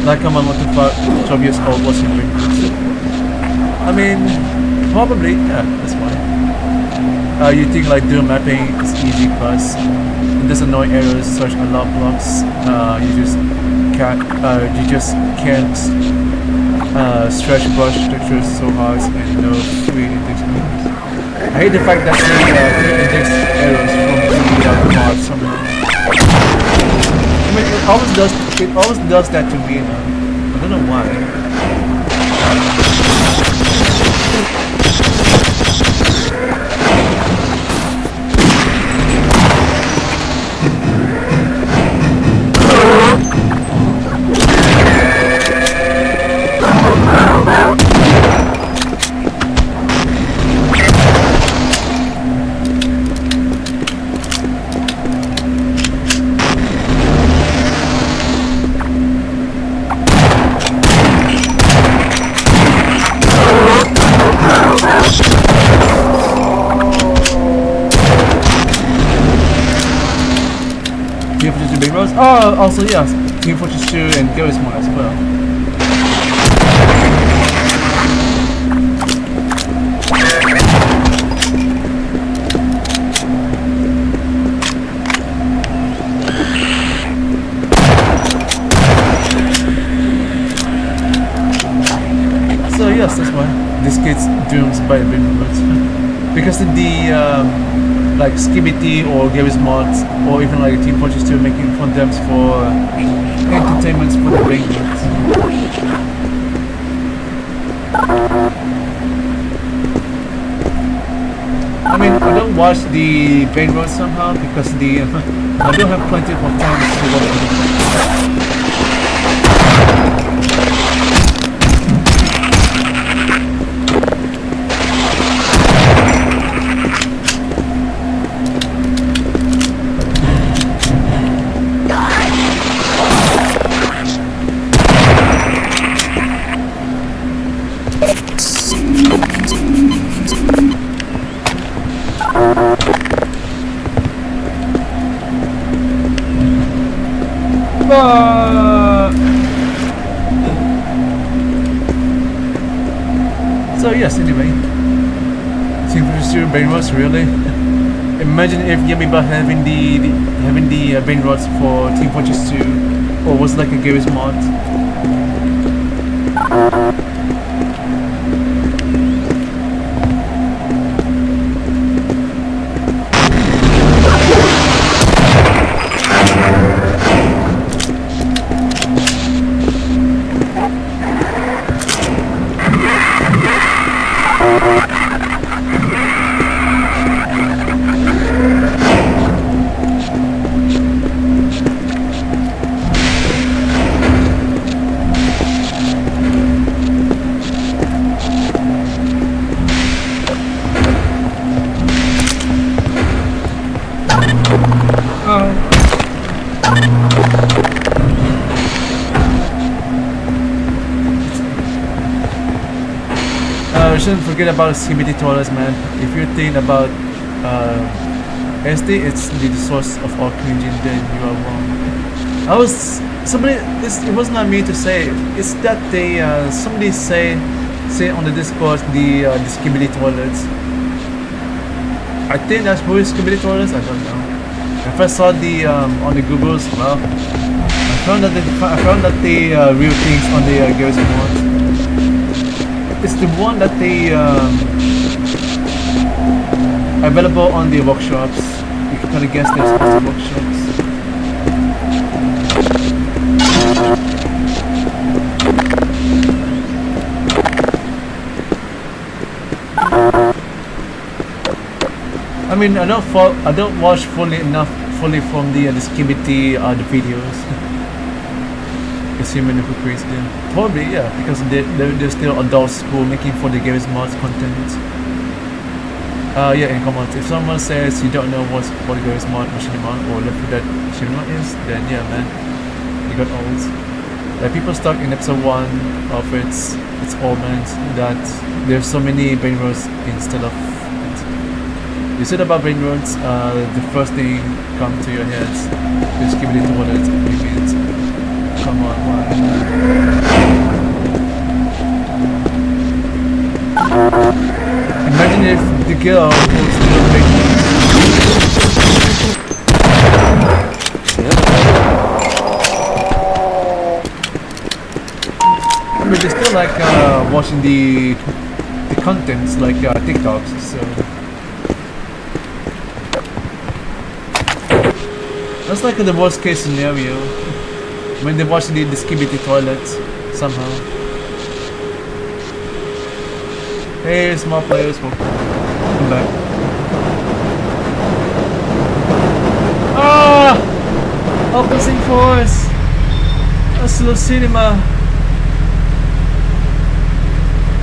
Like I'm looking for 12 years old watching Brain Roads. I mean, probably, yeah, that's fine. You think like doing mapping is easy because it doesn't know errors, such a lot of blocks. You just can't stretch brush textures so hard and no free index errors. I hate the fact that the free index errors from the mod somehow. I mean, it always does that to me, you know. I don't know why. Oh, also yeah, Team Fortress 2 and Garry's Mod as well. So yes, that's why this gets doomed by Brain Roads. Because of the like Skibidi or Garry's Mods or even like Team Fortress 2 making fun demos for entertainments for the Brain Roads. I mean, I don't watch the Brain Roads somehow because I don't have plenty of time to watch them. So yes, anyway, Team Fortress 2 Brain Roads, really? Imagine if Yamiba having the Brain Roads for Team Fortress 2, or was like a Garry's Mod. you shouldn't forget about CBT toilets, man. If you think about SD, it's the source of all cringing, then you are wrong. It was not me to say. It's that they somebody say on the Discord the CBT toilets. I think that's who is CBT toilets. I don't know. I first saw the on the Googles. Well, I found that the real things on the Garry's Mod. It's the one that they available on the workshops. You can kind of guess there's lots of workshops. I mean, I don't watch fully from the skibidi the videos. It's human hypocrites there. Probably, yeah, because they're still adults who are making for the Garry's Mod content. Yeah, in comments, if someone says you don't know what the Garry's Mod machinima or Left 4 Dead machinima is, then yeah, man, you got old. Like people stuck in episode 1 of its old man that there's so many brain roads instead of it. You said about brain roads, the first thing come to your heads is give it to what it means. Come on, why? Imagine if the girl was still brain roads. I mean, they still like watching the contents like TikToks, so that's like the worst case scenario when they watch the skibidi toilets somehow. Hey, small players, welcome back. Ah! Opposing force! Absolute cinema!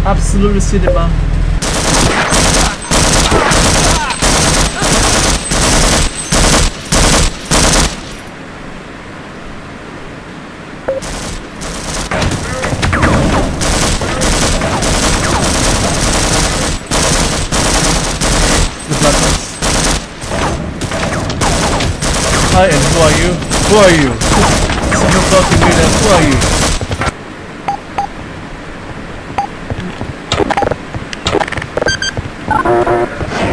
Absolute cinema! Hi, and who are you? Who are you? Someone talking to me then, who are you?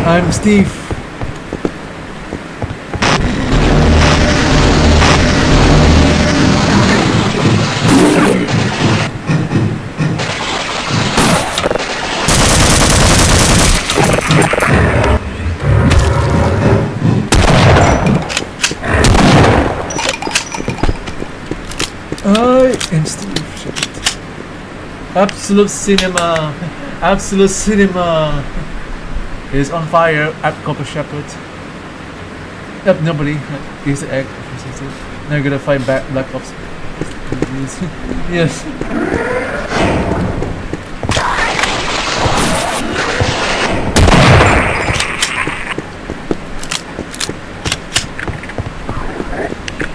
I'm Steve. And Steve, Absolute cinema, absolute cinema is on fire at Copper Shepherd. Yep, nobody. Here's the egg. Now you're gonna fight back Black Ops. Yes.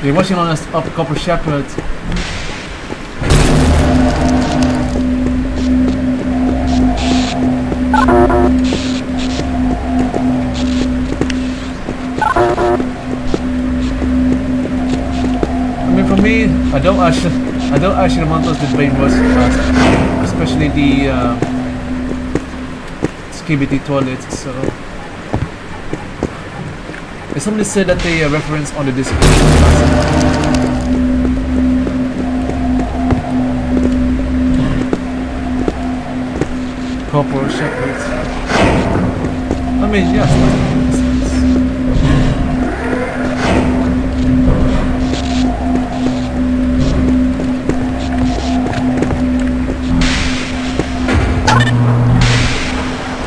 You're watching on us up Copper Shepherd. I mean, for me, I don't actually want those the brain rot fast, especially the skibidi toilets. So, if somebody said that they reference on the Discord. Corporal shepherds. I mean, yes.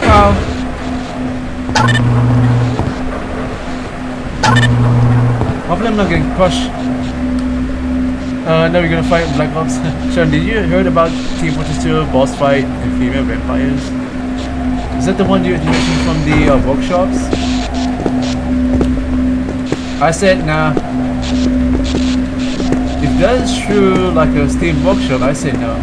Wow. Hopefully I'm not getting crushed. Now we're gonna fight Black Ops. Sean, did you heard about Team 42 boss fight and female vampires? Is that the one you mentioned from the workshops? I said nah. If that's true, like a Steam workshop, I said no.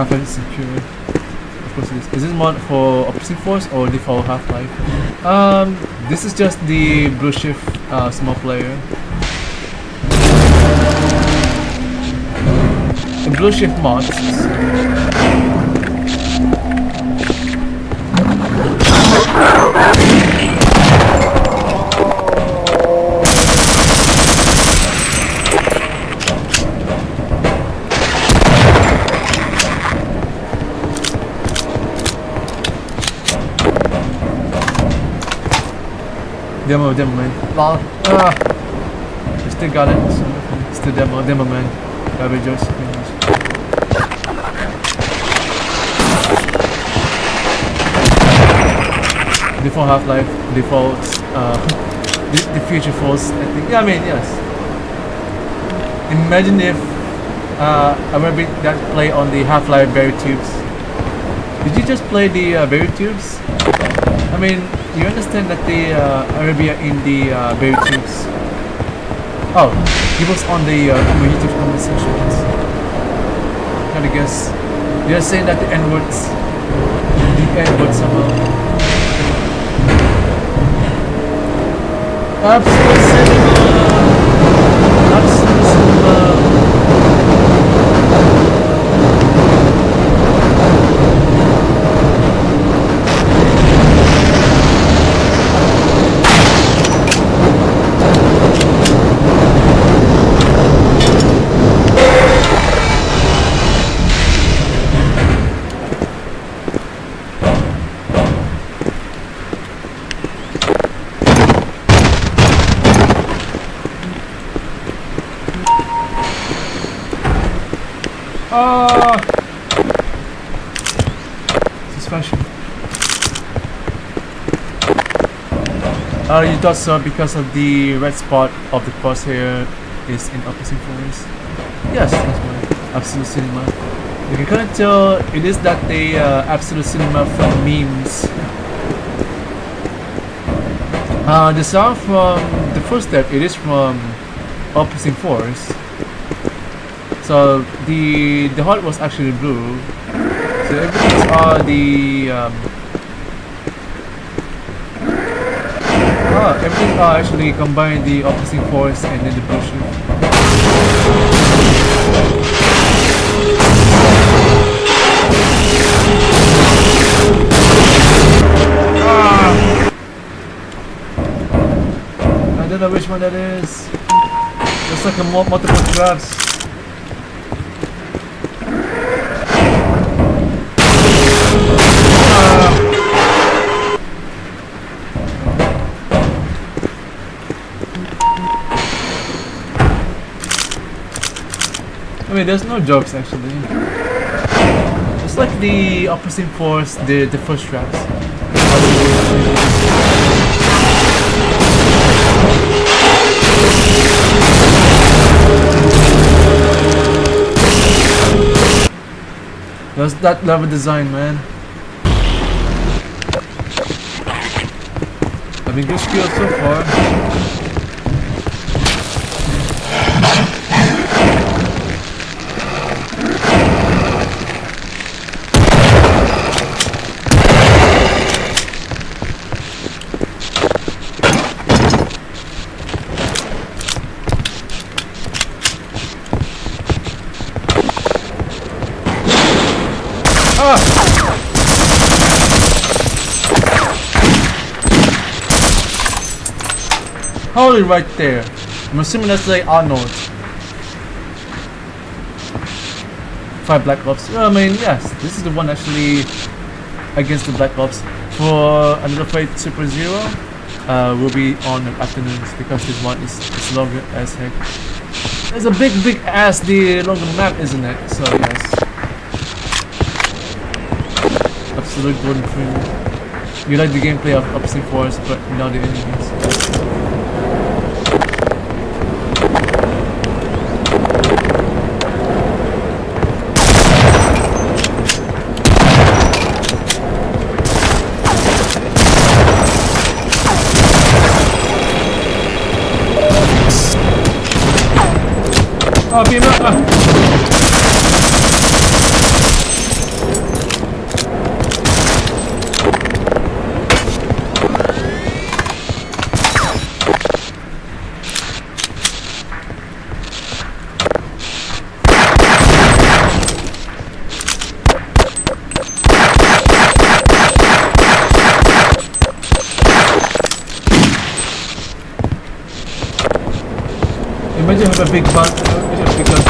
Half-Life is secure. Of course it is. Is this mod for Opposing Force or the for Half-Life? This is just the Blue Shift small player. The Blue Shift mods. Demo man. We still got it. So still demo man. Garbage Joyce. Default Half-Life, default the Future Force, I think. Yeah, I mean, yes. Imagine if I remember that play on the Half-Life berry tubes. Did you just play the berry tubes? I mean, you understand that the Arabia in the berry tubes. Oh, he was on the YouTube comment sections. Kinda guess. They're saying that the N-words somehow. Absolute cinema! Absolute cinema! This is fashion. You thought so because of the red spot of the crosshair is in opposing force? Yes, that's why. Absolute Cinema. You can kind of tell it is that the Absolute Cinema from memes. The sound from the first step, it is from opposing force. So the heart was actually blue. So everything's the everything actually combined the opposing force and then the blue shift. I don't know which one that is. Looks like a multiple traps. I mean, there's no jokes actually. It's like the opposing force, the first traps. That's that level design, man. I mean, good skill so far. Holy, right there. I'm assuming that's like Arnold. 5 Black Ops. Well, I mean, yes, this is the one actually against the Black Ops. For another fight, Super Zero will be on the afternoons because this one is longer as heck. There's a big ass the longer map, isn't it? So yes. Absolute golden frame. You like the gameplay of Opposing Force, but not the enemies. Oh, beam up! Imagine have a big gun. Imagine a big gun.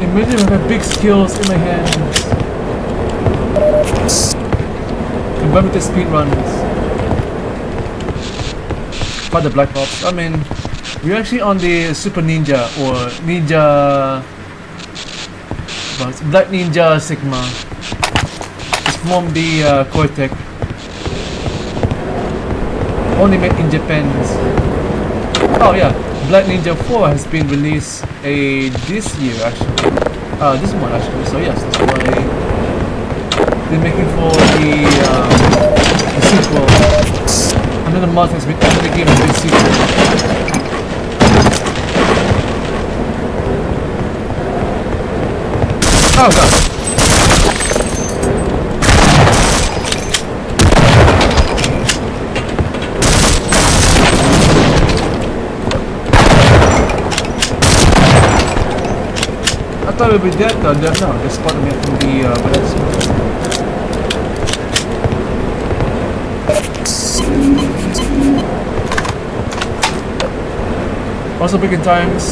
Imagine I have big skills in my hands. Combined with the speed runs. By the Black Ops. I mean, we're actually on the Super Ninja or Ninja. Black Ninja Sigma. It's from the Cortec. Only made in Japan. Oh yeah, Black Ninja 4 has been released this year actually. This month actually. So yes, that's why they're making for the sequel. Another month has been after the game has been sequel. Oh god. I thought it would be dead though. No, they spotted me from the also big in times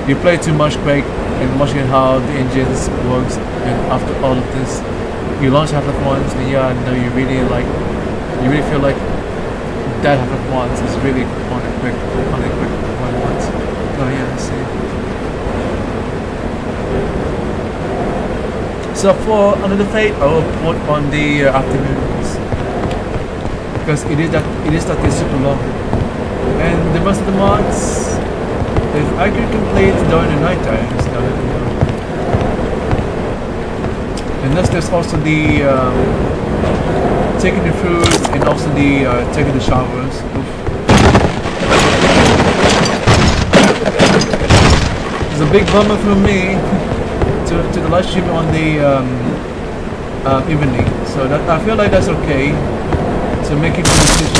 you play too much Quake and watching how the engines works, and after all of this you launch Half-Life once and yeah, no, you really feel like that Half-Life once is really on a quick one once. Oh yeah, I see. So for Another Fate, I will put on the afternoons because it is that is super long, and the rest of the mods, if I could complete during the night times, that would be good. And thus there's also the taking the fruits and also the taking the showers. Oof. It's a big bummer for me to the live stream on the evening, so that I feel like that's okay. So making the decision.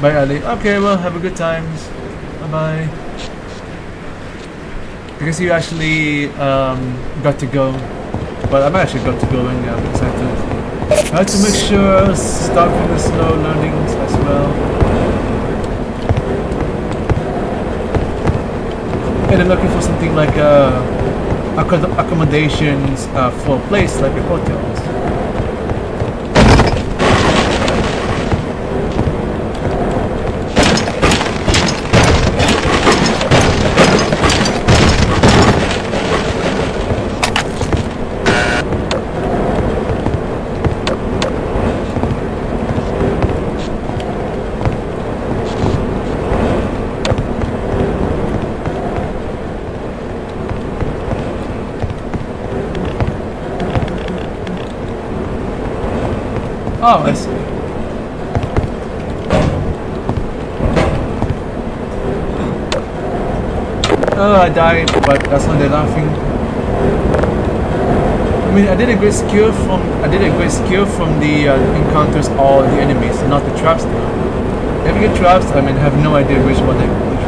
Bye Ali. Okay, well, have a good times. Bye bye. Because you actually got to go, but I'm actually got to go and I'm excited. I have to make sure start from the slow learnings as well. And I'm looking for something like accommodations for a place like the hotels. Oh, I see. Oh, I died, but that's not they're laughing. I mean, I did a great skill from the encounters all the enemies, not the traps though. If you get traps, I mean, I have no idea which one they come from.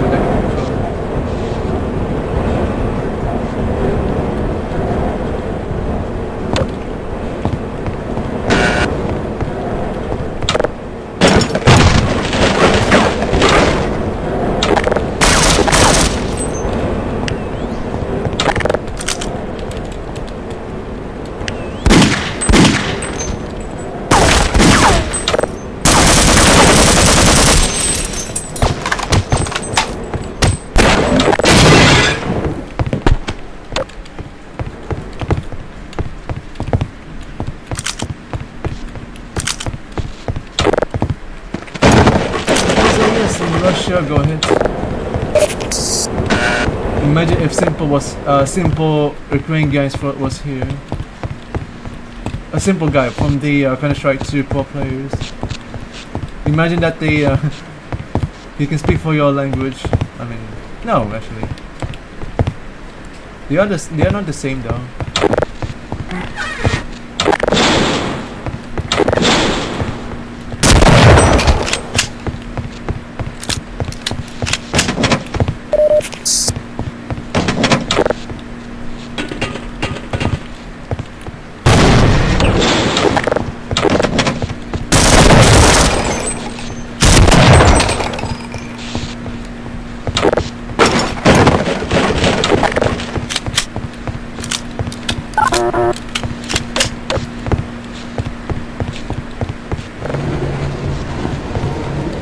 Russia, go ahead. Imagine if simple Ukraine guys was here. a simple guy from the Counter-Strike 2 pro players. Imagine that he can speak for your language. I mean, no, actually. They are not the same though.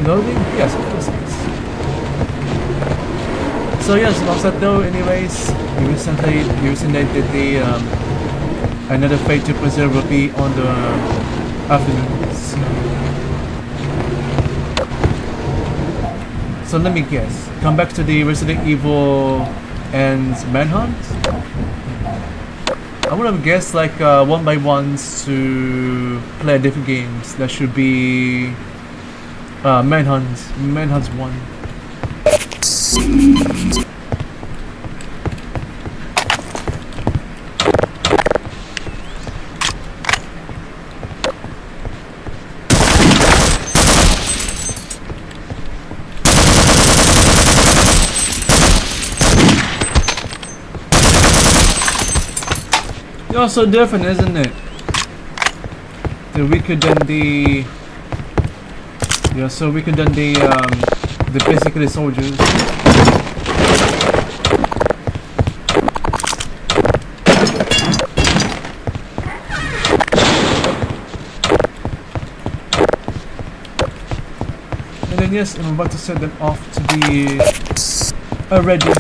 Loading? Yes, of course it is. So yes, though, anyways, you recently did the another Fate 2.0 will be on the afternoon. So let me guess. Come back to the Resident Evil and Manhunt? I would have guessed like 1x1s to play different games. That should be Manhunt's 1. You're so different, isn't it? The weaker than the so weaker than the basically soldiers. And then yes, I'm about to set them off to be ready.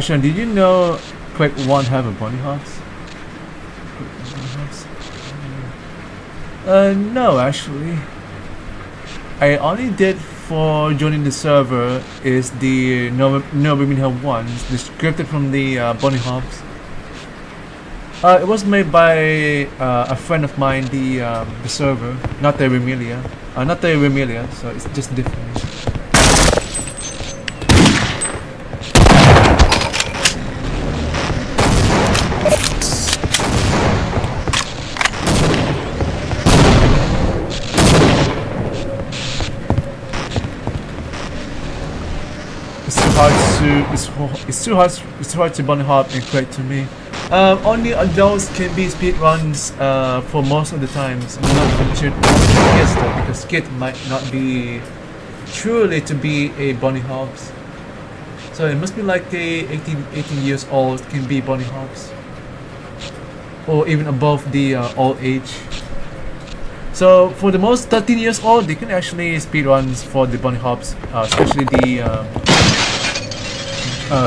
Sean, did you know Quake 1 have a bunny hops? No, actually. I only did for joining the server is the No Women Have Ones, the scripted from the bunny hops. It was made by a friend of mine, the server, not the Remelia. Not the Remelia, so it's just different. It's too hard to bunny hop and Quake to me. Only adults can be speedruns for most of the times. Not for kids though, because kids might not be truly to be a bunny hops. So it must be like a 18 years old can be bunny hops, or even above the old age. So for the most 13 years old, they can actually speedruns for the bunny hops, especially the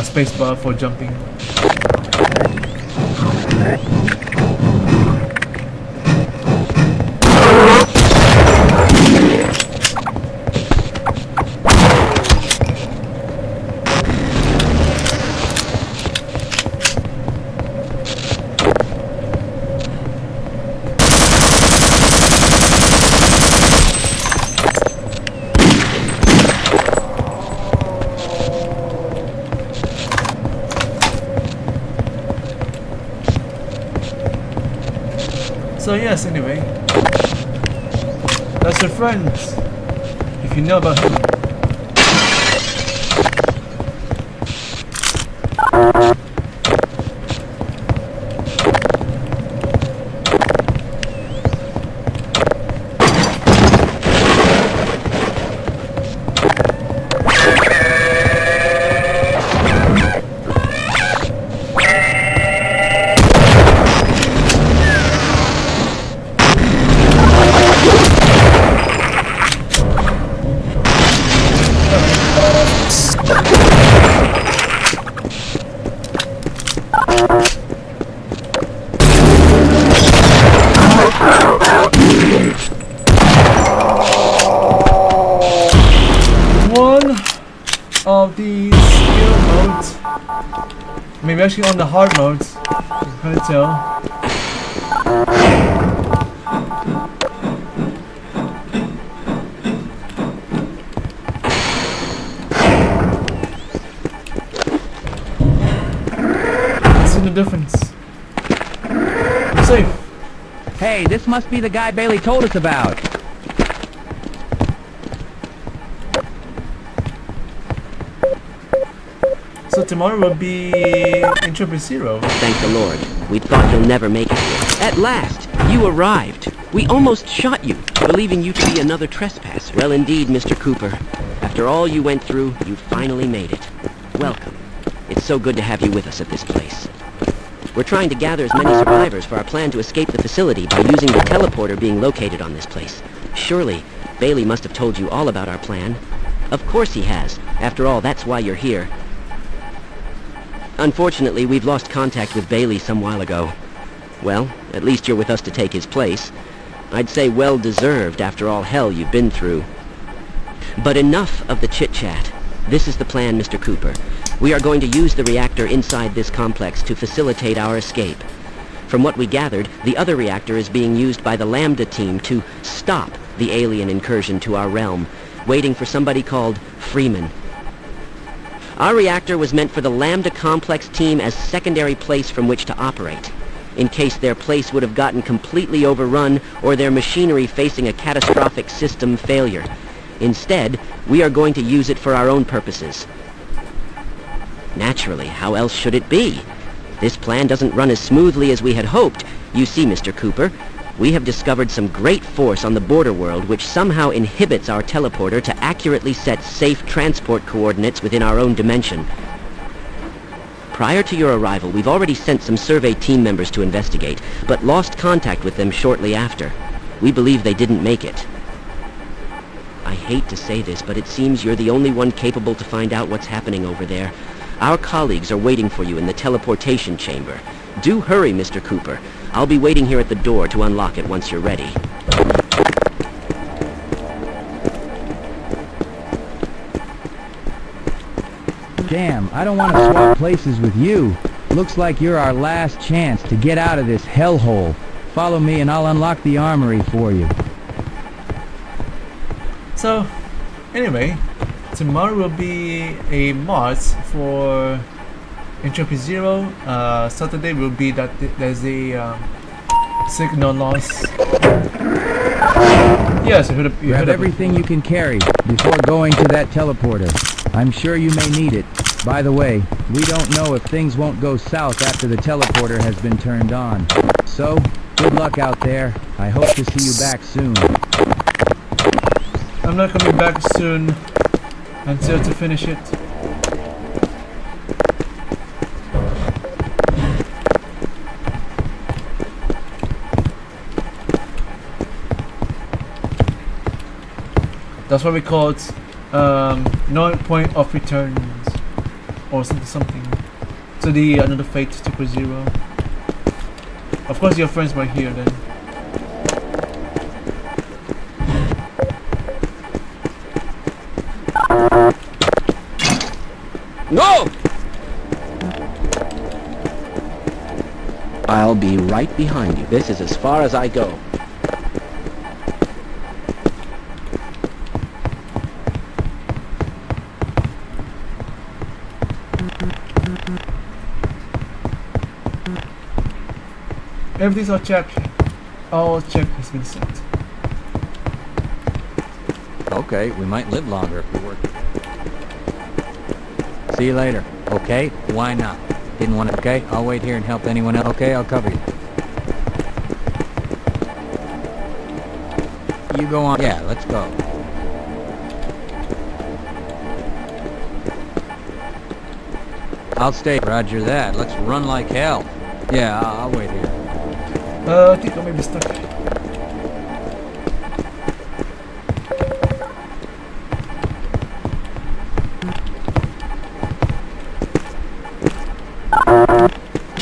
spacebar for jumping. So yes, anyway, that's your friends, if you know about him. Maybe actually on the hard modes. Can't tell. See the difference. I'm safe. Hey, this must be the guy Bailey told us about. So tomorrow will be Entropy Zero. Thank the Lord. We thought you'll never make it here. At last, you arrived. We almost shot you, believing you to be another trespasser. Well, indeed, Mr. Cooper. After all you went through, you finally made it. Welcome. It's so good to have you with us at this place. We're trying to gather as many survivors for our plan to escape the facility by using the teleporter being located on this place. Surely, Bailey must have told you all about our plan. Of course he has. After all, that's why you're here. Unfortunately, we've lost contact with Bailey some while ago. Well, at least you're with us to take his place. I'd say well-deserved after all hell you've been through. But enough of the chit-chat. This is the plan, Mr. Cooper. We are going to use the reactor inside this complex to facilitate our escape. From what we gathered, the other reactor is being used by the Lambda team to stop the alien incursion to our realm, waiting for somebody called Freeman. Our reactor was meant for the Lambda Complex team as secondary place from which to operate, in case their place would have gotten completely overrun or their machinery facing a catastrophic system failure. Instead, we are going to use it for our own purposes. Naturally, how else should it be? This plan doesn't run as smoothly as we had hoped. You see, Mr. Cooper, we have discovered some great force on the border world which somehow inhibits our teleporter to accurately set safe transport coordinates within our own dimension. Prior to your arrival, we've already sent some survey team members to investigate, but lost contact with them shortly after. We believe they didn't make it. I hate to say this, but it seems you're the only one capable to find out what's happening over there. Our colleagues are waiting for you in the teleportation chamber. Do hurry, Mr. Cooper. I'll be waiting here at the door to unlock it once you're ready. Damn, I don't want to swap places with you. Looks like you're our last chance to get out of this hellhole. Follow me and I'll unlock the armory for you. So, anyway, tomorrow will be a mods for Entropy Zero. Saturday will be that there's a signal loss. Yes, you Grab everything you can carry before going to that teleporter. I'm sure you may need it. By the way, we don't know if things won't go south after the teleporter has been turned on. So, good luck out there. I hope to see you back soon. I'm not coming back soon until to finish it. That's what we call it, no point of returns, or something. So the another fate to zero. Of course, your friends were here then. No! I'll be right behind you. This is as far as I go. Everything's all checked. All check has been sent. Okay, we might live longer if we work together. See you later. Okay? Why not? Didn't want to... Okay? I'll wait here and help anyone else. Okay? I'll cover you. You go on. Yeah, let's go. I'll stay. Roger that. Let's run like hell. Yeah, I'll wait here. I think I may be stuck.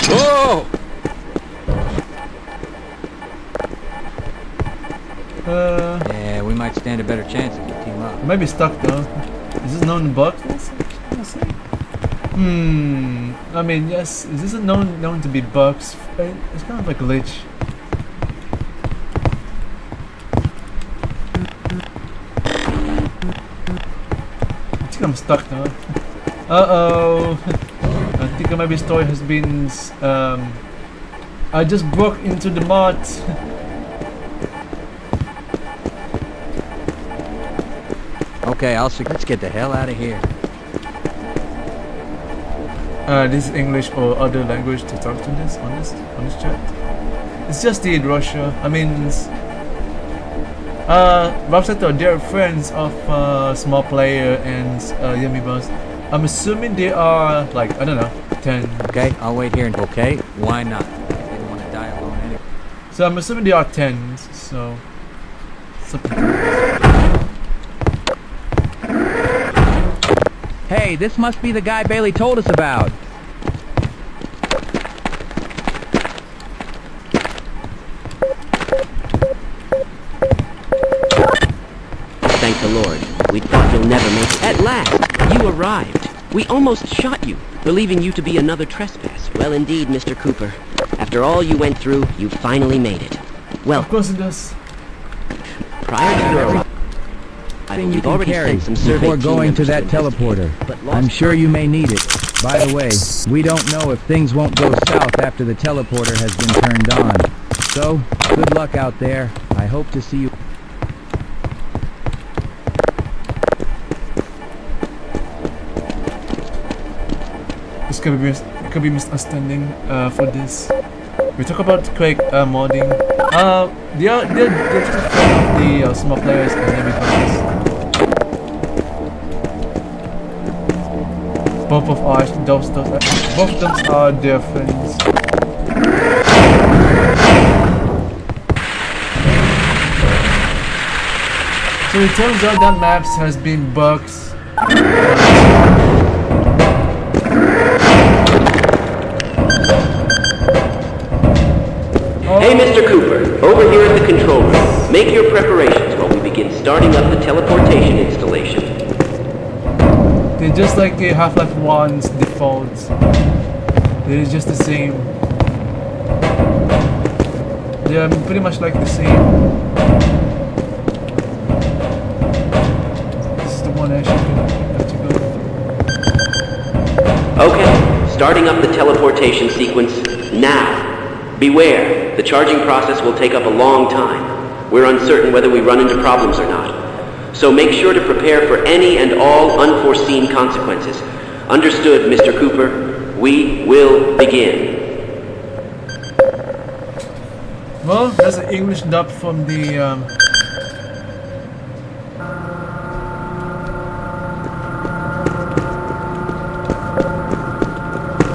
Whoa! Yeah, we might stand a better chance if we team up. I might be stuck though. Is this known bug? I mean, yes, this is known to be bugs. It's kind of like a glitch. I think I'm stuck now. Uh-oh. I think maybe story has been I just broke into the mod. Okay, let's get the hell out of here. This is English or other language to talk to this on this chat. It's just the Russia. I mean, Rapsato, they're friends of Small Player and Yummy Buzz. I'm assuming they are like, I don't know, 10. Okay, I'll wait here until. Okay, why not? I didn't want to die alone anyway. So I'm assuming they are 10s. So something. Hey, this must be the guy Bailey told us about. Thank the Lord. We thought you'll never make it. At last, you arrived. We almost shot you, believing you to be another trespass. Well, indeed, Mr. Cooper. After all you went through, you finally made it. Well, Of course it does. prior to your Thing you we've can already carry sent some survey before team going to members that investigate, teleporter. but lost I'm sure you may need it. By the way, we don't know if things won't go south after the teleporter has been turned on. So, good luck out there. I hope to see you. This could be misunderstanding for this. We talk about Quake modding. They're just a fan of the Small Players and everything. Both of them are their friends. So it turns out that maps has been bugs. Hey, Mr. Cooper, over here at the control room. Make your preparations while we begin starting up the teleportation installation. They're just like the Half-Life 1's defaults. They're just the same. They're pretty much like the same. This is the one I should have to go. Okay, starting up the teleportation sequence now. Beware, the charging process will take up a long time. We're uncertain whether we run into problems or not. So make sure to prepare for any and all unforeseen consequences. Understood, Mr. Cooper? We will begin. Well, there's an English dub from the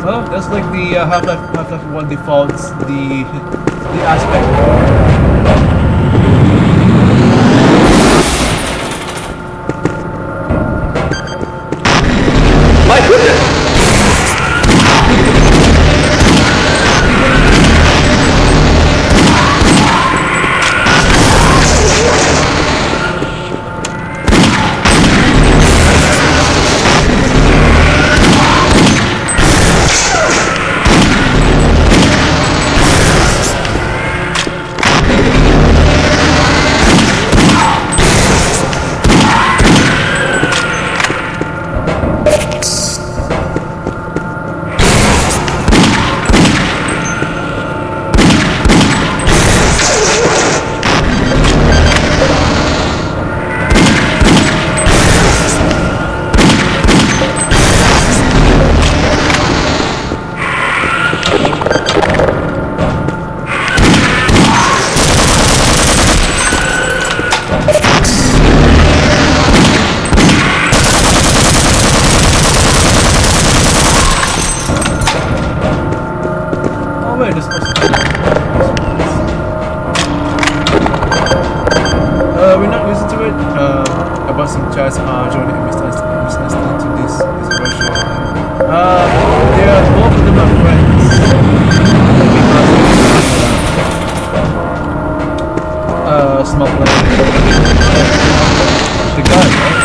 well, that's like the Half-Life 1 defaults, the aspect. My goodness! We're not used to it. About some chats joining misunderstanding to this Russia. They are both of them are friends. Small player. The guy, right?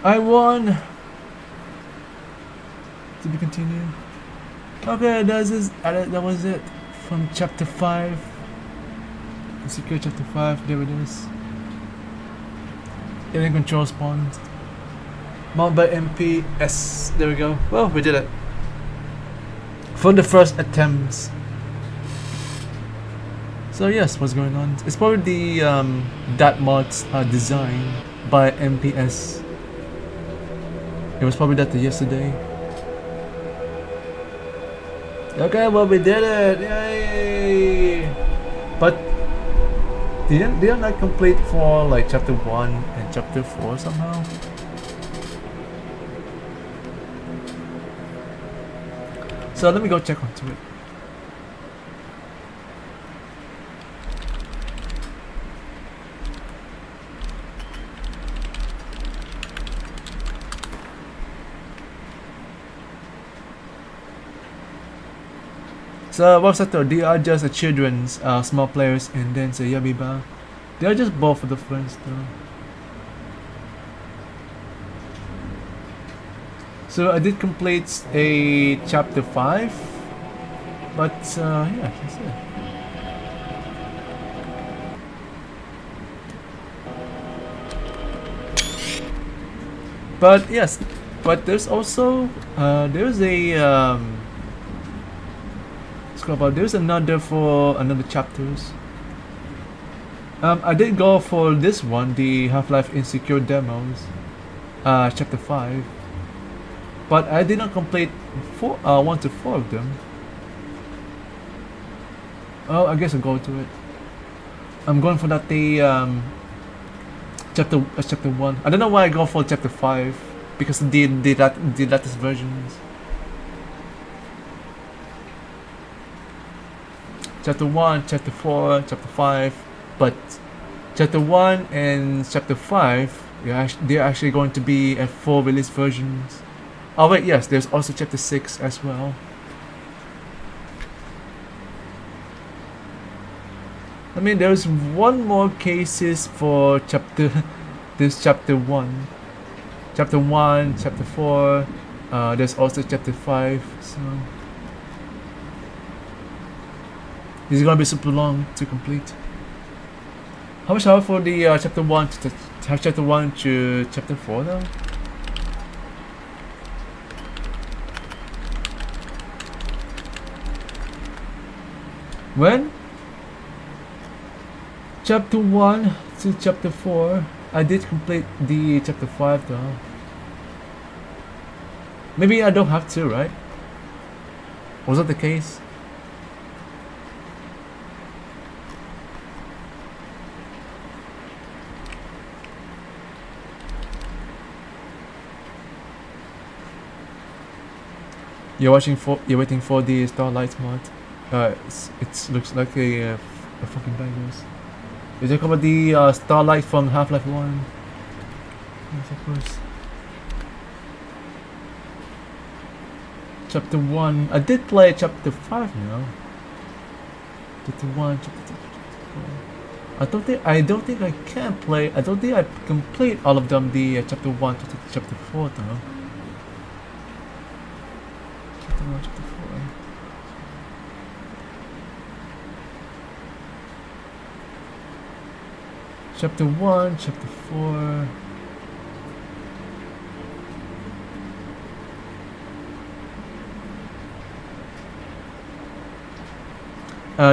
I won. To be continued. Okay, that was it from chapter 5. Secure chapter 5. There it is. Alien control spawned. Mount by MPS. There we go. Well, we did it. From the first attempts. So yes, what's going on? It's probably the that mod's design by MPS. It was probably that yesterday. Okay, well we did it! Yay! But didn't I complete for like chapter 1 and chapter 4 somehow? So let me go check onto it. So what's that though? They are just children's small players and then say Yabiba. They are just both of the friends though. So I did complete a chapter 5, but yeah, that's it. But yes, but there's also there's a there's another for another chapters. I did go for this one, the Half-Life Insecure demos, chapter 5. But I did not complete 1 to 4 of them. Oh, I guess I'll go to it. I'm going for that chapter 1. I don't know why I go for chapter 5 because the latest versions. Chapter 1, chapter 4, chapter 5, but chapter 1 and chapter 5 they're actually going to be at 4 release versions. Oh wait, yes, there's also chapter 6 as well. I mean, there's one more cases for chapter 1. Chapter 1, chapter 4, there's also chapter 5, so this is gonna be super long to complete. How much for the chapter 1 to chapter 1 to chapter 4 though? When chapter 1 to chapter 4, I did complete the chapter 5 though. Maybe I don't have to, right? Was that the case? You're waiting for the Starlight mod. It looks like a fucking bangers. You talk about the Starlight from Half-Life 1. Yes, of course. Chapter 1. I did play chapter 5 now. Chapter 1, chapter 2, chapter 4. I don't think I can play. I don't think I complete all of them. The chapter 1 to chapter 4 though. Chapter 1, chapter 4. Chapter 1, chapter 4.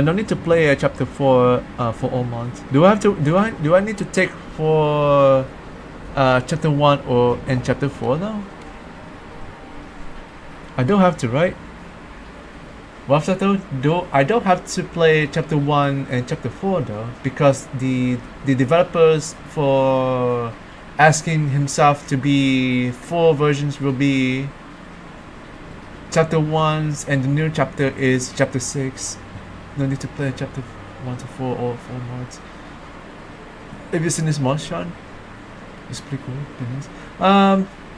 No need to play chapter 4 for all months. Do I need to take for chapter 1 and chapter 4 now? I don't have to, right? What's that though? I don't have to play chapter 1 and chapter 4 though, because the developers for asking himself to be 4 versions will be chapter 1 and the new chapter is chapter 6. No need to play chapter 1 to 4 or 4 mods. Have you seen this mod, Sean? It's pretty cool. Pretty nice.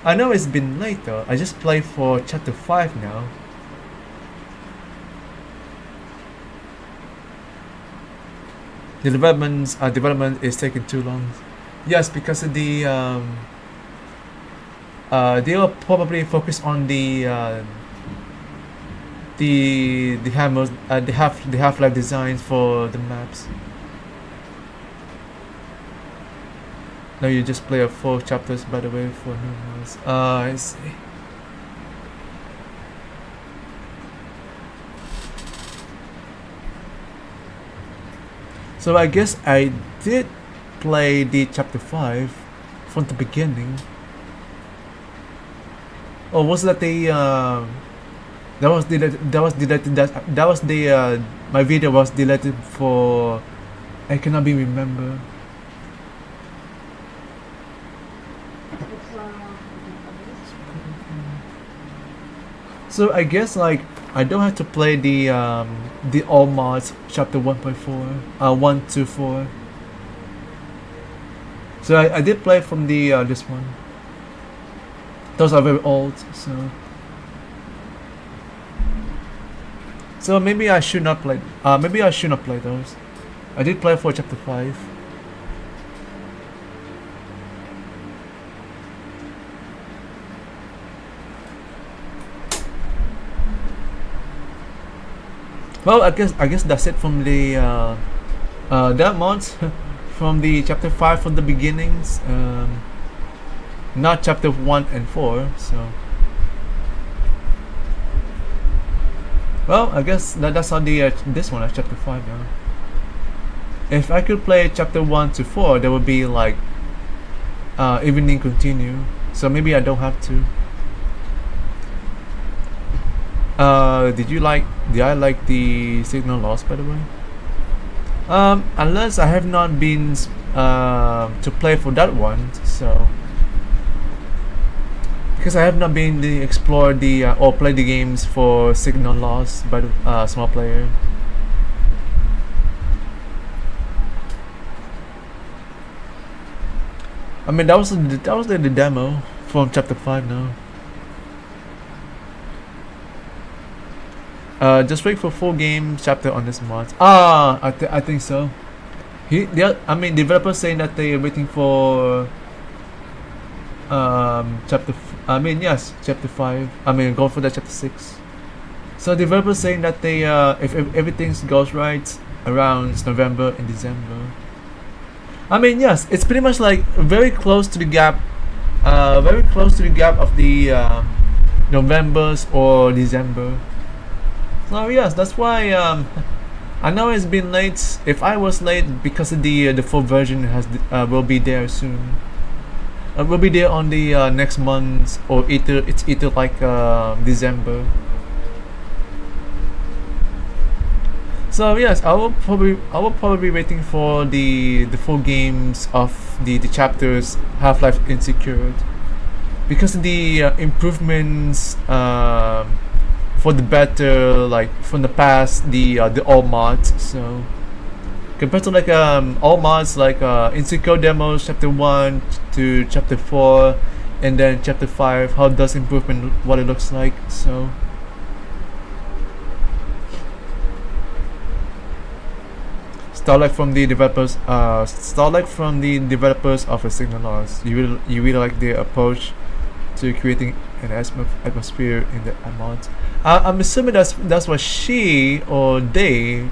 I know it's been late though. I just played for chapter 5 now. The development is taking too long. Yes, because of the they will probably focus on the hammers, the Half-Life designs for the maps. Now you just play 4 chapters, by the way, for normals. I see. So I guess I did play the chapter 5 from the beginning. Or was that the that was the my video was deleted for I cannot be remember. So I guess like I don't have to play the all mods chapter 1.4 1 to 4. So I did play from the this one. Those are very old, so maybe I should not play. Maybe I should not play those. I did play for chapter 5. Well, I guess that's it from the that mods from the chapter 5 from the beginnings. Not chapter 1 and 4. So, well, I guess that's how the this one is chapter 5 now. If I could play chapter 1 to 4, there would be like evening continue. So maybe I don't have to. Did I like the signal loss, by the way? Unless I have not been to play for that one, so because I have not been to explore the or play the games for signal loss by the small player. I mean that was the demo from chapter 5 now. Just wait for full game chapter on this mod. I think so. I mean, developers saying that they are waiting for chapter. Chapter 5. I mean, go for that chapter 6. So developers saying that they if everything goes right around November and December. I mean, yes, it's pretty much like very close to the gap. Very close to the gap of the November's or December. So yes, that's why I know it's been late. If I was late because of the full version will be there soon. Will be there on the next month or it's either like December. So yes, I will probably be waiting for the full games of the chapters Half-Life Insecure, because the improvements for the better, like from the past, the all mods. So compared to like all mods like Insecure demos chapter 1 to chapter 4 and then chapter 5, how does improvement what it looks like. So Starlight from the developers of a Signal Loss. You really like their approach to creating an atmosphere in the mod. I'm assuming that's what she or they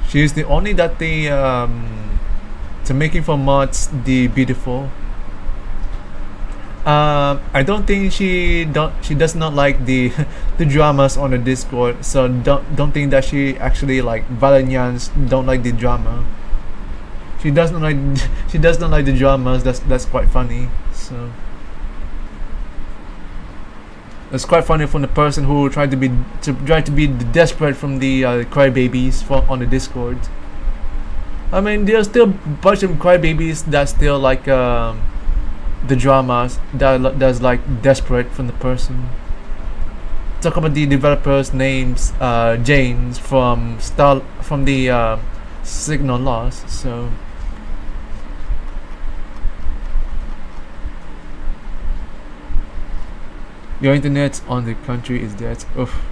she's the only that they to making for mods the beautiful. I don't think she does not like the the dramas on the Discord, so don't think that she actually like Valerians don't like the drama. She does not like the dramas. That's quite funny. So it's quite funny from the person who tried to be desperate from the crybabies on the Discord. I mean, there's still a bunch of crybabies that still like the dramas that's like desperate from the person. Talk about the developers' names, James from the Signal Loss. So your internet on the country is dead. Oof.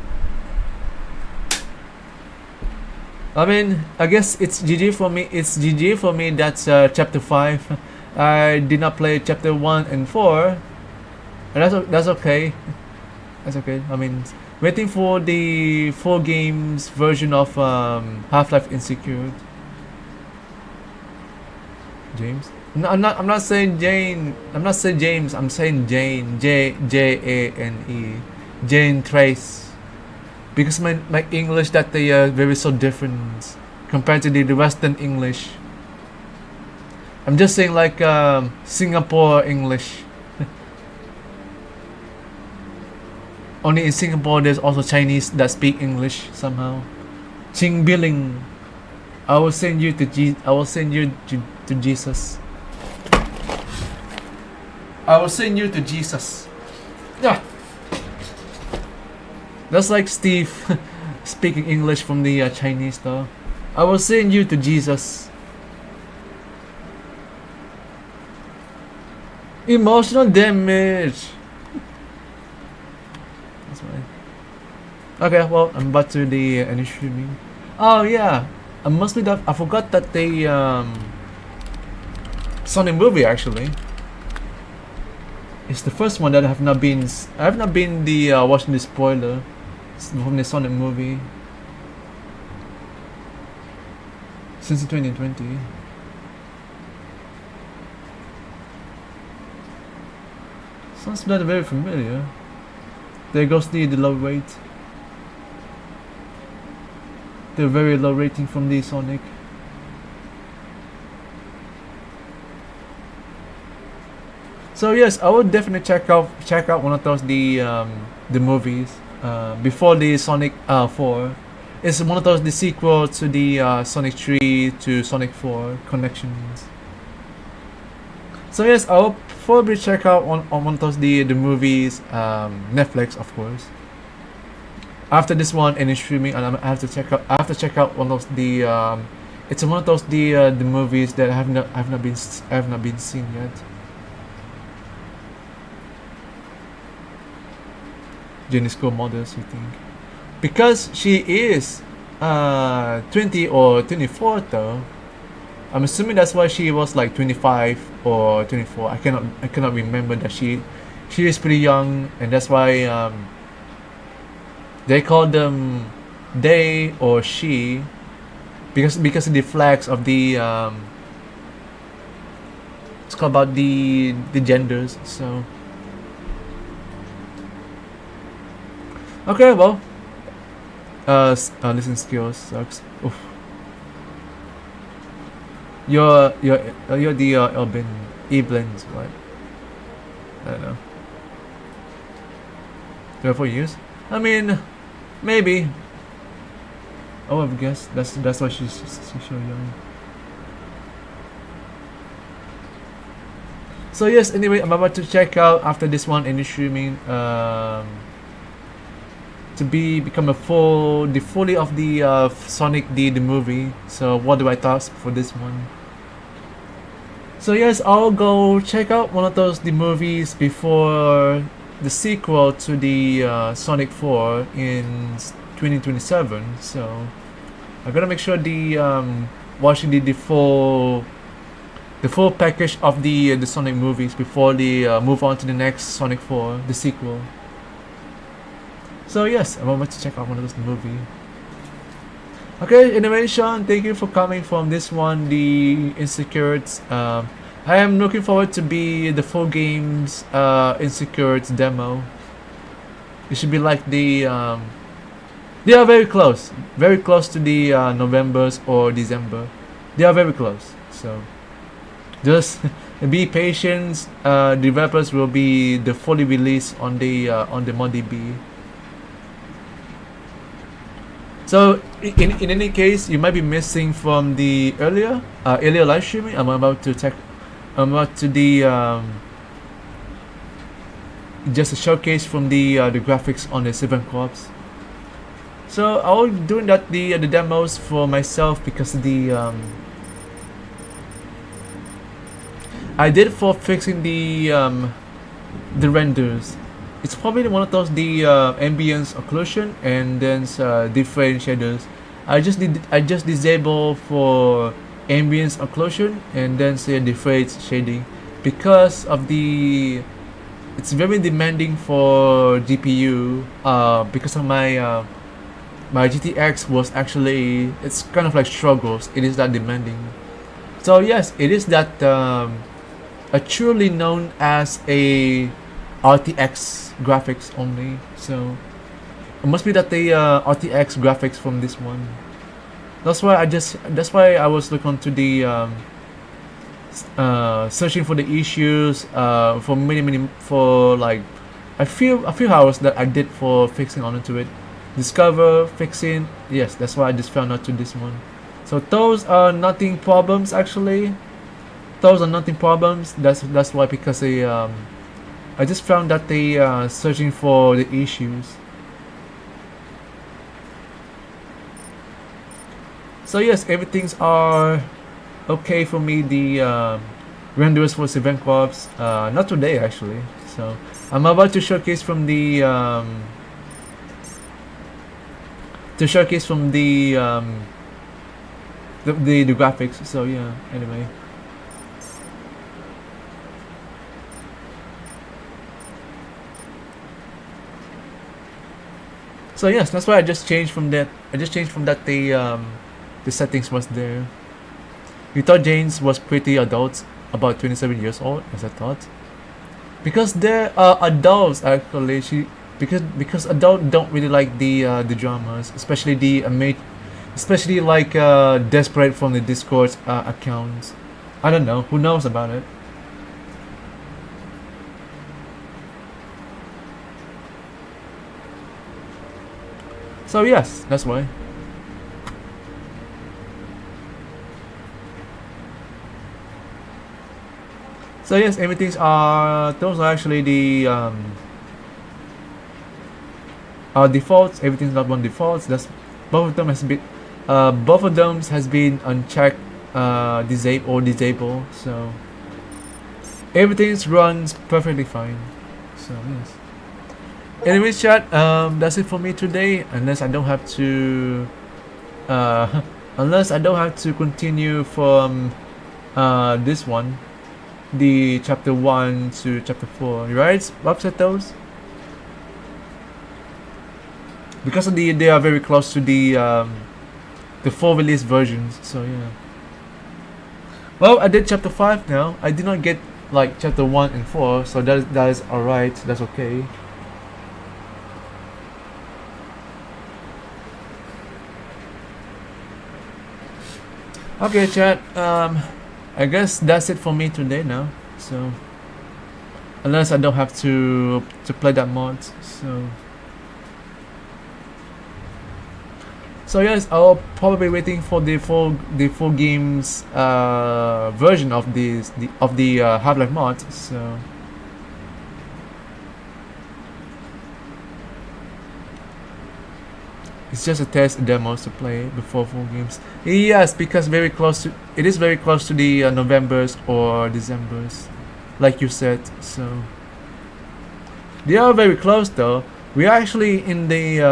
I mean, I guess it's GG for me. It's GG for me. That's chapter 5. I did not play chapter 1 and 4, and that's okay. That's okay. I mean, waiting for the full games version of Half-Life Insecure. James? No, I'm not saying Jane. I'm not saying James. I'm saying Jane. Jane. Jane Trace. Because my English that they are very so different compared to the Western English. I'm just saying like Singapore English. Only in Singapore there's also Chinese that speak English somehow. Ching Billing. I will send you to Jesus. I will send you to Jesus. Yeah. That's like Steve speaking English from the Chinese though. I will send you to Jesus. Emotional damage. That's fine. Okay, well, I'm about to the any streaming. Oh yeah, I must be that I forgot that the Sonic movie actually. It's the first one that I have not been watching the spoiler from the Sonic movie since 2020. Sounds not very familiar. There goes the low rate. The very low rating from the Sonic. So yes, I would definitely check out one of those the movies before the Sonic 4. It's one of those the sequel to the Sonic 3 to Sonic 4 connections. So yes, I'll probably check out one of those the movies, Netflix of course. After this one any streaming, and I have to check out one of the it's one of those the movies that I have not been seen yet. Genisco models, you think? Because she is 20 or 24 though. I'm assuming that's why she was like 25 or 24. I cannot remember that she is pretty young, and that's why they call them they or she because of the flags of the it's called about the genders. So okay, well, listening skills sucks. Oof. You're the urban E-blends, right? I don't know. 24 years? I mean, maybe. I would have guessed that's why she's so young. So yes, anyway, I'm about to check out after this one any streaming to become fully of the Sonic the movie. So what do I thought for this one? So yes, I'll go check out one of those the movies before the sequel to the Sonic 4 in 2027. So I'm gonna make sure the watching the full package of the Sonic movies before the move on to the next Sonic 4, the sequel. So yes, I'm about to check out one of those movie. Okay, anyway, Sean, thank you for coming from this one, the Insecures. I am looking forward to be the full games Insecures demo. It should be like the they are very close to the November's or December. They are very close. So just be patient. Developers will be the fully released on the ModDB. So in any case, you might be missing from the earlier live streaming. I'm about to the just a showcase from the graphics on the 7 Corps. So I will doing that the demos for myself because the I did for fixing the renders. It's probably one of those the ambience occlusion and then different shaders. I just disable for ambience occlusion, and then say the phrase shading, because of the it's very demanding for GPU, because of my my GTX was actually, it's kind of like struggles, it is that demanding. So yes, it is that truly known as a RTX graphics only, so it must be that the RTX graphics from this one. That's why I was looking to the searching for the issues for many for like a few hours that I did for fixing onto it. Discover, fixing, yes, that's why I just found out to this one. So those are nothing problems actually. Those are nothing problems. That's why, because I just found that they searching for the issues. So yes, everything's are okay for me. The renders for Event Corps, not today actually. So I'm about to showcase from the the graphics. So yeah, anyway. So yes, that's why I just changed from that. The settings was there. You thought James was pretty adult, about 27 years old, as I thought. Because there are adults actually. Because adults don't really like the dramas, especially especially like desperate from the Discord accounts. I don't know. Who knows about it? So yes, that's why. So yes, everything's those are actually the defaults. Everything's not on defaults. That's both of them has been unchecked, disabled. So everything runs perfectly fine. So yes. Anyways, chat. That's it for me today. Unless I don't have to continue from this one, the chapter 1 to chapter 4, right? Upset those, because of they are very close to the full release versions. So yeah. Well, I did chapter 5 now. I did not get like chapter 1 and 4, so that is alright. That's okay. Okay, chat. I guess that's it for me today now. So unless I don't have to play that mod. So yes, I'll probably be waiting for the full games version of the Half-Life mod. So it's just a test demos to play before full games. Yes, because it is very close to the Novembers or Decembers, like you said. So they are very close though. We are actually in the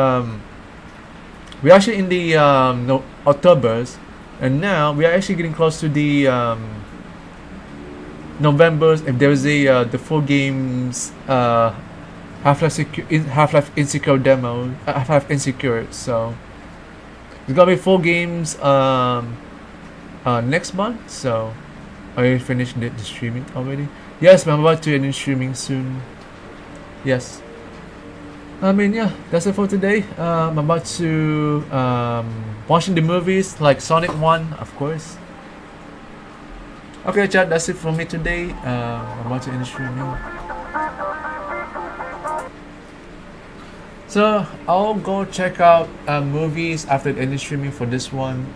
Octobers, and now we are actually getting close to the Novembers. If there is the full games Half-Life Insecure demo, Half-Life Insecure. So it's gonna be full games next month. So I finished the streaming already. Yes, I'm about to end streaming soon. Yes. I mean, yeah, that's it for today. I'm about to watching the movies like Sonic 1, of course. Okay, chat, that's it for me today. I'm about to end streaming. So I'll go check out movies after ending streaming for this one.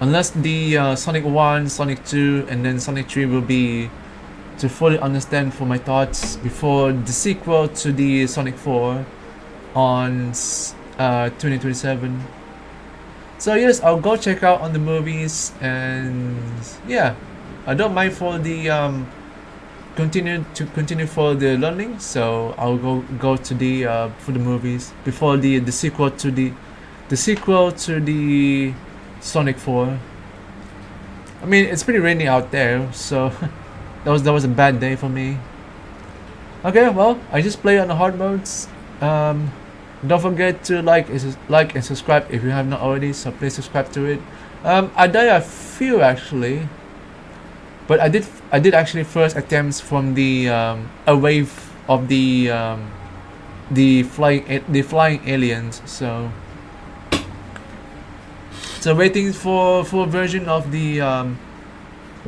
Unless the Sonic 1, Sonic 2, and then Sonic 3 will be to fully understand for my thoughts before the sequel to the Sonic 4 on 2027. So yes, I'll go check out on the movies, and yeah, I don't mind for the continue for the learning. So I'll go to the for the movies before the sequel to the sequel to the Sonic 4. I mean, it's pretty rainy out there, so that was a bad day for me. Okay, well, I just play on the hard modes. Don't forget to like and subscribe if you have not already, so please subscribe to it. I died a few actually, but I did actually first attempts from the a wave of the flying aliens. So waiting for full version of the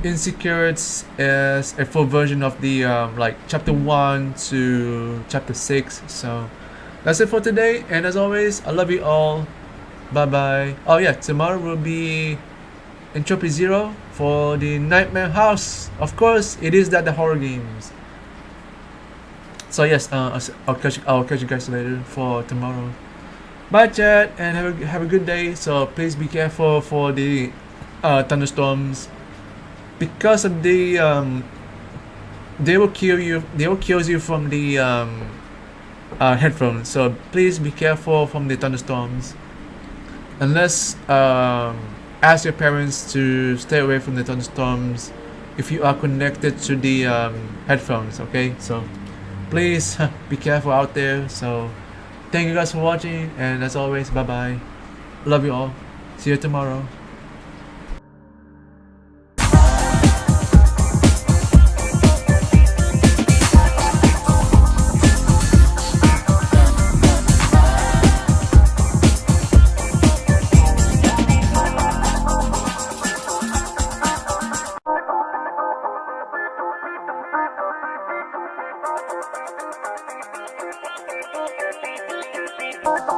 Insecures as a full version of the like chapter 1 to chapter 6. So that's it for today, and as always, I love you all. Bye bye. Oh yeah, tomorrow will be Entropy Zero for the Nightmare House. Of course, it is that the horror games. So yes, I'll catch you guys later for tomorrow. Bye chat, and have a good day. So please be careful for the thunderstorms, because of the they will kill you from the headphones. So please be careful from the thunderstorms. Unless ask your parents to stay away from the thunderstorms if you are connected to the headphones. Okay, so please be careful out there. So thank you guys for watching, and as always, bye bye. Love you all. See you tomorrow. Bye.